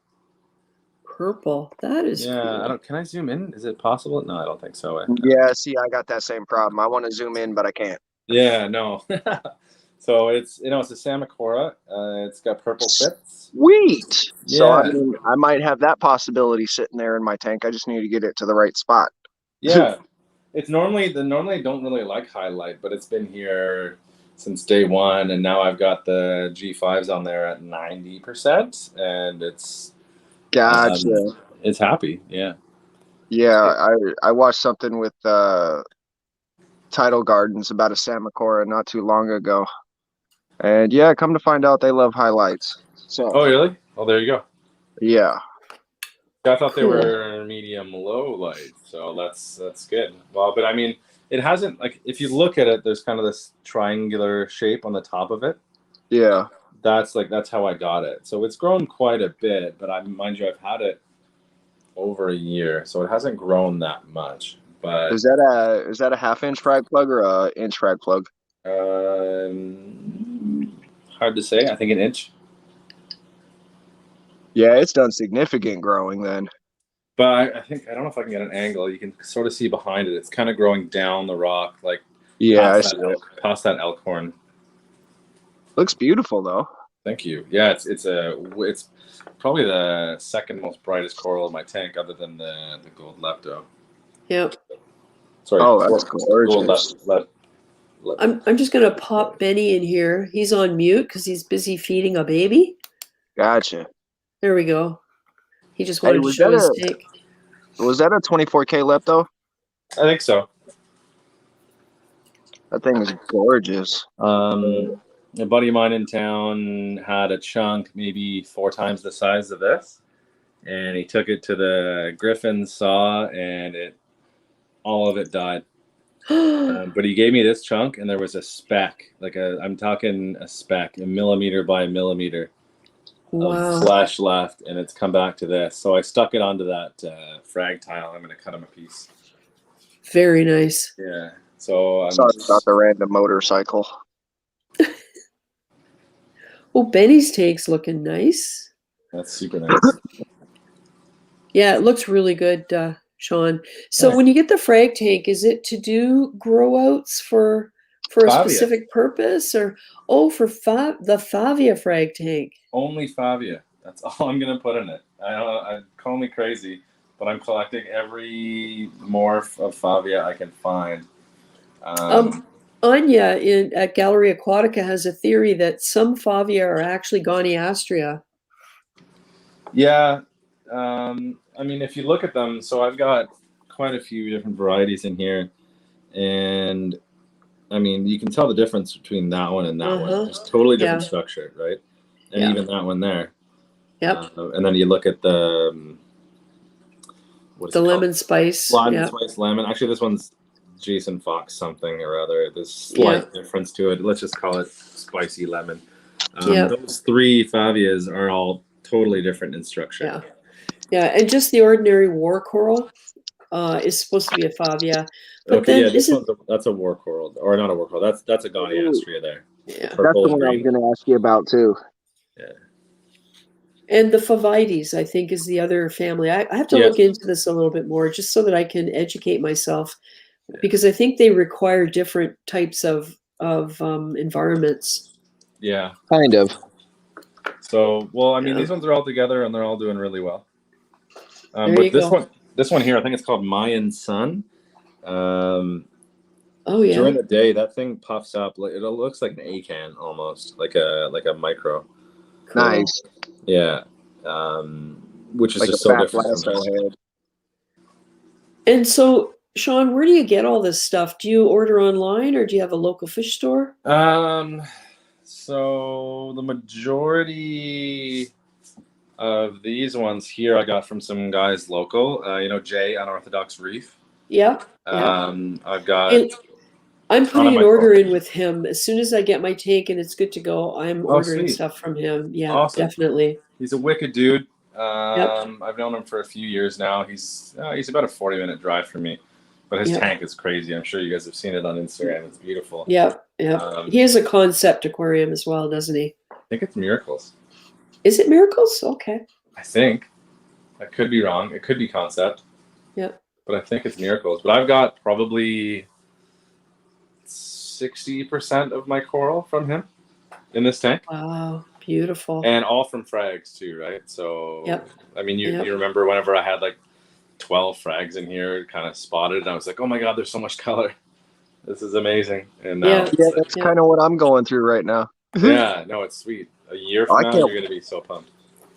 Purple. That is cool. Can I zoom in? Is it possible? No, I don't think so. Yeah, see, I got that same problem. I want to zoom in, but I can't. Yeah, no. So it's a Samacora. It's got purple tips. Sweet. Yeah. So I might have that possibility sitting there in my tank. I just need to get it to the right spot. Yeah. It's normally don't really like highlight, but it's been here since day one, and now I've got the G5s on there at 90%, and it's gotcha. It's happy, yeah. Yeah, I watched something with Tidal Gardens about a Samacora not too long ago. And yeah, come to find out they love highlights. So Oh, really? Oh, there you go. yeah. I thought they Cool. were medium low light, so that's good. Well, but I mean, it hasn't, like, if you look at it, there's kind of this triangular shape on the top of it. Yeah. That's how I got it. So it's grown quite a bit, but mind you, I've had it over a year, so it hasn't grown that much. But Is that a half-inch frag plug or a inch frag plug? hard to say. I think an inch. Yeah, it's done significant growing then. But I think, I don't know if I can get an angle. You can sort of see behind it. It's kind of growing down the rock, like Yeah, I past see that it. past that elk horn. Looks beautiful though. Thank you. Yeah, it's probably the second most brightest coral in my tank, other than the gold lepto. Yep. Sorry. Oh, that's gorgeous. I'm just gonna pop Benny in here. He's on mute because he's busy feeding a baby. Gotcha. There we go. He just Hey, wanted to show his tank. was that a 24K lepto? I think so. That thing is gorgeous. A buddy of mine in town had a chunk maybe 4 times the size of this, and he took it to the Griffin saw, and all of it died. But he gave me this chunk, and there was a speck, I'm talking a speck, a millimeter by a millimeter of flesh left, and it's come back to this. So I stuck it onto that frag tile. I'm going to cut him a piece. Very nice. Yeah. So I'm sorry about the random motorcycle. Well, Benny's tank's looking nice. That's super nice. Yeah, it looks really good, Sean. So when you get the frag tank, is it to do grow outs for a specific purpose, or for the Favia frag tank? Only Favia. That's all I'm gonna put in it. I call me crazy, but I'm collecting every morph of Favia I can find. Anya at Gallery Aquatica has a theory that some Favia are actually Goniastria. Yeah. I mean, if you look at them, so I've got quite a few different varieties in here, and I mean, you can tell the difference between that one and that one. It's totally different structure, right? And even that one there. Yep. And then you look at the lemon spice. Lemon spice lemon. Actually, this one's Jason Fox something or other. There's slight difference to it. Let's just call it spicy lemon. Those 3 Favias are all totally different in structure. Yeah. Yeah, and just the ordinary war coral is supposed to be a Favia. But okay, yeah, that's a war coral, or not a war coral. That's a Goniastria there. Yeah, that's the one I was going to ask you about too. Yeah. And the Favites, I think, is the other family. I have to look into this a little bit more, just so that I can educate myself, because I think they require different types of environments. Yeah, kind of. So, well, I mean, these ones are all together, and they're all doing really well. But this one here, I think it's called Mayan Sun. During the day, that thing puffs up. It looks like an acan almost, like a micro. Cool. Nice. Yeah. Which is like just so different. And so, Sean, where do you get all this stuff? Do you order online, or do you have a local fish store? So the majority of these ones here I got from some guys local. Jay, Unorthodox Reef. Yeah. I've got. I'm putting an order in with him as soon as I get my tank and it's good to go. I'm ordering stuff from him. Yeah, awesome. Definitely. He's a wicked dude. I've known him for a few years now. He's about a 40-minute drive from me, but his tank is crazy. I'm sure you guys have seen it on Instagram. It's beautiful. Yeah. He has a concept aquarium as well, doesn't he? I think it's Miracles. Is it Miracles? Okay. I think. I could be wrong. It could be concept. Yeah. But I think it's Miracles. But I've got probably 60% of my coral from him in this tank. Wow, beautiful. And all from frags too, right? So, I mean, you remember whenever I had like 12 frags in here, kind of spotted, and I was like, oh my God, there's so much color. This is amazing. And now that's kind of what I'm going through right now. Yeah, no, it's sweet. A year from now, you're going to be so pumped.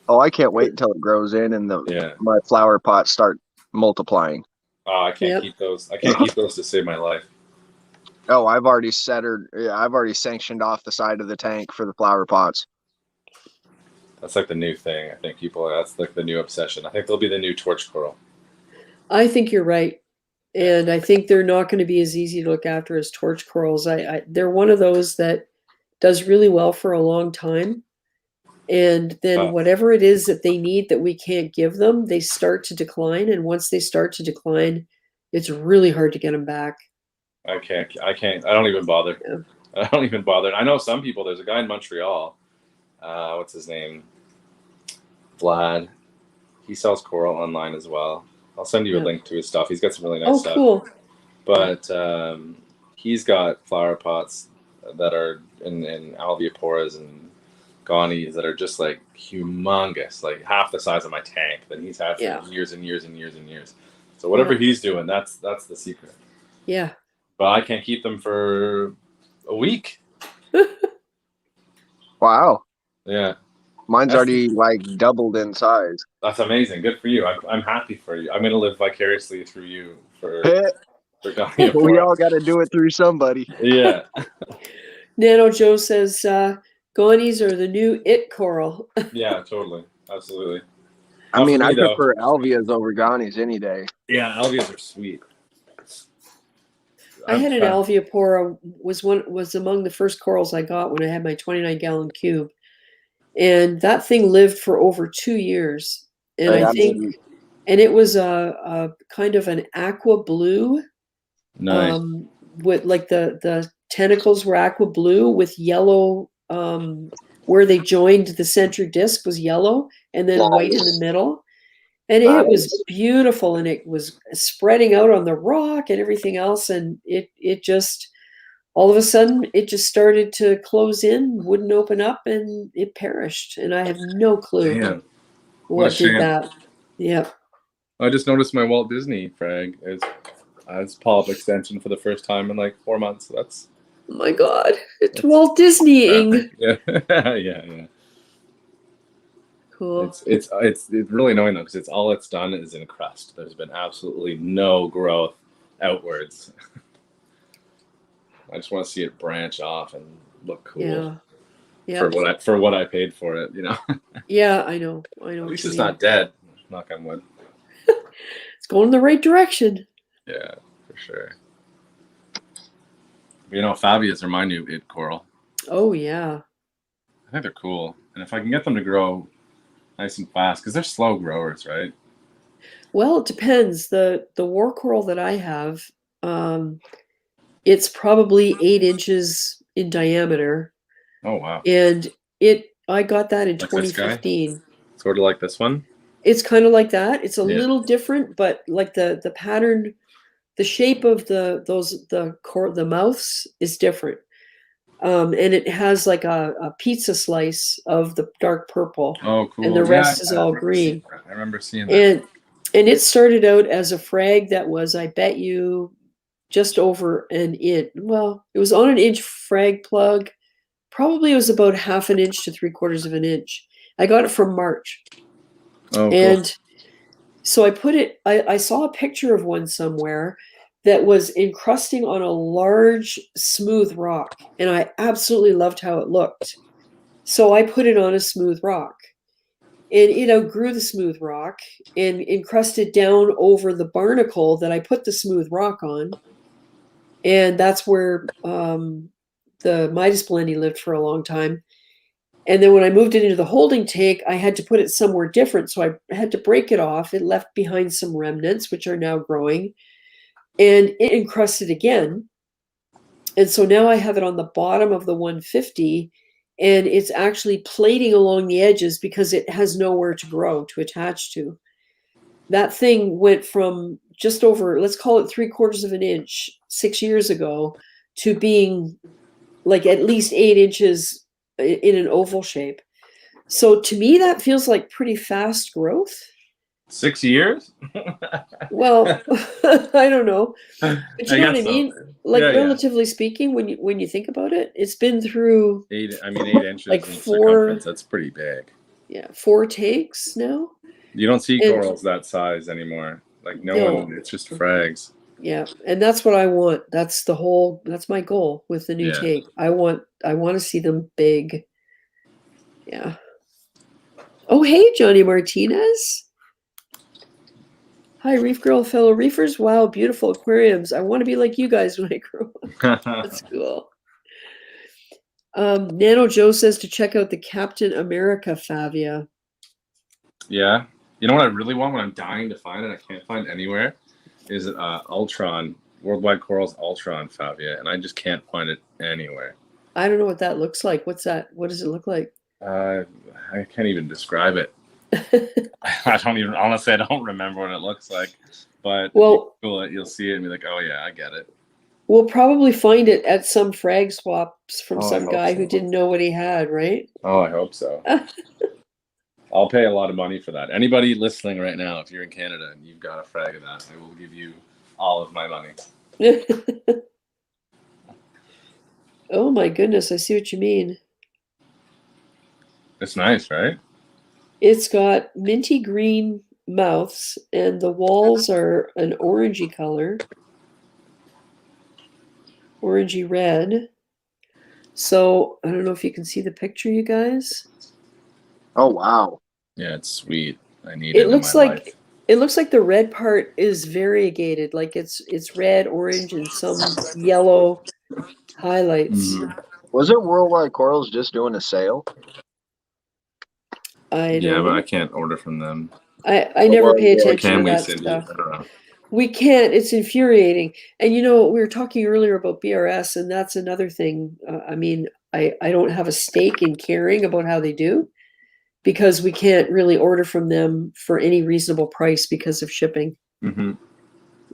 Oh, I can't wait until it grows in and my flower pots start multiplying. Oh, I can't keep those. I can't keep those to save my life. Oh, I've already I've already sanctioned off the side of the tank for the flower pots. That's like the new thing. I think that's like the new obsession. I think they'll be the new torch coral. I think you're right. And I think they're not going to be as easy to look after as torch corals. They're one of those that does really well for a long time. And then whatever it is that they need that we can't give them, they start to decline. And once they start to decline, it's really hard to get them back. I can't. I don't even bother. Yeah. I don't even bother. I know some people. There's a guy in Montreal. What's his name? Vlad. He sells coral online as well. I'll send you a link to his stuff. He's got some really nice stuff. Oh, cool. But he's got flower pots that are in alveoporas and gonies that are just like humongous, like half the size of my tank that he's had for years and years and years and years. So whatever he's doing, that's the secret. Yeah. But I can't keep them for a week. Wow. Yeah. Mine's already like doubled in size. That's amazing. Good for you. I'm happy for you. I'm going to live vicariously through you for we all got to do it through somebody. Yeah. Nano Joe says gonies are the new it coral. Yeah, totally. Absolutely. I mean, I prefer alveas over gonies any day. Yeah, alveas are sweet. I had an alveopora was among the first corals I got when I had my 29-gallon cube, and that thing lived for over 2 years. And I think, and it was a kind of an aqua blue. Nice. With like the tentacles were aqua blue with yellow. Where they joined the center disc was yellow, and then white in the middle. And it was beautiful, and it was spreading out on the rock and everything else. And it just, all of a sudden, it just started to close in, wouldn't open up, and it perished. And I have no clue what did that. Yeah. I just noticed my Walt Disney frag is polyp extension for the first time in like 4 months. That's. Oh my God, it's Walt Disneying. Yeah, yeah. Cool. It's really annoying though, because it's done is in crust. There's been absolutely no growth outwards. I just want to see it branch off and look cool. Yeah. For what I paid for it, you know. Yeah, I know. At least it's not dead. Knock on wood. It's going in the right direction. Yeah, for sure. You know, Fabias are my new it coral. Oh yeah. I think they're cool, and if I can get them to grow nice and fast, because they're slow growers, right? Well, it depends. The war coral that I have, it's probably 8 inches in diameter. Oh wow! And I got that in 2015. Sort of like this one. It's kind of like that. It's a little different, but like the pattern, the shape of the mouths is different. And it has like a pizza slice of the dark purple. Oh, cool. And the rest is all green. I remember seeing that. And it started out as a frag that was, I bet you, just over an inch. Well, it was on an inch frag plug. Probably it was about 1/2 inch to 3/4 of an inch. I got it from March. Oh, cool. And so I put it, I saw a picture of one somewhere that was encrusting on a large smooth rock, and I absolutely loved how it looked. So I put it on a smooth rock, and it outgrew the smooth rock and encrusted down over the barnacle that I put the smooth rock on. And that's where the Midas blenny lived for a long time. And then when I moved it into the holding tank, I had to put it somewhere different. So I had to break it off. It left behind some remnants, which are now growing. And it encrusted again. And so now I have it on the bottom of the 150, and it's actually plating along the edges because it has nowhere to grow, to attach to. That thing went from just over, let's call it 3/4 of an inch 6 years ago, to being like at least 8 inches in an oval shape. So to me, that feels like pretty fast growth. 6 years? Well, I don't know. But you know what I mean? Like relatively speaking, when you think about it, it's been through 8 inches like in 4. circumference. That's pretty big. Yeah, 4 tanks now. You don't see corals that size anymore. Like no one, it's just frags. Yeah, and that's what I want. That's my goal with the new Yeah. tank. I want to see them big. Yeah. Oh, hey, Johnny Martinez. Hi, ReefGrrl, fellow reefers. Wow, beautiful aquariums. I want to be like you guys when I grow up. That's cool. Nano Joe says to check out the Captain America Favia. Yeah. You know what I really want when I'm dying to find it, I can't find anywhere, is Ultron, Worldwide Corals Ultron Favia, and I just can't find it anywhere. I don't know what that looks like. What's that? What does it look like? I can't even describe it. Honestly, I don't remember what it looks like. But if you Google it, you'll see it and be like, oh yeah, I get it. We'll probably find it at some frag swaps from some guy who didn't know what he had, right? Oh, I hope so. I'll pay a lot of money for that. Anybody listening right now, if you're in Canada and you've got a frag of that, I will give you all of my money. Oh my goodness, I see what you mean. It's nice, right? It's got minty green mouths and the walls are an orangey color. Orangey red. So I don't know if you can see the picture, you guys. Oh wow. Yeah, it's sweet. I need it in my life. It looks like the red part is variegated, like it's red, orange, and some yellow highlights. Mm-hmm. Wasn't Worldwide Corals just doing a sale? I know. But I can't order from them. I never pay attention to that stuff. I don't know. We can't. It's infuriating. And you know, we were talking earlier about BRS, and that's another thing. I mean, I don't have a stake in caring about how they do, because we can't really order from them for any reasonable price because of shipping. Mm-hmm.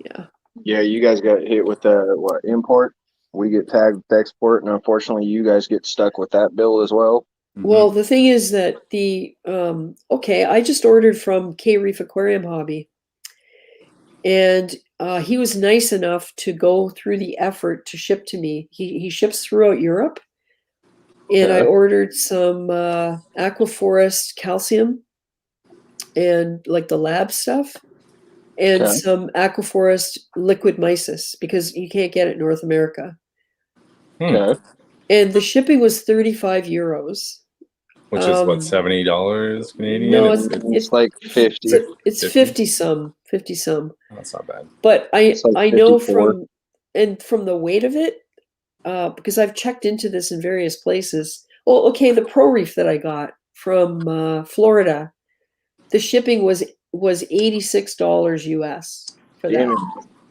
Yeah. Yeah, you guys got hit with the import. We get tagged with export, and unfortunately, you guys get stuck with that bill as well. Well, the thing is that I just ordered from K Reef Aquarium Hobby, and he was nice enough to go through the effort to ship to me. He ships throughout Europe, and I ordered some Aquaforest calcium and like the lab stuff, and some Aquaforest liquid mysis because you can't get it in North America. Okay. And the shipping was 35 euros. Which is what, $70 Canadian? No, it's like 50. It's 50 some. That's not bad. But It's like I know 54. from the weight of it, because I've checked into this in various places. Well, okay, the Pro Reef that I got from Florida, the shipping was $86 US for that.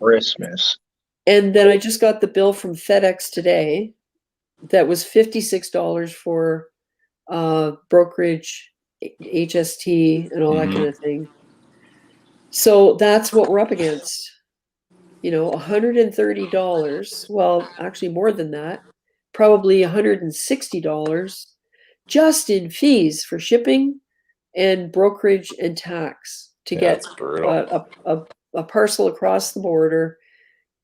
Christmas. And then I just got the bill from FedEx today that was $56 for brokerage, HST, and all that kind of thing. So that's what we're up against. You know, $130. Well, actually more than that. Probably $160 just in fees for shipping and brokerage and tax to get a parcel across the border.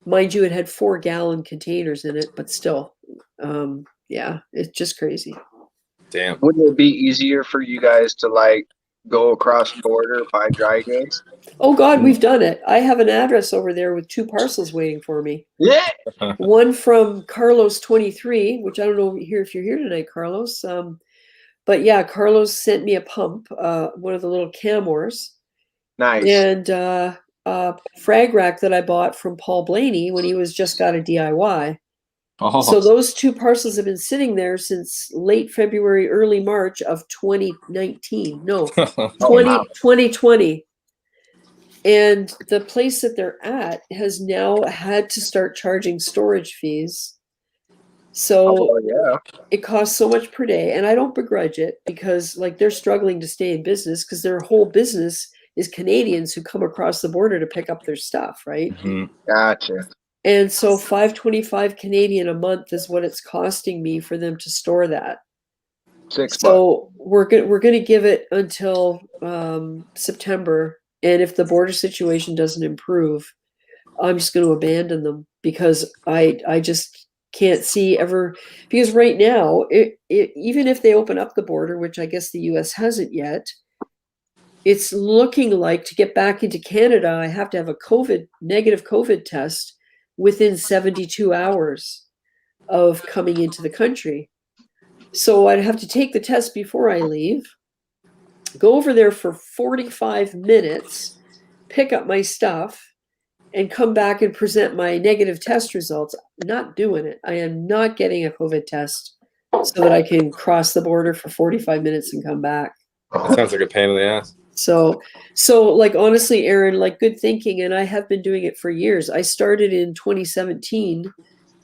Mind you, it had 4-gallon containers in it, but still, yeah, it's just crazy. Damn. Wouldn't it be easier for you guys to like go across the border, buy dry goods? Oh God, we've done it. I have an address over there with 2 parcels waiting for me. Yeah. One from Carlos 23, which I don't know if you're here tonight, Carlos. But yeah, Carlos sent me a pump, one of the little Camors. Nice. And frag rack that I bought from Paul Blaney when he was just got a DIY. Oh. So those 2 parcels have been sitting there since late February, early March of 2019. No, 2020. And the place that they're at has now had to start charging storage fees. So it costs so much per day. And I don't begrudge it because like they're struggling to stay in business because their whole business is Canadians who come across the border to pick up their stuff, right? Gotcha. And so $5.25 Canadian a month is what it's costing me for them to store that. $6. So we're going to give it until September, and if the border situation doesn't improve, I'm just going to abandon them because I just can't see ever, because right now even if they open up the border, which I guess the US hasn't yet, it's looking like to get back into Canada, I have to have a negative COVID test within 72 hours of coming into the country. So I'd have to take the test before I leave, go over there for 45 minutes, pick up my stuff, and come back and present my negative test results. Not doing it. I am not getting a COVID test so that I can cross the border for 45 minutes and come back. That sounds like a pain in the ass. So like, honestly, Aaron, like, good thinking. And I have been doing it for years. I started in 2017.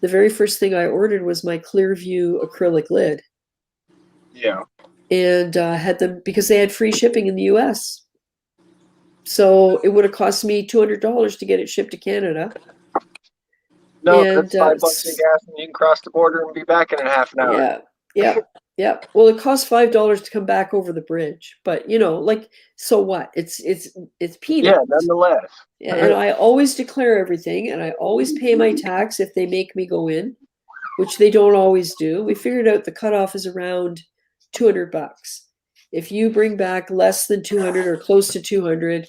The very first thing I ordered was my Clearview acrylic lid. Yeah. And had them because they had free shipping in the US. So it would have cost me $200 to get it shipped to Canada. No, And, that's $5 in gas, and you can cross the border and be back in half an hour. Yeah. Well, it costs $5 to come back over the bridge, but like, so what? It's peanuts. Yeah, nonetheless. Yeah, and I always declare everything, and I always pay my tax if they make me go in, which they don't always do. We figured out the cutoff is around $200. If you bring back less than 200 or close to 200,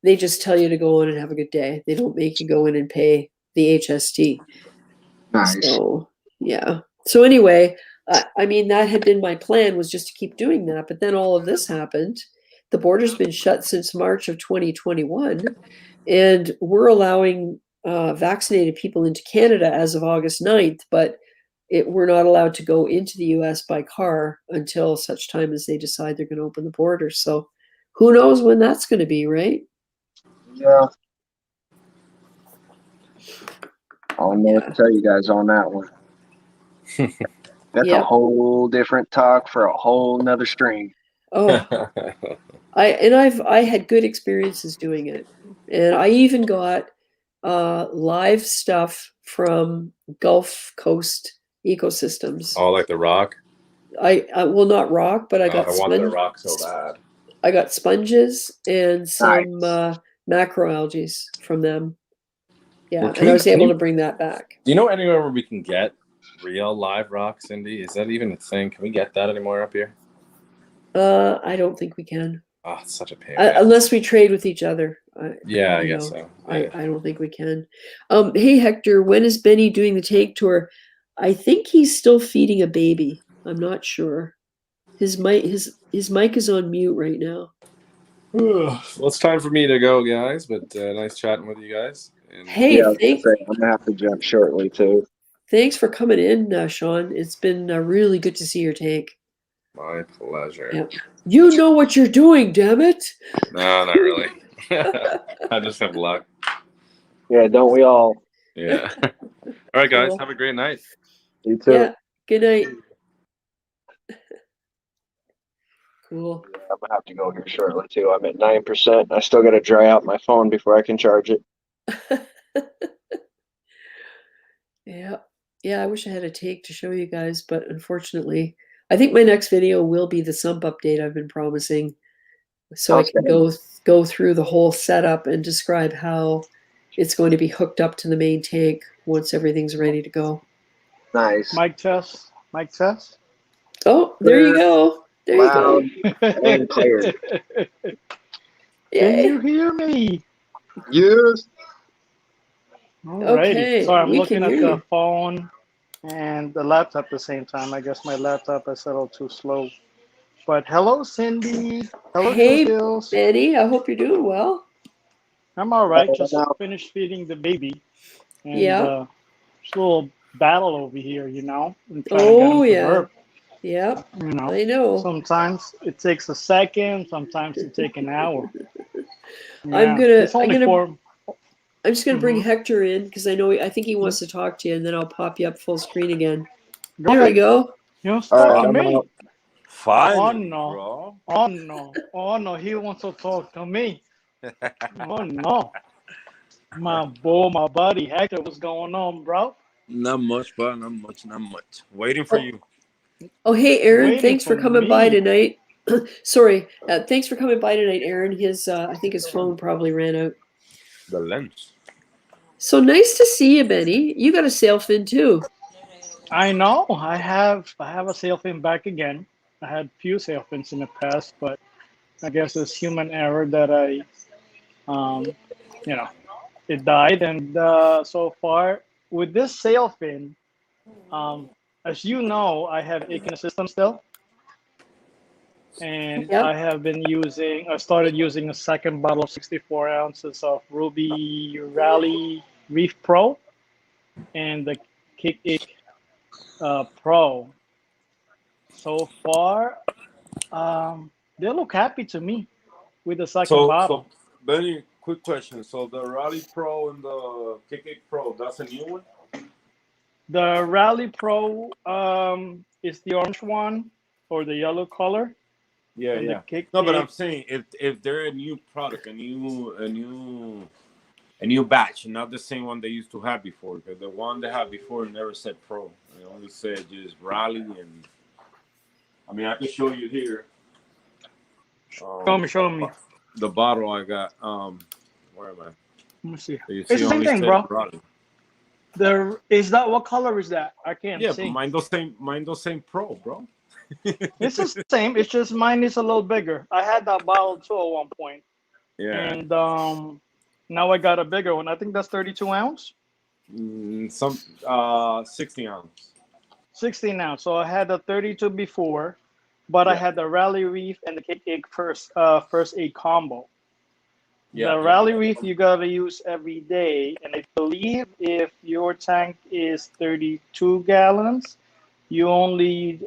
they just tell you to go in and have a good day. They don't make you go in and pay the HST. Nice. So, yeah. So anyway, I mean, that had been my plan, was just to keep doing that. But then all of this happened. The border's been shut since March of 2021. And we're allowing vaccinated people into Canada as of August 9th. But we're not allowed to go into the US by car until such time as they decide they're going to open the border. So who knows when that's going to be, right? Yeah. I don't know what to tell you guys on that one. That's a whole different talk for a whole nother stream. Oh, I had good experiences doing it, and I even got live stuff from Gulf Coast ecosystems. Oh, like the rock? I well, not rock, but I got. I want the rock so bad. I got sponges and some macroalgae from them. Yeah, and I was able to bring that back. Do you know anywhere where we can get real live rock, Cindy? Is that even a thing? Can we get that anymore up here? I don't think we can. Oh, it's such a pain. Unless we trade with each other. Yeah, I guess so. Yeah. I don't think we can. Hey, Hector, when is Benny doing the tank tour? I think he's still feeding a baby. I'm not sure. His mic is on mute right now. Well, it's time for me to go, guys. But nice chatting with you guys. And hey, I'm gonna have to jump shortly too. Thanks for coming in, Sean. It's been really good to see your tank. My pleasure. Yeah. You know what you're doing, damn it. No, not really. I just have luck. Yeah, don't we all? Yeah. All right, guys. Have a great night. You too. Yeah. Good night. Cool. Yeah, I'm gonna have to go here shortly too. I'm at 9%. I still gotta dry out my phone before I can charge it. Yeah, I wish I had a take to show you guys, but unfortunately, I think my next video will be the sump update I've been promising, so I can go through the whole setup and describe how it's going to be hooked up to the main tank once everything's ready to go. Nice. Mic test. Mic test. Oh, there you go. There Loud you go. and clear. Can you hear me? Yes. Alrighty. Okay, So I'm we looking can at hear the you. phone and the laptop at the same time. I guess my laptop is a little too slow. But hello, Cindy. Hello, Hey, Jules. Betty. I hope you're doing well. I'm all right. Just finished feeding the baby. And it's a little battle over here, you know. I'm trying to get him to burp. Yeah. You know, I know. Sometimes it takes a second. Sometimes it takes an hour. Yeah. I'm just gonna bring Mhm. Hector in because I think he wants to talk to you, and then I'll pop you up full screen again. There we go. You want to talk to me? Fine. Oh no. Oh no. He wants to talk to me. Oh no. My buddy Hector, what's going on, bro? Not much, bro. Not much. Waiting for you. Oh, hey, Aaron. Waiting Thanks for for coming by me. tonight. Sorry. Thanks for coming by tonight, Aaron. I think his phone probably ran out. The lens. So nice to see you, Benny. You got a sail fin too. I know. I have a sail fin back again. I had few sail fins in the past, but I guess it's human error that um, you know, it died. And so far with this sail fin, um, as you know, I have ink in the system still, and Yep. I started using a second bottle of 64 ounces of Ruby Rally Reef Pro and the Kick Ick Pro. So far, they look happy to me with the second So bottle. Benny, quick question. So the Rally Pro and the Kick Pro, that's a new one? The Rally Pro is the orange one or the yellow color, Yeah, and the yeah. Kick No, but I'm Ick. saying if they're a new product, a new batch, not the same one they used to have before. Because the one they had before never said Pro. It only said just Rally, and I mean I can show you here. Show me. The bottle I got. Where am I? Let me see. You It's see, the same only thing, said bro. Rally. Is that what color is that? I can't Yeah, but see. mine don't say Pro, bro. It's the same. It's just mine is a little bigger. I had that bottle too at one point, Yeah. and now I got a bigger one. I think that's 32 ounce. Some 16 ounce. 16 ounce. So I had the 32 before, but I Yeah. had the Rally Reef and the Kick Egg first aid combo. Yeah, The Rally Reef you gotta use every day, and I believe if your tank is 32 gallons, you only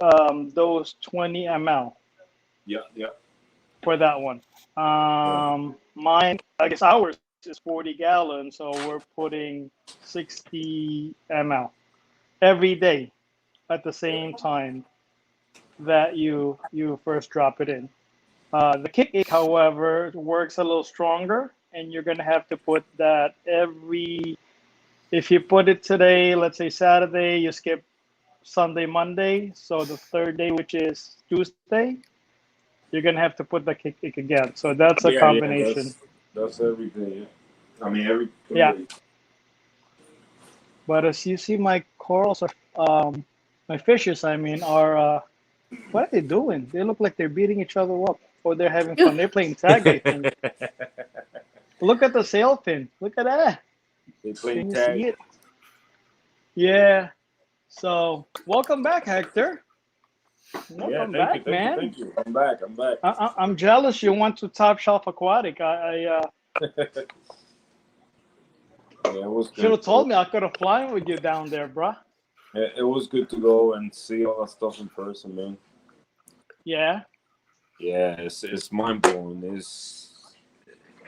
dose 20 ml. Yeah, yeah. For that one. Mine, I guess ours is 40 gallons, so we're putting 60 ml every day at the same time that you first drop it in. The Kick Egg, however, works a little stronger, and you're gonna have to put that every. If you put it today, let's say Saturday, you skip Sunday, Monday, so the third day, which is Tuesday, you're gonna have to put the Kick Egg again. So that's a Yeah, combination. that's everything. Yeah. I mean every Yeah, 3 days. but as you see, my corals are, my fishes, I mean, are, what are they doing? They look like they're beating each other up, or they're having fun. They're playing tag, I think. Look at the sail fin. Look at that. They playing Can you tag. see it? Yeah. So, welcome back, Hector. Yeah, Welcome back, man. thank you. I'm back. I'm back. I'm jealous you went to Top Shelf Aquatic. I Yeah, it was should good. have told me. I could have flown with you down there, bruh. It was good to go and see all that stuff in person, man. Yeah. Yeah, it's mind blowing.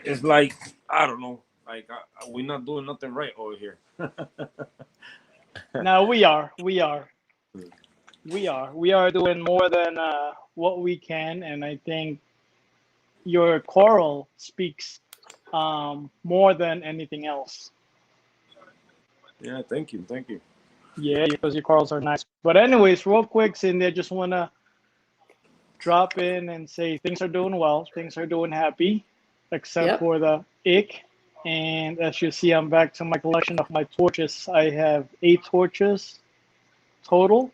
It's like I don't know, like we're not doing nothing right over here. No, we are. We are. We are doing more than what we can, and I think your coral speaks more than anything else. Yeah, thank you, thank you. Yeah, because your corals are nice. But anyways, real quick, Cindy, I just want to drop in and say things are doing well. Things are doing happy, except for the ick. And as you see, I'm back to my collection of my torches. I have 8 torches total.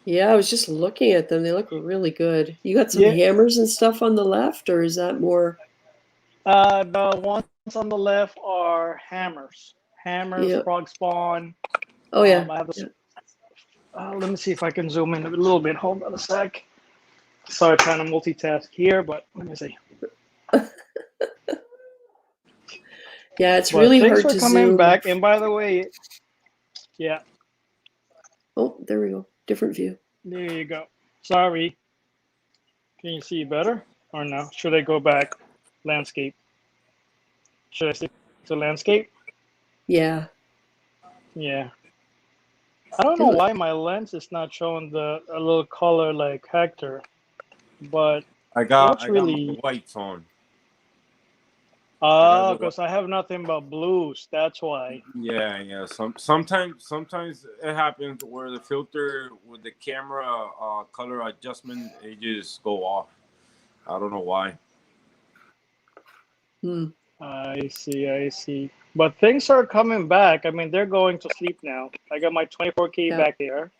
Yeah, I was just looking at them. They look really good. You got some hammers and stuff on the left, or is that more? The ones on the left are hammers. Hammers, frog spawn. Oh, yeah. I have let me see if I can zoom in a little bit. Hold on a sec. Sorry, trying to multitask here, but let me see. Yeah, it's really hard to Things are coming zoom. back. And by the way, yeah. Oh, there we go. Different view. There you go. Sorry. Can you see better or no? Should I go back? Landscape. Should I stick to landscape? Yeah. Yeah. I don't know why my lens is not showing a little color like Hector, but I got really my whites on. Oh, because I have nothing but blues. That's why. Yeah. Sometimes it happens where the filter with the camera color adjustment it just go off. I don't know why. I see. But things are coming back. I mean, they're going to sleep now. I got my 24K back there.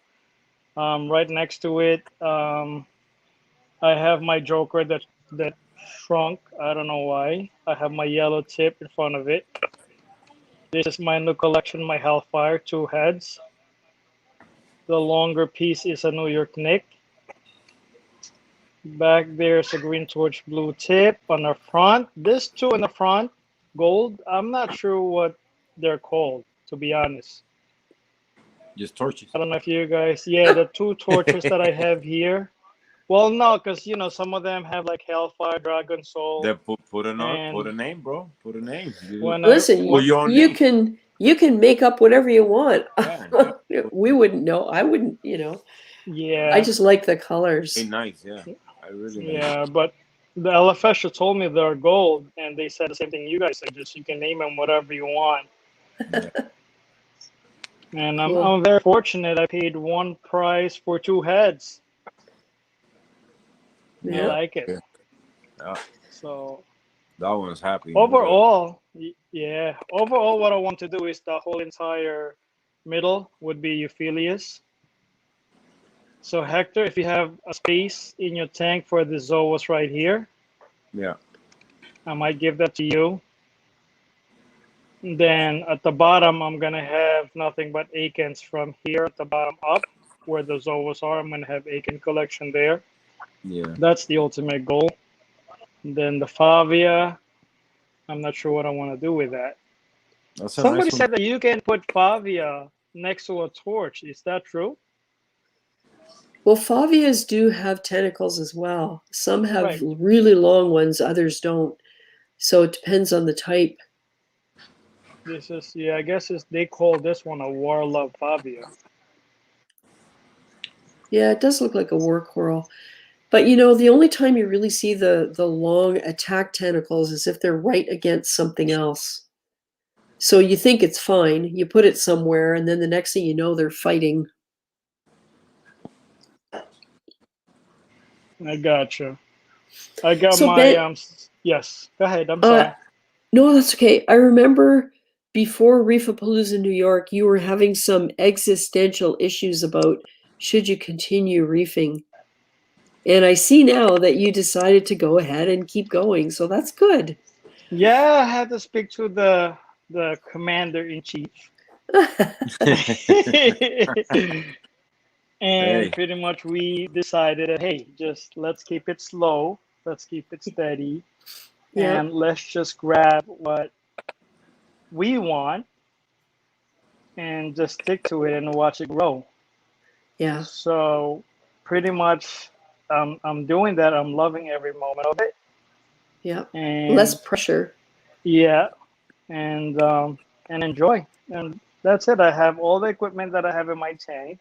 Right next to it, I have my Joker that shrunk. I don't know why. I have my yellow tip in front of it. This is my new collection, my Hellfire, 2 heads. The longer piece is a New York Nick. Back there's a green torch blue tip on the front. This 2 in the front, gold. I'm not sure what they're called, to be honest. Just torches. I don't know if you guys, yeah, the 2 torches that I have here. Well, no, because you know some of them have like Hellfire, Dragon Soul. Then put a and name, bro. Put a name. when Listen, Put your own you name. can make up whatever you want. Yeah. We wouldn't know. I wouldn't, you know. yeah, I just like the colors. Hey, nice, yeah. I really like yeah, but the LFS told me they're gold, and they said the same thing you guys said. Just you can name them whatever you want. it. Yeah. And Cool. I'm very fortunate. I paid one price for 2 heads. I Yeah. like it. Yeah. So That one's happy. overall, yeah, overall, what I want to do is the whole entire middle would be Euphilius. So Hector, if you have a space in your tank for the Zoas right here, Yeah. I might give that to you. Then at the bottom, I'm gonna have nothing but Akins from here at the bottom up, where the Zoas are. I'm gonna have Akin collection there. Yeah. That's the ultimate goal. And then the Favia, I'm not sure what I want to do with that. That's a Somebody nice one. said that you can put Favia next to a torch. Is that true? Well, Favias do have tentacles as well. Some have Right. really long ones, others don't. So it depends on the type. This is, yeah, I guess they call this one a Warlove Favia. Yeah, it does look like a war coral. But you know, the only time you really see the long attack tentacles is if they're right against something else. So you think it's fine, you put it somewhere, and then the next thing you know, they're fighting. I gotcha. I got So my yes. Go ahead. I'm sorry. No, that's okay. I remember before Reefapalooza New York, you were having some existential issues about should you continue reefing. And I see now that you decided to go ahead and keep going, so that's good. Yeah, I had to speak to the commander in chief. And Hey. pretty much we decided that, hey, just let's keep it slow, let's keep it steady, Yeah. and let's just grab what we want and just stick to it and watch it grow. Yeah. So pretty much I'm doing that. I'm loving every moment of it. Yeah. And Less pressure. yeah, and enjoy. And that's it. I have all the equipment that I have in my tank.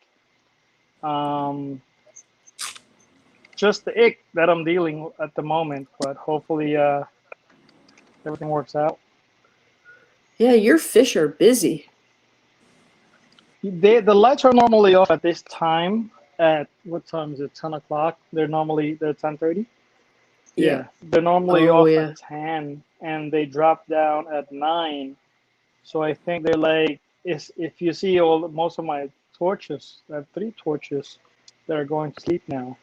Just the ick that I'm dealing at the moment, but hopefully everything works out. Yeah, your fish are busy. The lights are normally off at this time. At what time is it? 10 o'clock. They're 10:30. Yeah, they're normally off at 10, and they drop down at 9. So I think they're like, if you see most of my torches, I have 3 torches that are going to sleep now.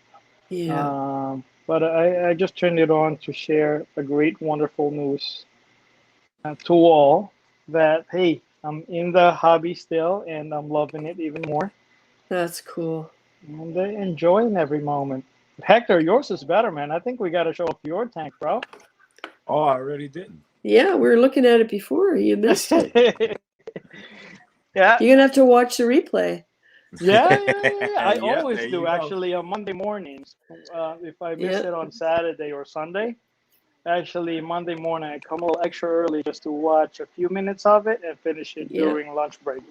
Yeah. But I just turned it on to share a great, wonderful news to all that, hey, I'm in the hobby still, and I'm loving it even more. That's cool. And enjoying every moment. Hector, yours is better, man. I think we got to show up your tank, bro. Oh, I already did. Yeah, we were looking at it before. You missed it. Yeah. You're going to have to watch the replay. Yeah. I Yeah, always there do, you go. actually, on Monday mornings. If I miss it on Saturday or Sunday, actually, Monday morning, I come a little extra early just to watch a few minutes of it and finish it during lunch break.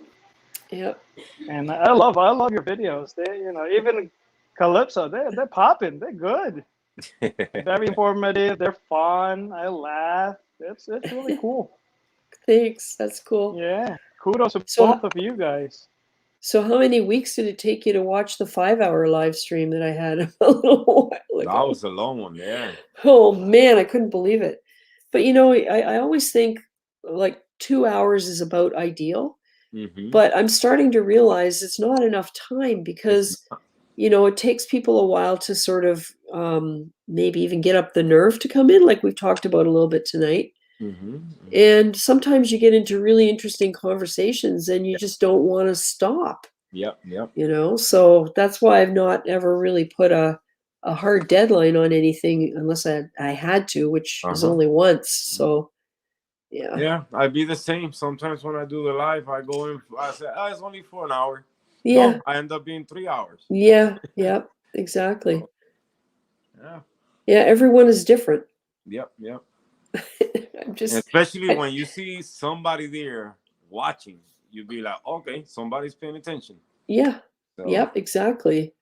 Yep. And I love your videos. They, even Calypso, they're popping. They're good. Very informative. They're fun. I laugh. It's really cool. Thanks. That's cool. Yeah. Kudos to both of you guys. So how many weeks did it take you to watch the 5-hour live stream that I had a little while ago? That was a long one, yeah. Oh man, I couldn't believe it. But I always think like 2 hours is about ideal. Mm-hmm. But I'm starting to realize it's not enough time because, it takes people a while to sort of maybe even get up the nerve to come in, like we've talked about a little bit tonight. And sometimes you get into really interesting conversations and you just don't want to stop. Yep. You know, so that's why I've not ever really put a hard deadline on anything unless I had to, which is only once. So yeah, I'd be the same. Sometimes when I do the live, I go in, I say, oh, it's only for an hour. Yeah. No, I end up being 3 hours. Yeah. Yep. Exactly. Yeah. Yeah. Everyone is different. Yep. I'm just, especially when you see somebody there watching, you'd be like, okay, somebody's paying attention. Yeah. So. Yep. Exactly.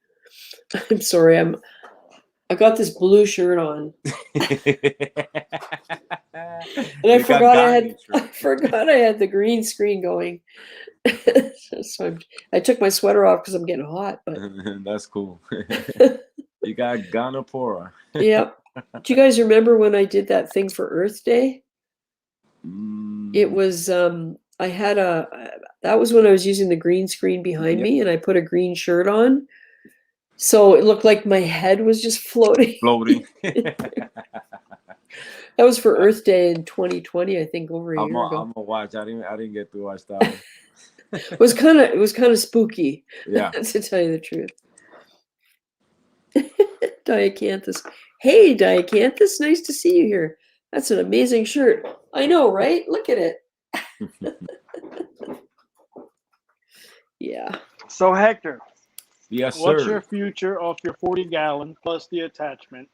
I'm sorry. I got this blue shirt on. And I forgot I had the green screen going. So I took my sweater off because I'm getting hot. But that's cool. You got Ganapora. Yep. Do you guys remember when I did that thing for Earth Day? It was I had that was when I was using the green screen behind me, and I put a green shirt on, so it looked like my head was just floating. That was for Earth Day in 2020, I think, over a year ago. I'm gonna watch. I didn't get to watch that one. It was kind of spooky. Yeah. To tell you the truth. Diacanthus. Hey, Diacanthus, nice to see you here. That's an amazing shirt. I know, right? Look at it. Yeah. So Hector. Yes, sir. What's your future of your 40-gallon plus the attachment?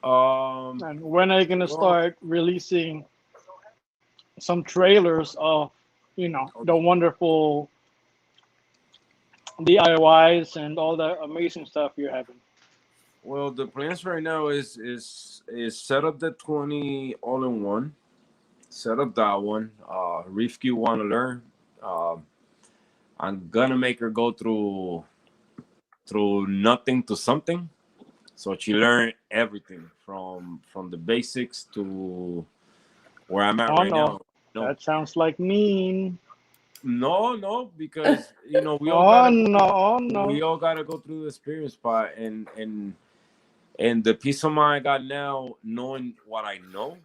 And when are you gonna start releasing some trailers of, the wonderful DIYs and all the amazing stuff you're having? Well, the plans right now is set up the 20 all-in-one, set up that one. ReefGrrl want to learn. I'm gonna make her go through nothing to something, so she learned everything from the basics to where I'm at right now. No. That sounds like mean. No, because we all we all gotta go through the experience part, and the peace of mind I got now, knowing what I know,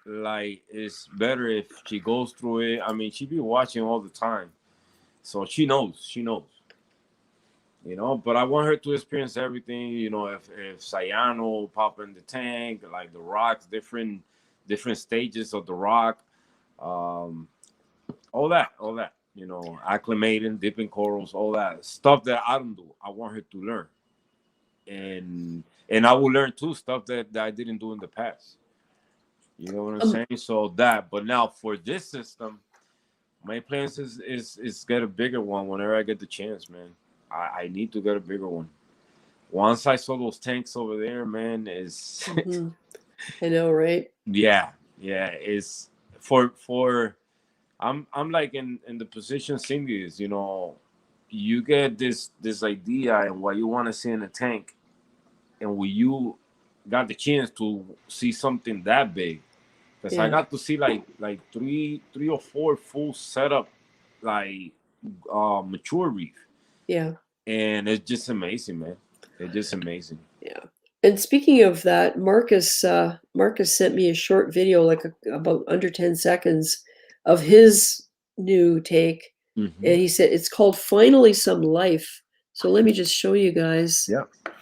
like, it's better if she goes through it. I mean, she be watching all the time, so she knows. But I want her to experience everything. If cyano pop in the tank, like the rocks, different stages of the rock, all that. Acclimating, dipping corals, all that stuff that I don't do. I want her to learn, and I will learn too stuff that I didn't do in the past. You know what I'm saying? So that, but now for this system, my plans is get a bigger one whenever I get the chance, man. I need to get a bigger one. Once I saw those tanks over there, man, is I know, right? Yeah. It's for I'm like in the position Cindy is. You get this idea and what you want to see in a tank, and when you got the chance to see something that big, because I got to see like three or four full setup, like mature reef. Yeah. And it's just amazing, man. It's just amazing. Yeah. And speaking of that, Marcus sent me a short video, like about under 10 seconds, of his new take. And he said it's called Finally Some Life. So let me just show you guys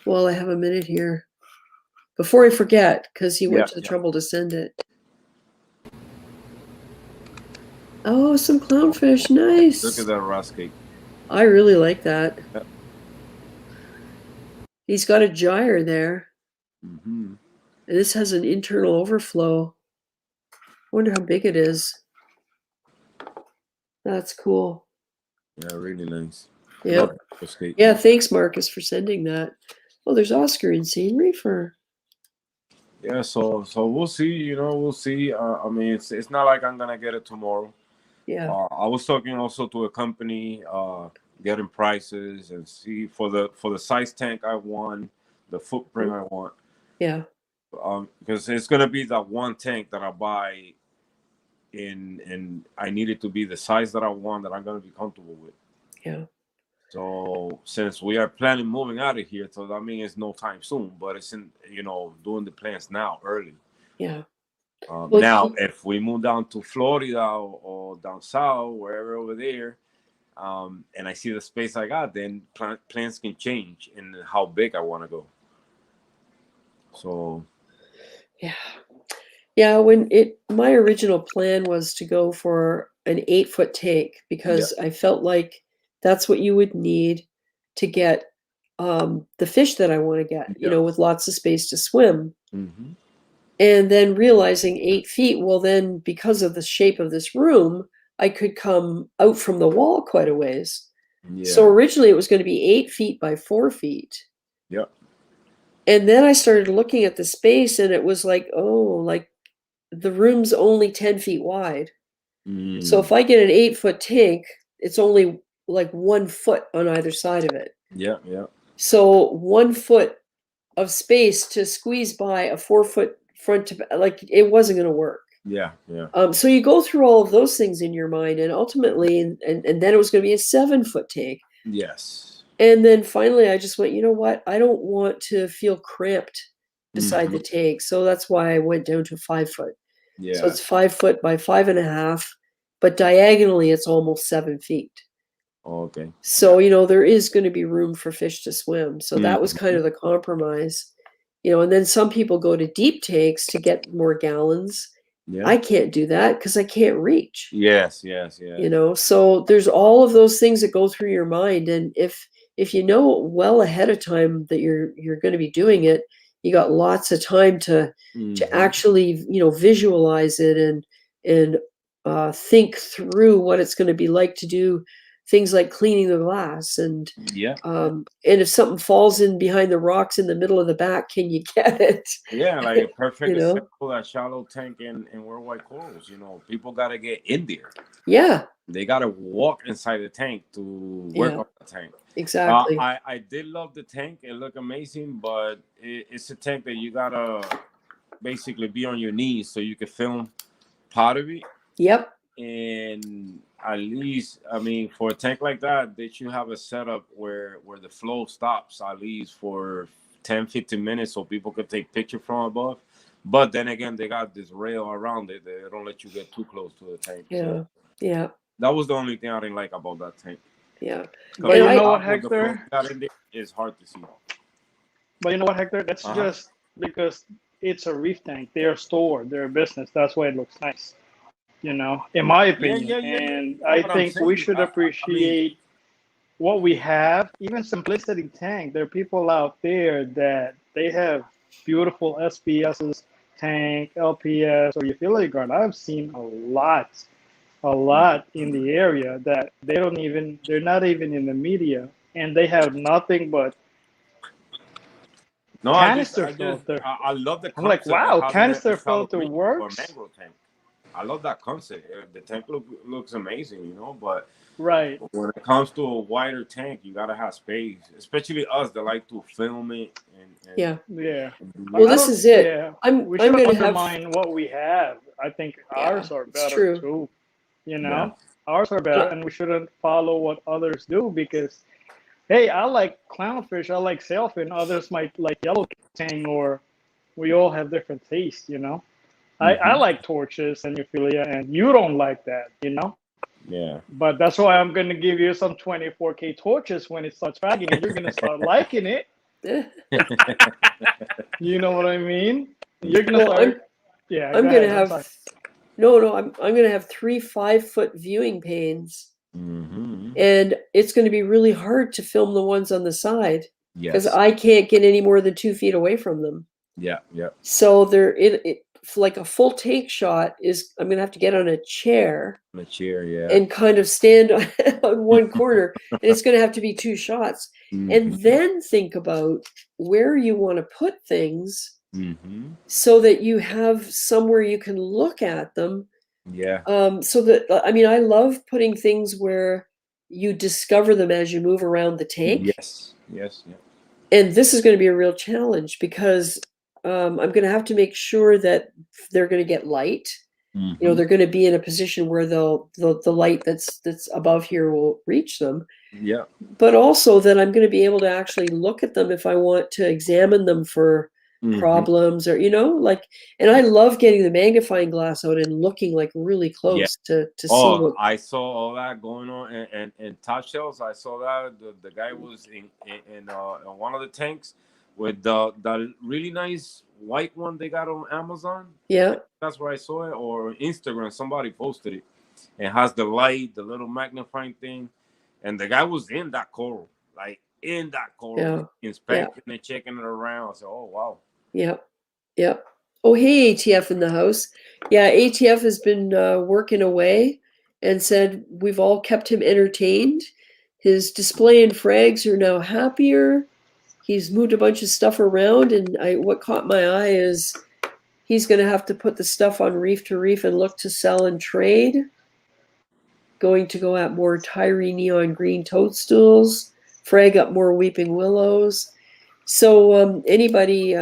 while I have a minute here, before I forget, because he went to the trouble to send it. Oh, some clownfish. Nice. Look at that rascate. I really like that. He's got a gyre there. And this has an internal overflow. I wonder how big it is. That's cool. Yeah, really nice. Yeah. Yeah, thanks, Marcus, for sending that. Oh, there's Oscar in Scene Reefer. Yeah, so we'll see. We'll see. I mean, it's not like I'm gonna get it tomorrow. Yeah. I was talking also to a company, getting prices and see for the size tank I want, the footprint I want. Yeah. Because it's gonna be that one tank that I buy, and I need it to be the size that I want, that I'm gonna be comfortable with. Yeah. So since we are planning moving out of here, so that means it's no time soon, but it's in, doing the plans now early. Yeah. Now, if we move down to Florida or down south, wherever over there, and I see the space I got, then plans can change in how big I want to go. So, yeah. My original plan was to go for an 8-foot tank because I felt like that's what you would need to get the fish that I want to get, with lots of space to swim. Mm-hmm. And then realizing 8 feet, well, then because of the shape of this room, I could come out from the wall quite a ways. Yeah. So originally it was going to be 8 feet by 4 feet. Yep. And then I started looking at the space and it was like, like the room's only 10 feet wide. Mm. So if I get an 8-foot tank, it's only like 1 foot on either side of it. Yeah, yeah. So 1 foot of space to squeeze by a 4-foot front to like it wasn't going to work. Yeah, yeah. So you go through all of those things in your mind, and ultimately, and then it was going to be a 7-foot tank. Yes. And then finally, I just went, you know what? I don't want to feel cramped beside the tank, so that's why I went down to 5 foot. Yeah. So it's 5 foot by 5.5, but diagonally it's almost 7 feet. Okay. So there is going to be room for fish to swim. So that was kind of the compromise. And then some people go to deep tanks to get more gallons. Yeah. I can't do that because I can't reach. Yes. So there's all of those things that go through your mind. And if you know well ahead of time that you're going to be doing it, you got lots of time to actually, visualize it and think through what it's going to be like to do things like cleaning the glass and if something falls in behind the rocks in the middle of the back, can you get it? Yeah, like a perfect example, that shallow tank in worldwide corals. People got to get in there. Yeah, they got to walk inside the tank to work on the tank. Exactly. I did love the tank. It looked amazing, but it's a tank that you gotta basically be on your knees so you can film part of it. Yep. And at least, for a tank like that, they should have a setup where the flow stops at least for 10-15 minutes so people could take picture from above. But then again, they got this rail around it. They don't let you get too close to the tank. Yeah. So yeah. That was the only thing I didn't like about that tank. Yeah. But you know what, Hector? It's hard to see. But you know what, Hector? That's just because it's a reef tank. They're a store. They're a business. That's why it looks nice. In my opinion. And I think we should appreciate what we have. Even simplicity tank. There are people out there that they have beautiful SPS's tank, LPS, or utility guard. I've seen a lot in the area that they're not even in the media, and they have nothing but canister filter. I love the concept. I'm like, wow, canister filter works. Mangrove tank. I love that concept. The tank looks amazing, but right when it comes to a wider tank, you gotta have space, especially us that like to film it. And yeah. Well, this is it. Yeah. We should undermine what we have. I think ours are better too. Ours are better, and we shouldn't follow what others do because, hey, I like clownfish, I like sailfin, others might like yellow tang, or we all have different tastes, I like torches and euphyllia, and you don't like that, Yeah. But that's why I'm going to give you some 24K torches when it starts fragging, and you're going to start liking it. You know what I mean? You're going to start. I'm going to have. No, I'm going to have 3 5-foot viewing panes, and it's going to be really hard to film the ones on the side because I can't get any more than 2 feet away from them. Yeah. So like a full take shot is I'm going to have to get on a chair. And kind of stand on one corner, and it's going to have to be 2 shots, and then think about where you want to put things. So that you have somewhere you can look at them. Yeah. So that I love putting things where you discover them as you move around the tank. Yes. And this is going to be a real challenge because I'm going to have to make sure that they're going to get light. They're going to be in a position where the light that's above here will reach them. Yeah. But also that I'm going to be able to actually look at them if I want to examine them for problems or, like, and I love getting the magnifying glass out and looking like really close to see what. I saw all that going on and top shells. I saw that the guy was in one of the tanks with the really nice white one they got on Amazon. Yeah. That's where I saw it, or Instagram. Somebody posted it. It has the light, the little magnifying thing, and the guy was in that coral, like in that coral, inspecting and checking it around. I said, "Oh wow." Yep. Yep. Oh, hey, ATF in the house. Yeah, ATF has been working away and said we've all kept him entertained. His display and frags are now happier. He's moved a bunch of stuff around, and what caught my eye is he's going to have to put the stuff on Reef to Reef and look to sell and trade. Going to go at more Tyree neon green toadstools, frag up more weeping willows. So anybody,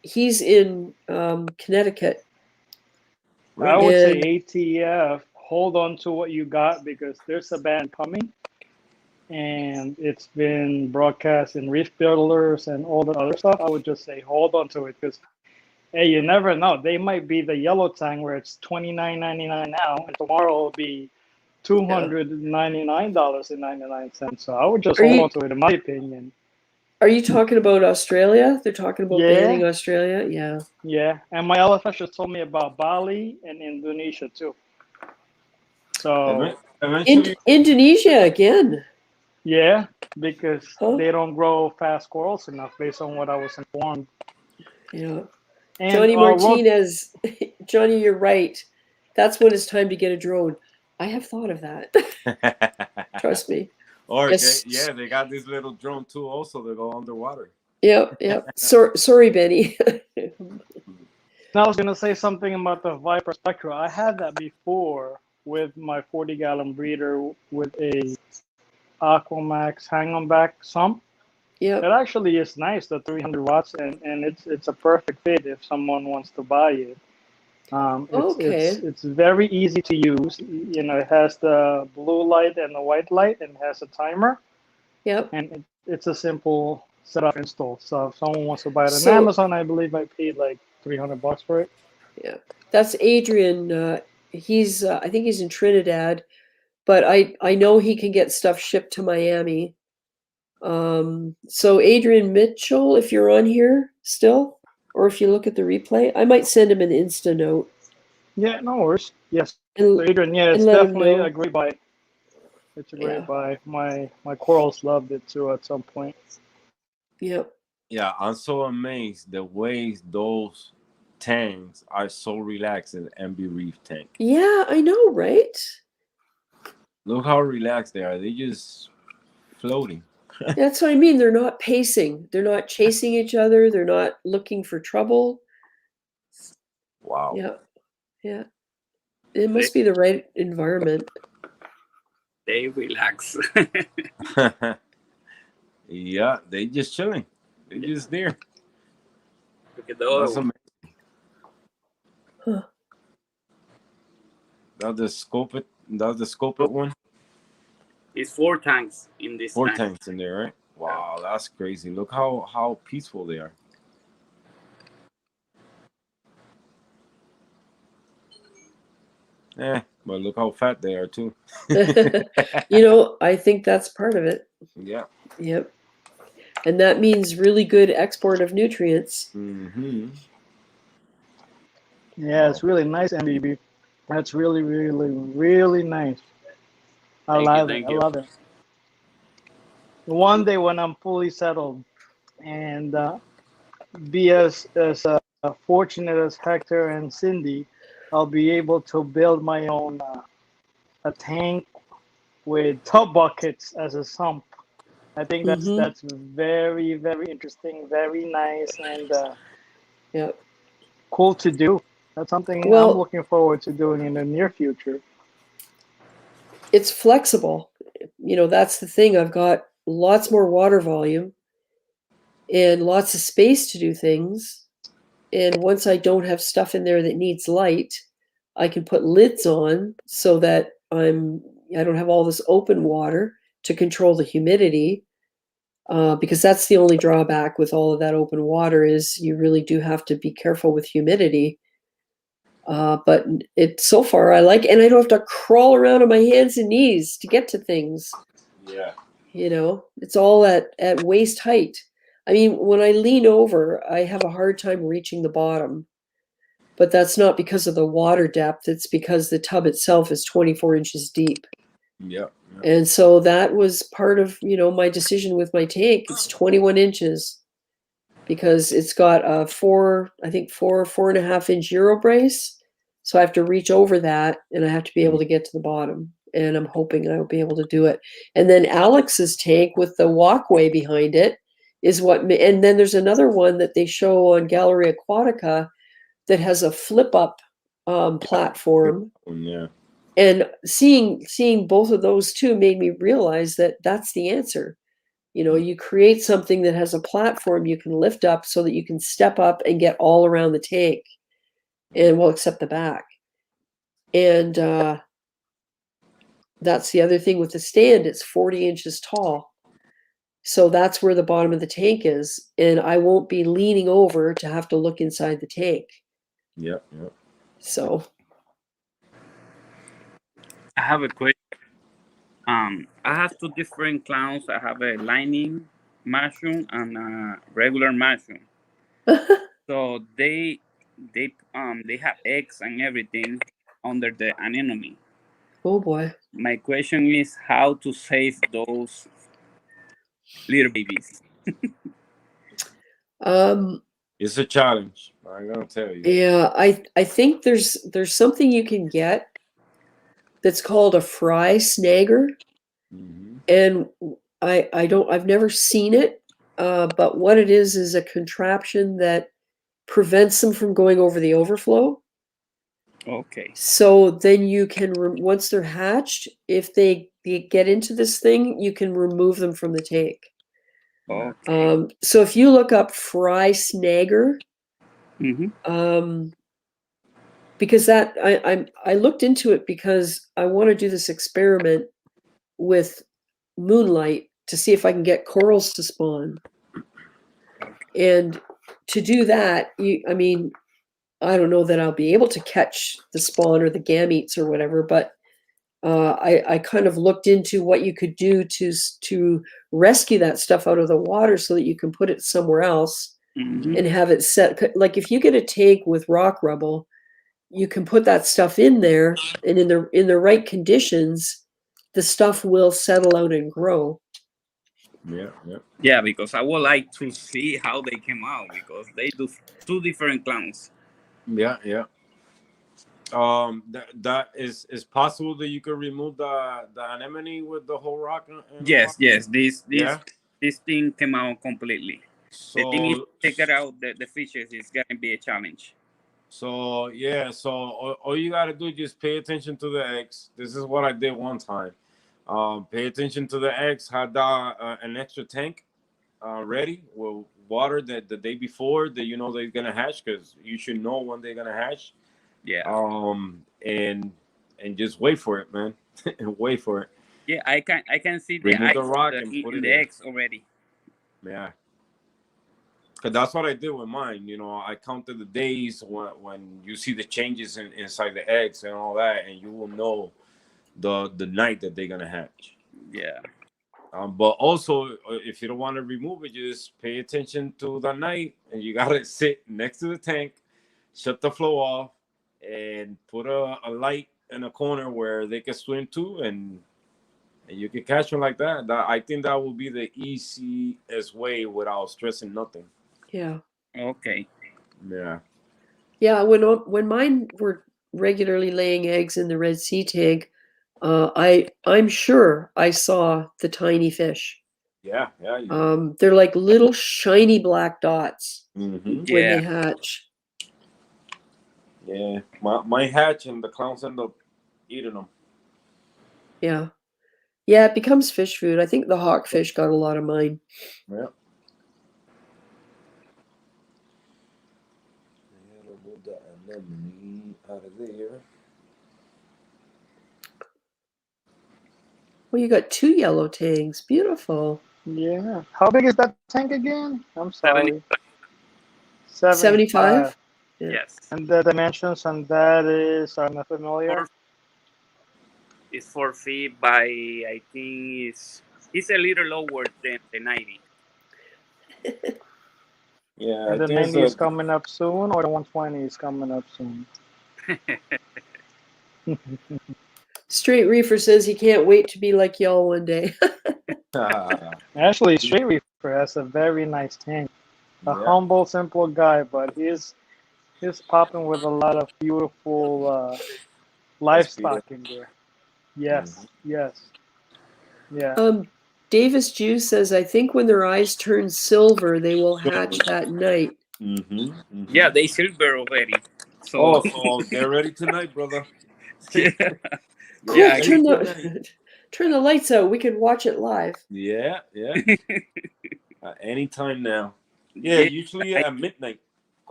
he's in Connecticut. I would say ATF, hold on to what you got because there's a ban coming. And it's been broadcast in ReefGrrlers and all the other stuff. I would just say hold on to it because, hey, you never know. They might be the yellow tang where it's $29.99 now, and tomorrow will be $299.99. So I would just hold on to it, in my opinion. Are you talking about Australia? They're talking about banning Australia? Yeah. Yeah, and my elephant just told me about Bali and Indonesia too. So Indonesia again. Yeah, because they don't grow fast corals enough, based on what I was informed. Yeah. And, Johnny Martinez, Johnny, you're right. That's when it's time to get a drone. I have thought of that. Trust me. Or they got this little drone too. Also, they go underwater. Yep. Sorry, Benny. I was gonna say something about the Viper Spectra. I had that before with my 40-gallon breeder with a Aquamax hang-on back sump. Yeah, it actually is nice, the 300 watts, and it's a perfect fit if someone wants to buy it. It's very easy to use. It has the blue light and the white light, and it has a timer. Yep. And it's a simple setup install. So if someone wants to buy it on Amazon, I believe I paid like $300 for it. Yeah, that's Adrian. He's I think he's in Trinidad, but I know he can get stuff shipped to Miami. So Adrian Mitchell, if you're on here still, or if you look at the replay, I might send him an Insta note. Yeah, no worries. Yes, so Adrian. Yeah, it's definitely a great buy. It's a great buy. My corals loved it too at some point. Yep. Yeah, I'm so amazed the way those tanks are so relaxed in MB Reef tank. Yeah, I know, right? Look how relaxed they are. They just floating. That's what I mean. They're not pacing. They're not chasing each other. They're not looking for trouble. Wow. Yeah. It must be the right environment. They relax. Yeah, they just chilling. They just there. Look at the other one. Huh. That's the scope it one. It's 4 tanks in this. 4 tanks in there, right? Wow, that's crazy. Look how peaceful they are. But look how fat they are too. I think that's part of it. Yeah. Yep. And that means really good export of nutrients. Mm-hmm. Yeah, it's really nice, MBB. That's really, really, really nice. I love it. One day when I'm fully settled and be as fortunate as Hector and Cindy, I'll be able to build my own a tank with tub buckets as a sump. I think that's very, very interesting, very nice, and cool to do. That's something I'm looking forward to doing in the near future. It's flexible. That's the thing. I've got lots more water volume and lots of space to do things. And once I don't have stuff in there that needs light, I can put lids on so that I don't have all this open water to control the humidity, because that's the only drawback with all of that open water is you really do have to be careful with humidity. But so far I like, and I don't have to crawl around on my hands and knees to get to things. Yeah. It's all at waist height. I mean, when I lean over, I have a hard time reaching the bottom, but that's not because of the water depth. It's because the tub itself is 24 inches deep. Yep. And so that was part of, my decision with my tank. It's 21 inches because it's got a 4.5 inch Euro brace. So I have to reach over that and I have to be able to get to the bottom. And I'm hoping I'll be able to do it. And then Alex's tank with the walkway behind it is and then there's another one that they show on Gallery Aquatica that has a flip up platform. Yeah. And seeing both of those two made me realize that that's the answer. You create something that has a platform you can lift up so that you can step up and get all around the tank, and well, except the back. And that's the other thing with the stand. It's 40 inches tall. So that's where the bottom of the tank is. And I won't be leaning over to have to look inside the tank. Yep. So I have a question. I have two different clowns. I have a lining mushroom and a regular mushroom. So they have eggs and everything under the anemone. Oh boy. My question is how to save those little babies. It's a challenge. I'm gonna tell you. Yeah, I think there's something you can get that's called a fry snagger. Mm-hmm. And I've never seen it, but what it is a contraption that prevents them from going over the overflow. Okay. So then you can, once they're hatched, if they get into this thing, you can remove them from the tank. Okay. So if you look up fry snagger, because that I looked into it because I want to do this experiment with moonlight to see if I can get corals to spawn. And to do that, I don't know that I'll be able to catch the spawn or the gametes or whatever, but I kind of looked into what you could do to rescue that stuff out of the water so that you can put it somewhere else and have it set. Like if you get a tank with rock rubble, you can put that stuff in there, and in the right conditions, the stuff will settle out and grow. Yeah, because I would like to see how they came out because they do two different clowns. Yeah. That is possible that you could remove the anemone with the whole rock. Yes. This thing came out completely. So the thing is, take it out the fishes is gonna be a challenge. So all you gotta do is just pay attention to the eggs. This is what I did one time. Pay attention to the eggs. Had an extra tank ready with water that the day before that they're gonna hatch, because you should know when they're gonna hatch. Yeah. And just wait for it, man. Wait for it. Yeah, I can see the Remove eggs the rock and put it in the in. eggs already. Yeah. Cause that's what I did with mine. I counted the days when you see the changes inside the eggs and all that, and you will know the night that they're gonna hatch. Yeah. But also, if you don't want to remove it, just pay attention to the night, and you gotta sit next to the tank, shut the flow off, and put a light in a corner where they can swim to, and you can catch them like that. I think that will be the easiest way without stressing nothing. Yeah. Okay. Yeah. Yeah. When mine were regularly laying eggs in the Red Sea tank, I'm sure I saw the tiny fish. Yeah. They're like little shiny black dots when they hatch. Yeah. My hatch and the clowns end up eating them. Yeah. Yeah, it becomes fish food. I think the hawkfish got a lot of mine. Yeah. Remove the anemone out of there. Well, you got 2 yellow tanks. Beautiful. Yeah. How big is that tank again? I'm 70. sorry. 75. 75? Yeah. Yes. And the dimensions on that is, I'm not familiar. It's 4 feet by, I think it's a little lower than the 90. Yeah, And I the think 90 is coming up soon, or the 120 is coming up soon? Straight Reefer says he can't wait to be like y'all one day. Actually, Straight Reefer has a very nice tank. A humble, simple guy, but he's popping with a lot of beautiful livestock in there. Yes, yes, yeah. Davis Jew says, I think when their eyes turn silver, they will hatch that night. Yeah, they silver already. So, so get ready tonight, brother. Yeah. Cool. Yeah, turn the lights out. We can watch it live. Yeah, yeah. Anytime now. Yeah, usually at midnight.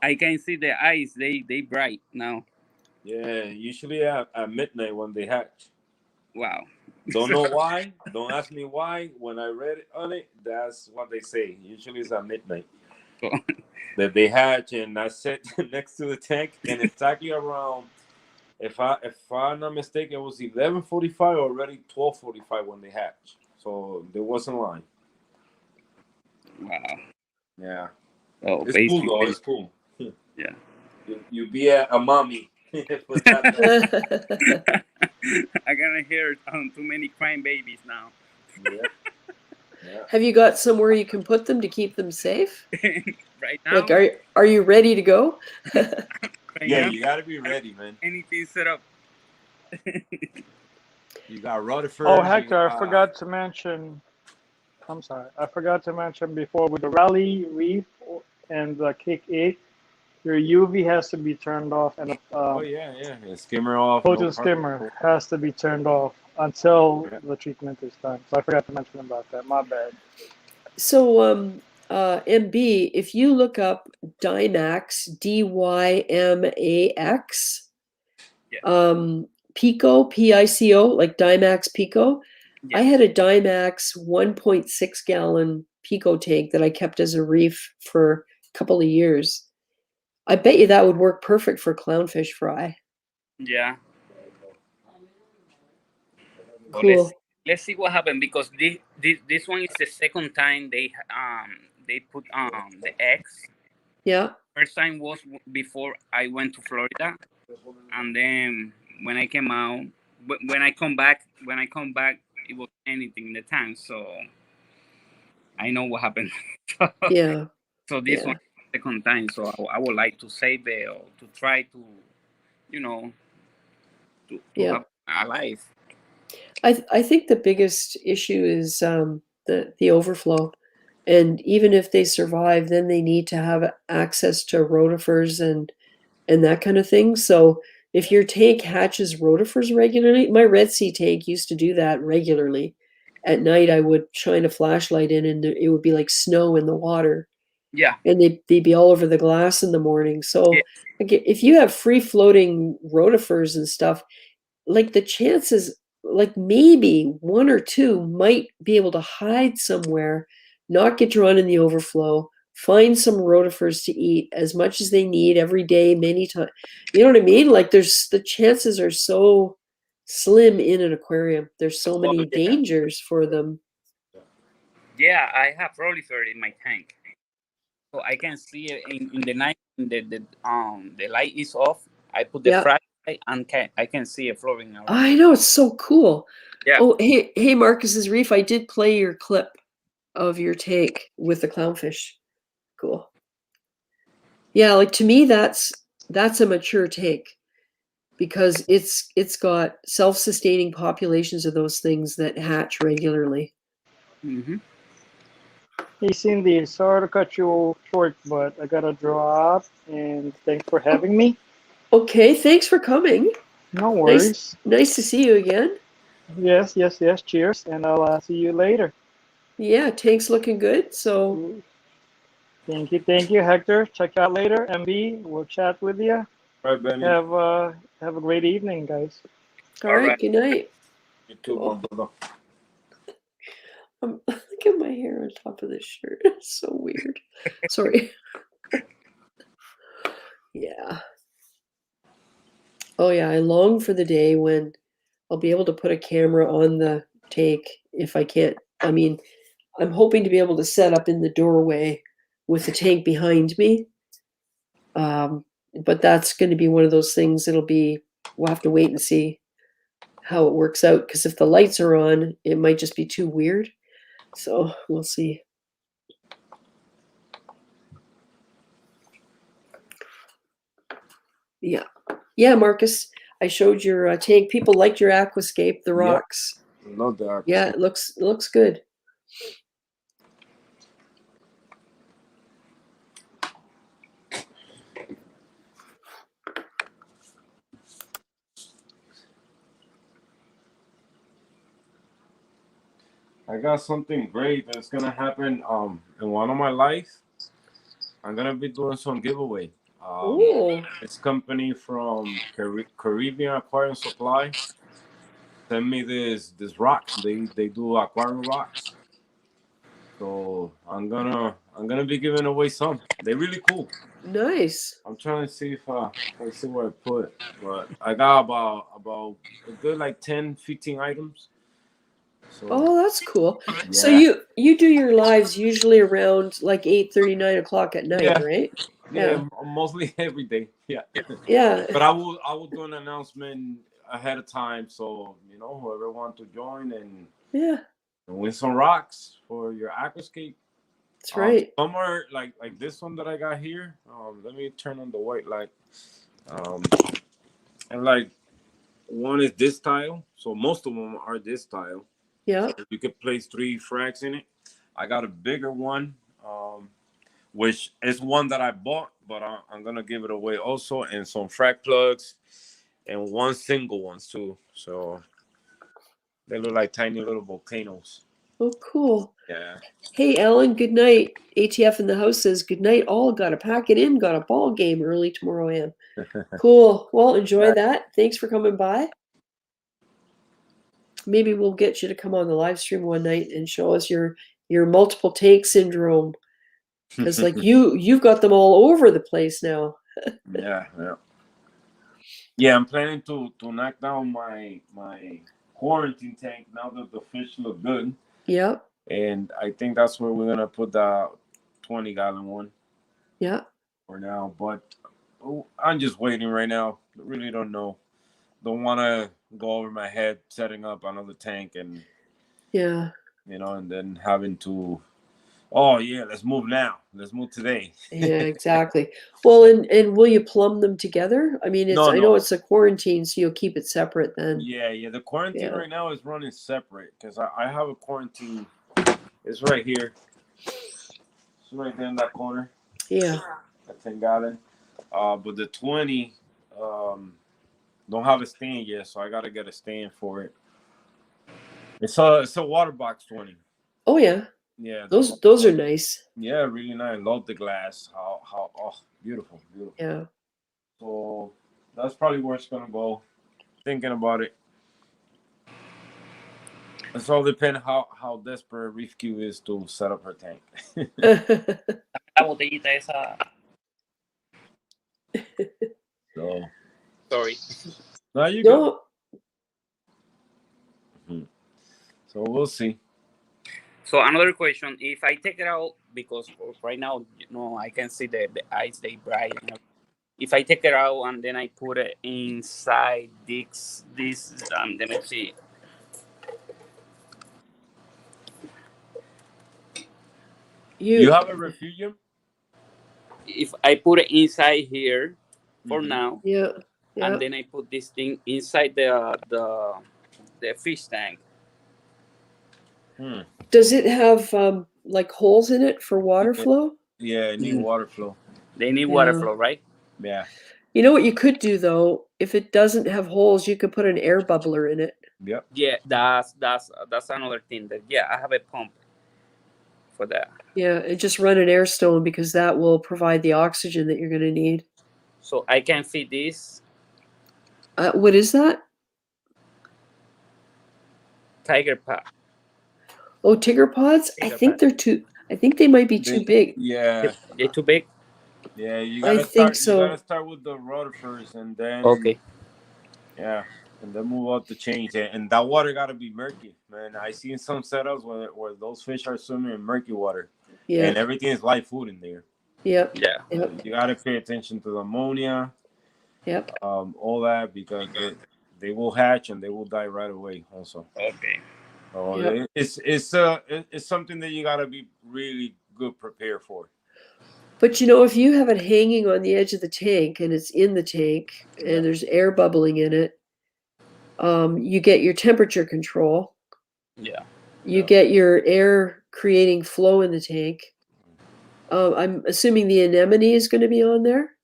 I can see the eyes. They bright now. Yeah, usually at midnight when they hatch. Wow. Don't know why. Don't ask me why. When I read it on it, that's what they say. Usually it's at midnight. That they hatch, and I sit next to the tank, and exactly around, if I'm not mistaken, it was 11:45 or already 12:45 when they hatch. So there wasn't line. Wow. Yeah. Oh, it's cool though. It's cool. Yeah. You be a mommy. For that. I gotta hear too many crying babies now. Yeah. Yeah. Have you got somewhere you can put them to keep them safe? Right now? Like, are you ready to go? Yeah, you gotta be ready, man. Anything set up. You got Rutherford. Oh, Hector, I forgot to mention. I'm sorry, I forgot to mention before with the Rally, Reef, and the Kick 8, your UV has to be turned off, and yeah, skimmer off. potent skimmer has to be turned off until the treatment is done. So I forgot to mention about that. My bad. So, MB, if you look up Dymax, DYMAX, Pico, PICO, like Dymax Pico. I had a Dymax 1.6 gallon Pico tank that I kept as a reef for a couple of years. I bet you that would work perfect for clownfish fry. Yeah. Cool. Let's see what happened, because this one is the second time they put the eggs. Yeah. First time was before I went to Florida, and then when I came out, when I come back, it was anything in the tank. So I know what happened. Yeah. So this one is the second time. So I would like to save it, or to try to, to have alive. I think the biggest issue is the overflow, and even if they survive, then they need to have access to rotifers and that kind of thing. So if your tank hatches rotifers regularly, my Red Sea tank used to do that regularly. At night, I would shine a flashlight in, and it would be like snow in the water. Yeah. And they'd be all over the glass in the morning. So if you have free floating rotifers and stuff, like the chances, like maybe 1 or 2 might be able to hide somewhere, not get drawn in the overflow, find some rotifers to eat as much as they need every day, many times. You know what I mean? Like the chances are so slim in an aquarium. There's so many dangers for them. Yeah, I have rotifer in my tank, so I can see it in the night. The light is off. I put the flashlight, and I can see it floating around. I know, it's so cool. Yeah. Oh, hey, Marcus's Reef. I did play your clip of your tank with the clownfish. Cool. Yeah, like to me, that's a mature tank, because it's got self-sustaining populations of those things that hatch regularly. Mm-hmm. Hey, Cindy, sorry to cut you short, but I gotta drop, and thanks for having me. Okay, thanks for coming. No worries. Nice to see you again. Yes. Cheers, and I'll see you later. Yeah, tank's looking good. So thank you, Hector. Check out later. MB, we'll chat with you. All right, Benny. Have a great evening, guys. All right. Good night. You too, my brother. Look at my hair on top of this shirt. It's so weird. Sorry. Yeah. Oh yeah, I long for the day when I'll be able to put a camera on the tank if I can't. I mean, I'm hoping to be able to set up in the doorway with the tank behind me. But that's going to be one of those things. We'll have to wait and see how it works out. Because if the lights are on, it might just be too weird. So we'll see. Yeah. Yeah, Marcus, I showed your tank. People liked your aquascape, the rocks. Yep. Love the aquascape. Yeah, it looks good. I got something great that's gonna happen in one of my lives. I'm gonna be doing some giveaway. This company from Caribbean Aquarium Supply sent me this rock. They do aquarium rocks. So I'm gonna be giving away some. They're really cool. Nice. I'm trying to see if I see where I put it, but I got about a good like 10, 15 items. So that's cool. yeah. So you do your lives usually around like 8:30, 9 o'clock at night, right? Yeah, mostly every day. Yeah. Yeah. But I will do an announcement ahead of time, so whoever wants to join and win some rocks for your aquascape. That's right. Some are like this one that I got here. Let me turn on the white light. And like one is this style, so most of them are this style. Yeah. You could place 3 frags in it. I got a bigger one, which is one that I bought, but I'm gonna give it away also, and some frag plugs, and one single ones too. So they look like tiny little volcanoes. Oh, cool. Yeah. Hey, Ellen, good night. ATF in the house says, good night, all. Got to pack it in. Got a ball game early tomorrow, Ann. Cool. Well, enjoy that. Thanks for coming by. Maybe we'll get you to come on the live stream one night and show us your multiple tank syndrome. Because like you've got them all over the place now. Yeah, I'm planning to knock down my quarantine tank now that the fish look good. Yep. And I think that's where we're gonna put the 20-gallon one. Yeah. For now, but I'm just waiting right now. I really don't know. Don't want to go over my head setting up another tank and and then having to. Oh yeah, let's move now. Let's move today. Yeah, exactly. Well, and will you plumb them together? I mean, I know it's a quarantine, so you'll keep it separate then. Yeah. The quarantine right now is running separate because I have a quarantine. It's right here. It's right there in that corner. Yeah. A 10-gallon. But the 20 don't have a stand yet, so I gotta get a stand for it. It's a water box 20. Oh yeah. Yeah. Those are nice. Yeah, really nice. Love the glass. How beautiful. Yeah. So that's probably where it's gonna go. Thinking about it. It's all depends how desperate ReefGrrl is to set up her tank. La botellita esa. So sorry. No, you go. So we'll see. So another question: if I take it out, because right now, I can see the eyes, they bright. If I take it out and then I put it inside this, let me see. You have a refugium? If I put it inside here for now, and then I put this thing inside the fish tank. Does it have like holes in it for water flow? Yeah, it needs water flow. They need water flow, right? Yeah. You know what you could do though? If it doesn't have holes, you could put an air bubbler in it. Yep. Yeah, that's another thing that I have a pump for that. Yeah, and just run an air stone because that will provide the oxygen that you're going to need. So I can feed this. What is that? Tiger Pack. Oh, Tigger pods? I Tigger think pods. they're too. I think they might be too big. Yeah, They're too big. yeah. You I gotta think start. You so. gotta start with the rudder first, and then Okay. yeah, and then move up the change. And that water gotta be murky, man. I seen some setups where those fish are swimming in murky water, Yeah. and everything is live food in there. Yep. Yeah. Yep. You gotta pay attention to the ammonia, Yep. all that, because they will hatch and they will die right away. Also, Okay. so Yep. it's something that you gotta be really good prepared for. But you know, if you have it hanging on the edge of the tank and it's in the tank and Yeah. there's air bubbling in it, you get your temperature control. Yeah. You Yeah. get your air creating flow in the tank. I'm assuming the anemone is going to be on there.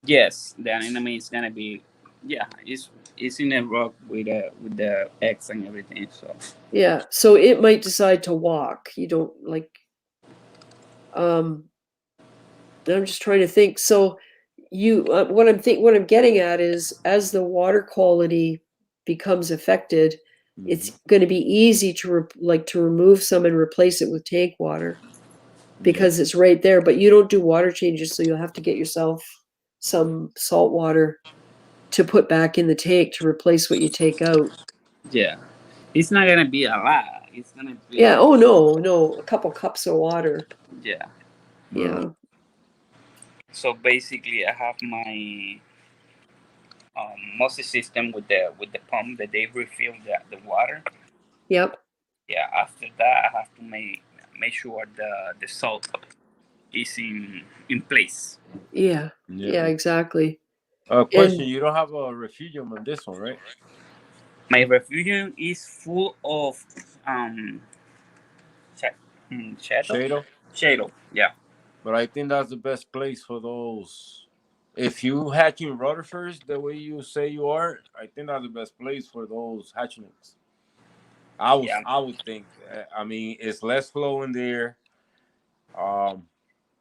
Yes, the enemy is gonna be. Yeah, it's in a rock with the eggs and everything. So Yeah, so it might decide to walk. You don't like. I'm just trying to think. So you, what I'm getting at is, as the water quality becomes affected, it's going to be easy to to remove some and replace it with tank water because it's right there. But you don't do water changes, so you'll have to get yourself some salt water to put back in the tank to replace what you take out. yeah, it's not gonna be a lot. It's gonna be. Yeah. Oh no, a couple cups of water. Yeah. Yeah. So basically, I have my multi system with the pump that they refill the water. Yep. Yeah. After that, I have to make sure the salt is in place. Yeah. Yeah. Exactly. Question: you don't have a refugium on this one, right? My refugium is full of shadow. Yeah. But I think that's the best place for those. If you hatching rotifers the way you say you are, I think that's the best place for those hatchlings. I would think. I mean, it's less flow in there.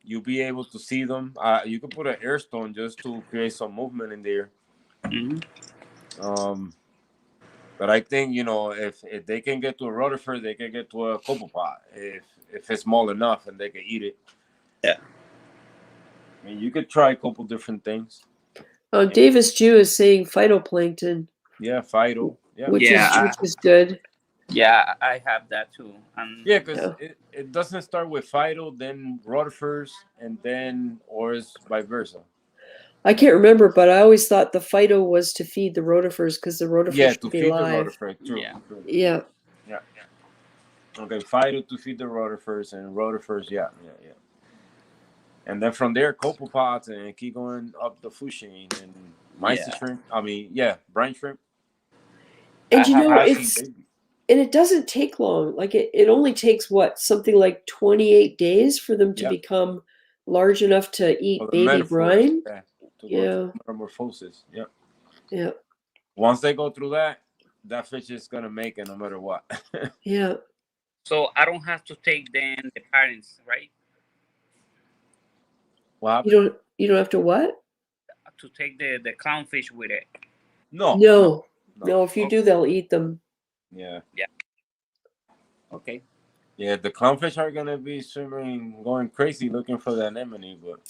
You'll be able to see them. You could put an air stone just to create some movement in there. But I think, if they can get to a rotifer, they can get to a copepod if it's small enough and they can eat it. Yeah. I mean, you could try a couple different things. Davis Jew is saying phytoplankton. Yeah, phyto. Yeah. Which is good. Yeah, I have that too. Yeah, because it doesn't start with phyto, then rotifers, and then, or is vice versa. I can't remember, but I always thought the phyto was to feed the rotifers because the rotifers should be live. The rotifer. True. Yeah. True. Yeah. Yeah. Okay, phyto to feed the rotifers, and rotifers, yeah. And then from there, copepods, and keep going up the food chain, and mysis shrimp. I mean, brine shrimp. And it doesn't take long. Like it only takes something like 28 days for them to become large enough to eat baby brine. Go through metamorphosis. Yeah. Yeah. Once they go through that fish is gonna make it no matter what. Yeah. So I don't have to take then the parents, right? What? You don't have to what? To take the clownfish with it. No. If you do, they'll eat them. Yeah. Yeah. Okay. Yeah, the clownfish are gonna be swimming, going crazy looking for the anemone, but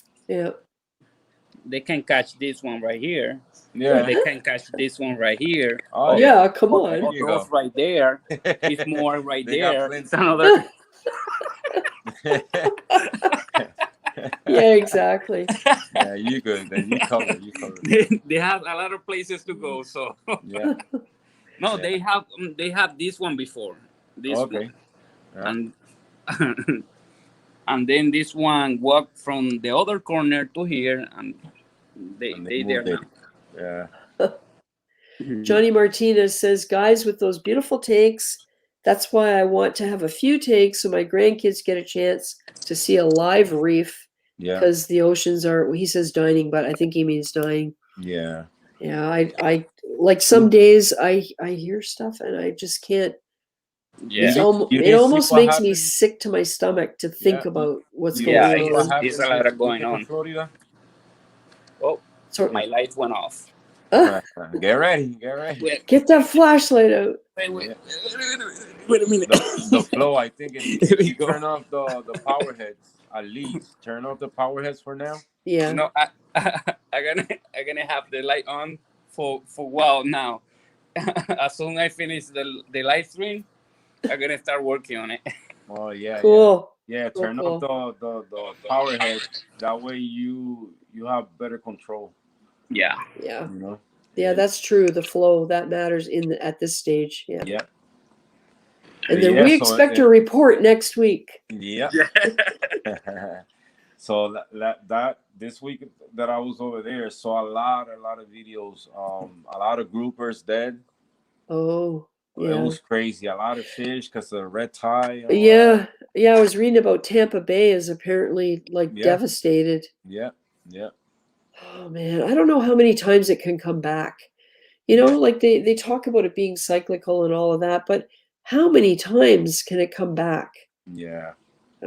they can catch this one right here. Yeah. They can catch this one right here. Oh yeah, come on. Those right there. It's more right there. It's another. Yeah, exactly. Yeah, you good. Then you cover. They have a lot of places to go. So yeah. No, they have this one before. This one. Yeah. And then this one walked from the other corner to here, and they there now. Yeah. Johnny Martinez says, guys, with those beautiful tanks, that's why I want to have a few tanks so my grandkids get a chance to see a live reef. Yeah. Because the oceans are, he says dying, but I think he means dying. Yeah. Yeah. I like some days I hear stuff and I just can't. Yeah. It almost makes me sick to my stomach to think about what's going on. There's a lot going on. Florida. Oh, my light went off. Get ready. Get that flashlight out. Wait a minute. The flow, I think, There we you go. turn off the power heads at least. Turn off the power heads for now. Yeah. No, I'm gonna have the light on for a while now. As soon as I finish the live stream, I'm gonna start working on it. Oh yeah, Cool. yeah. Cool, Turn off the power head. That way you have better control. Yeah. Yeah. You know. Yeah, that's true. The flow that matters at this stage. Yeah. Yeah. And then yeah, we so expect a report next week. Yeah. So that this week that I was over there, saw a lot of videos. A lot of groupers dead. Oh, yeah. It was crazy. A lot of fish because of the red tide. Yeah. Yeah, I was reading about Tampa Bay is apparently like devastated. Yeah. Oh man, I don't know how many times it can come back. You know, like they talk about it being cyclical and all of that, but how many times can it come back? Yeah.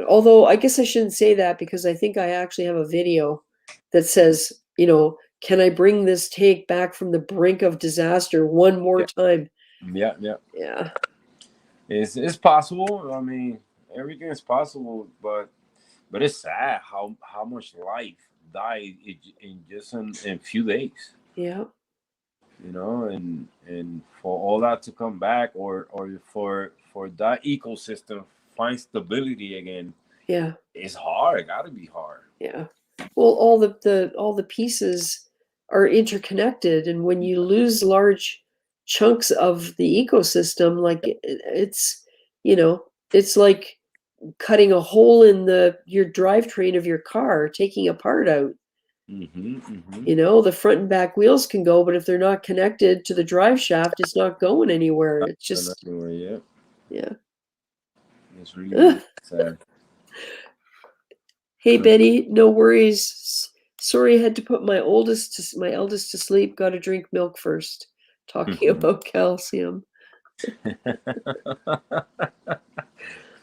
Although I guess I shouldn't say that because I think I actually have a video that says, you know, can I bring this tank back from the brink of disaster one more time? Yeah. Yeah. It's possible. I mean, everything is possible, but it's sad how much life died in just in few days. Yeah. You know, and for all that to come back, or for that ecosystem find stability again. Yeah. It's hard. It gotta be hard. Yeah. Well, all the pieces are interconnected, and when you lose large chunks of the ecosystem, like it's, you know, it's like cutting a hole in your drivetrain of your car, taking a part out. You know, the front and back wheels can go, but if they're not connected to the drive shaft, it's not going anywhere. It's just anywhere. Yeah. It's really sad. Hey Benny, no worries. Sorry I had to put my eldest to sleep. Got to drink milk first. Talking about calcium.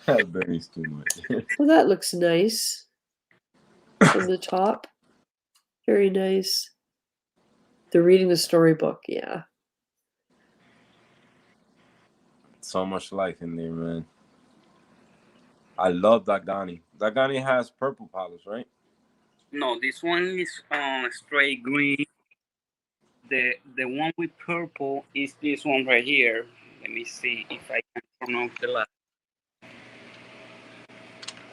Benny's too much. Well, that looks nice from the top. Very nice. They're reading the storybook. Yeah. So much life in there, man. I love Dagani. Dagani has purple polyps, right? No, this one is straight green. The one with purple is this one right here. Let me see if I can turn off the light.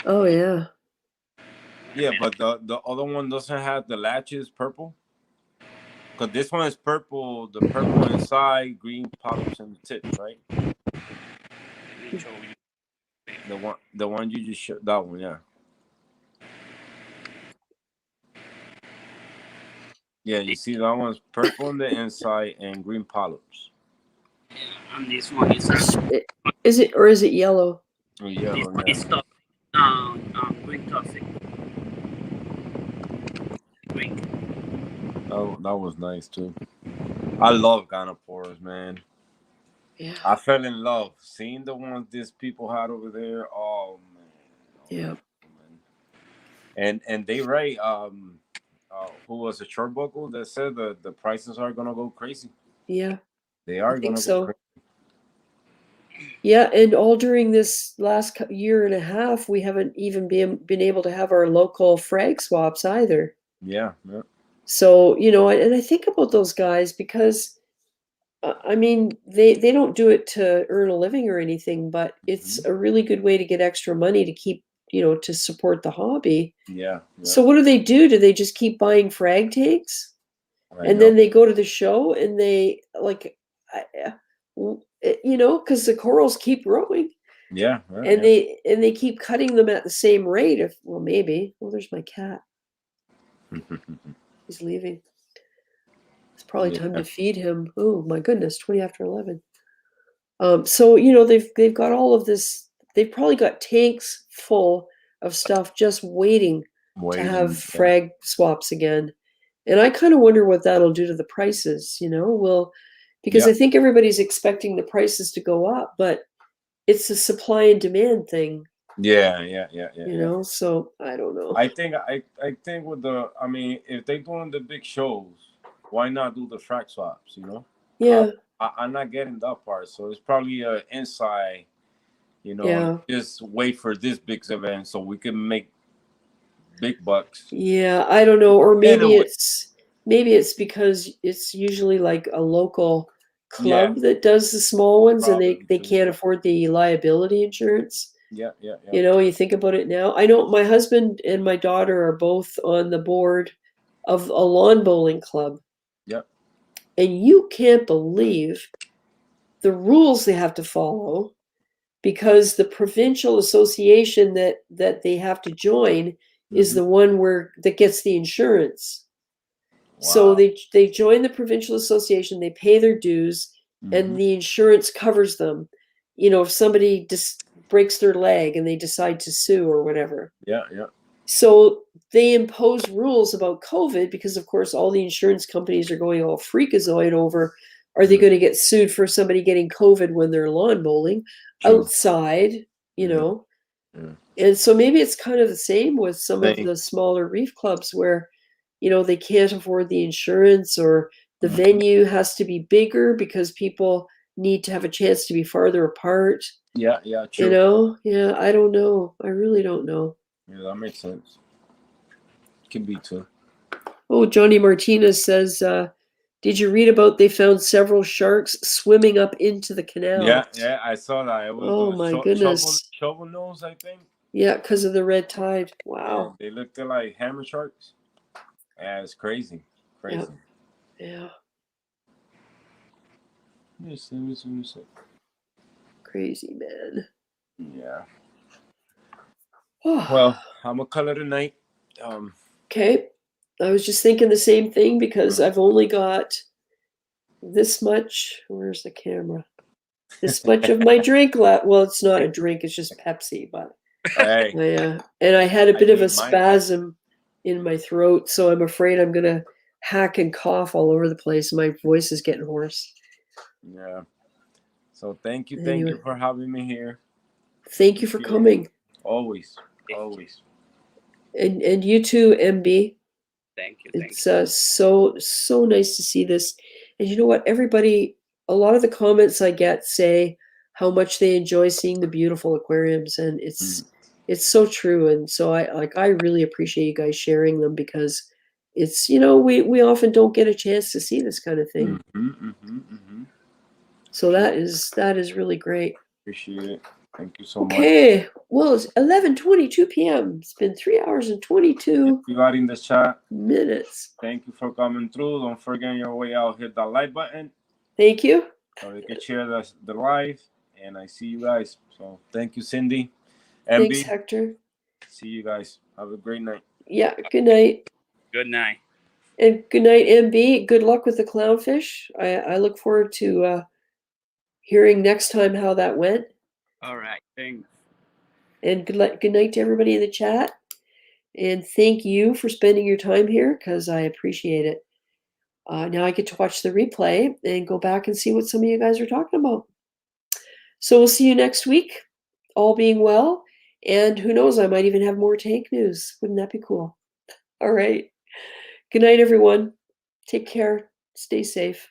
Oh yeah. Yeah, but the other one doesn't have the latches purple. Because this one is purple, the purple inside, green polyps in the tips, right? Let me show you. The one you just showed, that one, yeah. Yeah, you see that one's purple on the inside and green polyps. And this one is Is it yellow? Oh, yellow, this one is green toxic. Green. Oh, that was nice too. I love Gonopores, man. Yeah. I fell in love seeing the ones these people had over there. Oh man. Yeah. And they write who was a short buckle that said the prices are gonna go crazy. Yeah. They are gonna go crazy. Yeah, and all during this last year and a half, we haven't even been able to have our local frag swaps either. Yeah. So, you know, and I think about those guys because, I mean, they don't do it to earn a living or anything, but it's a really good way to get extra money to keep, you know, to support the hobby. Yeah. So what do? Do they just keep buying frag tanks? And then they go to the show and they like, you know, because the corals keep growing. Yeah. And they keep cutting them at the same rate. Maybe. Well, there's my cat. He's leaving. It's probably time to feed him. Oh my goodness, 20 after 11. So you know they've got all of this. They've probably got tanks full of stuff just waiting to have frag swaps again. And I kind of wonder what that'll do to the prices. You know, because I think everybody's expecting the prices to go up, but it's a supply and demand thing. Yeah. You know, so I don't know. I think with if they're doing the big shows, why not do the frag swaps? You know. Yeah. I'm not getting that part. So it's probably inside, just wait for this big event so we can make big bucks. Yeah, I don't know. Or maybe Anyway. maybe it's because it's usually like a local club that does the small ones, and they can't afford the liability insurance. Yeah. You think about it now. I know my husband and my daughter are both on the board of a lawn bowling club. Yep. And you can't believe the rules they have to follow, because the provincial association that they have to join is the one that gets the insurance. Wow. So they join the provincial association, they pay their dues, and the insurance covers them. If somebody just breaks their leg and they decide to sue or whatever. Yeah. So they impose rules about COVID because, of course, all the insurance companies are going all freakazoid over, are they going to get sued for somebody getting COVID when they're lawn bowling outside, And so maybe it's kind of the same with some of the smaller reef clubs where, they can't afford the insurance, or the venue has to be bigger because people need to have a chance to be farther apart. Yeah, true. Yeah, I don't know. I really don't know. Yeah, that makes sense. Can be too. Oh, Johnny Martinez says, did you read about they found several sharks swimming up into the canal? Yeah, I saw that. It was my goodness. Shovel nose, I think. Yeah, because of the red tide. Wow. Yeah, they looked like hammer sharks. Yeah, it's crazy. Yeah. Yes. Crazy, man. Yeah. Well, I'm gonna call it a night. Okay. I was just thinking the same thing because I've only got this much. Where's the camera? This much of my drink left. Well, it's not a drink, it's just Pepsi, but yeah. And I had a bit of a spasm in my throat, so I'm afraid I'm gonna hack and cough all over the place. My voice is getting hoarse. Yeah. So thank you for having me here. Thank you for coming. Always. And you too, MB. Thank you. It's so nice to see this. And you know what? Everybody, a lot of the comments I get say how much they enjoy seeing the beautiful aquariums, and it's so true. And so I really appreciate you guys sharing them, because it's we often don't get a chance to see this kind of thing. So that is really great. Appreciate it. Thank you so much. Okay, well, it's 11:22 p.m. It's been 3 hours and 22 Everybody in the chat, minutes. Thank you for coming through. Don't forget on your way out, hit that like button. Thank you. So we can share the live, and I see you guys. So thank you, Cindy. Thanks, Hector. See you guys. Have a great night. Yeah, good night. Good night. And good night, MB. Good luck with the clownfish. I look forward to hearing next time how that went. All right, thanks. And good night to everybody in the chat. And thank you for spending your time here, because I appreciate it. Now I get to watch the replay and go back and see what some of you guys are talking about. So we'll see you next week, all being well. And who knows, I might even have more tank news. Wouldn't that be cool? All right. Good night, everyone. Take care. Stay safe.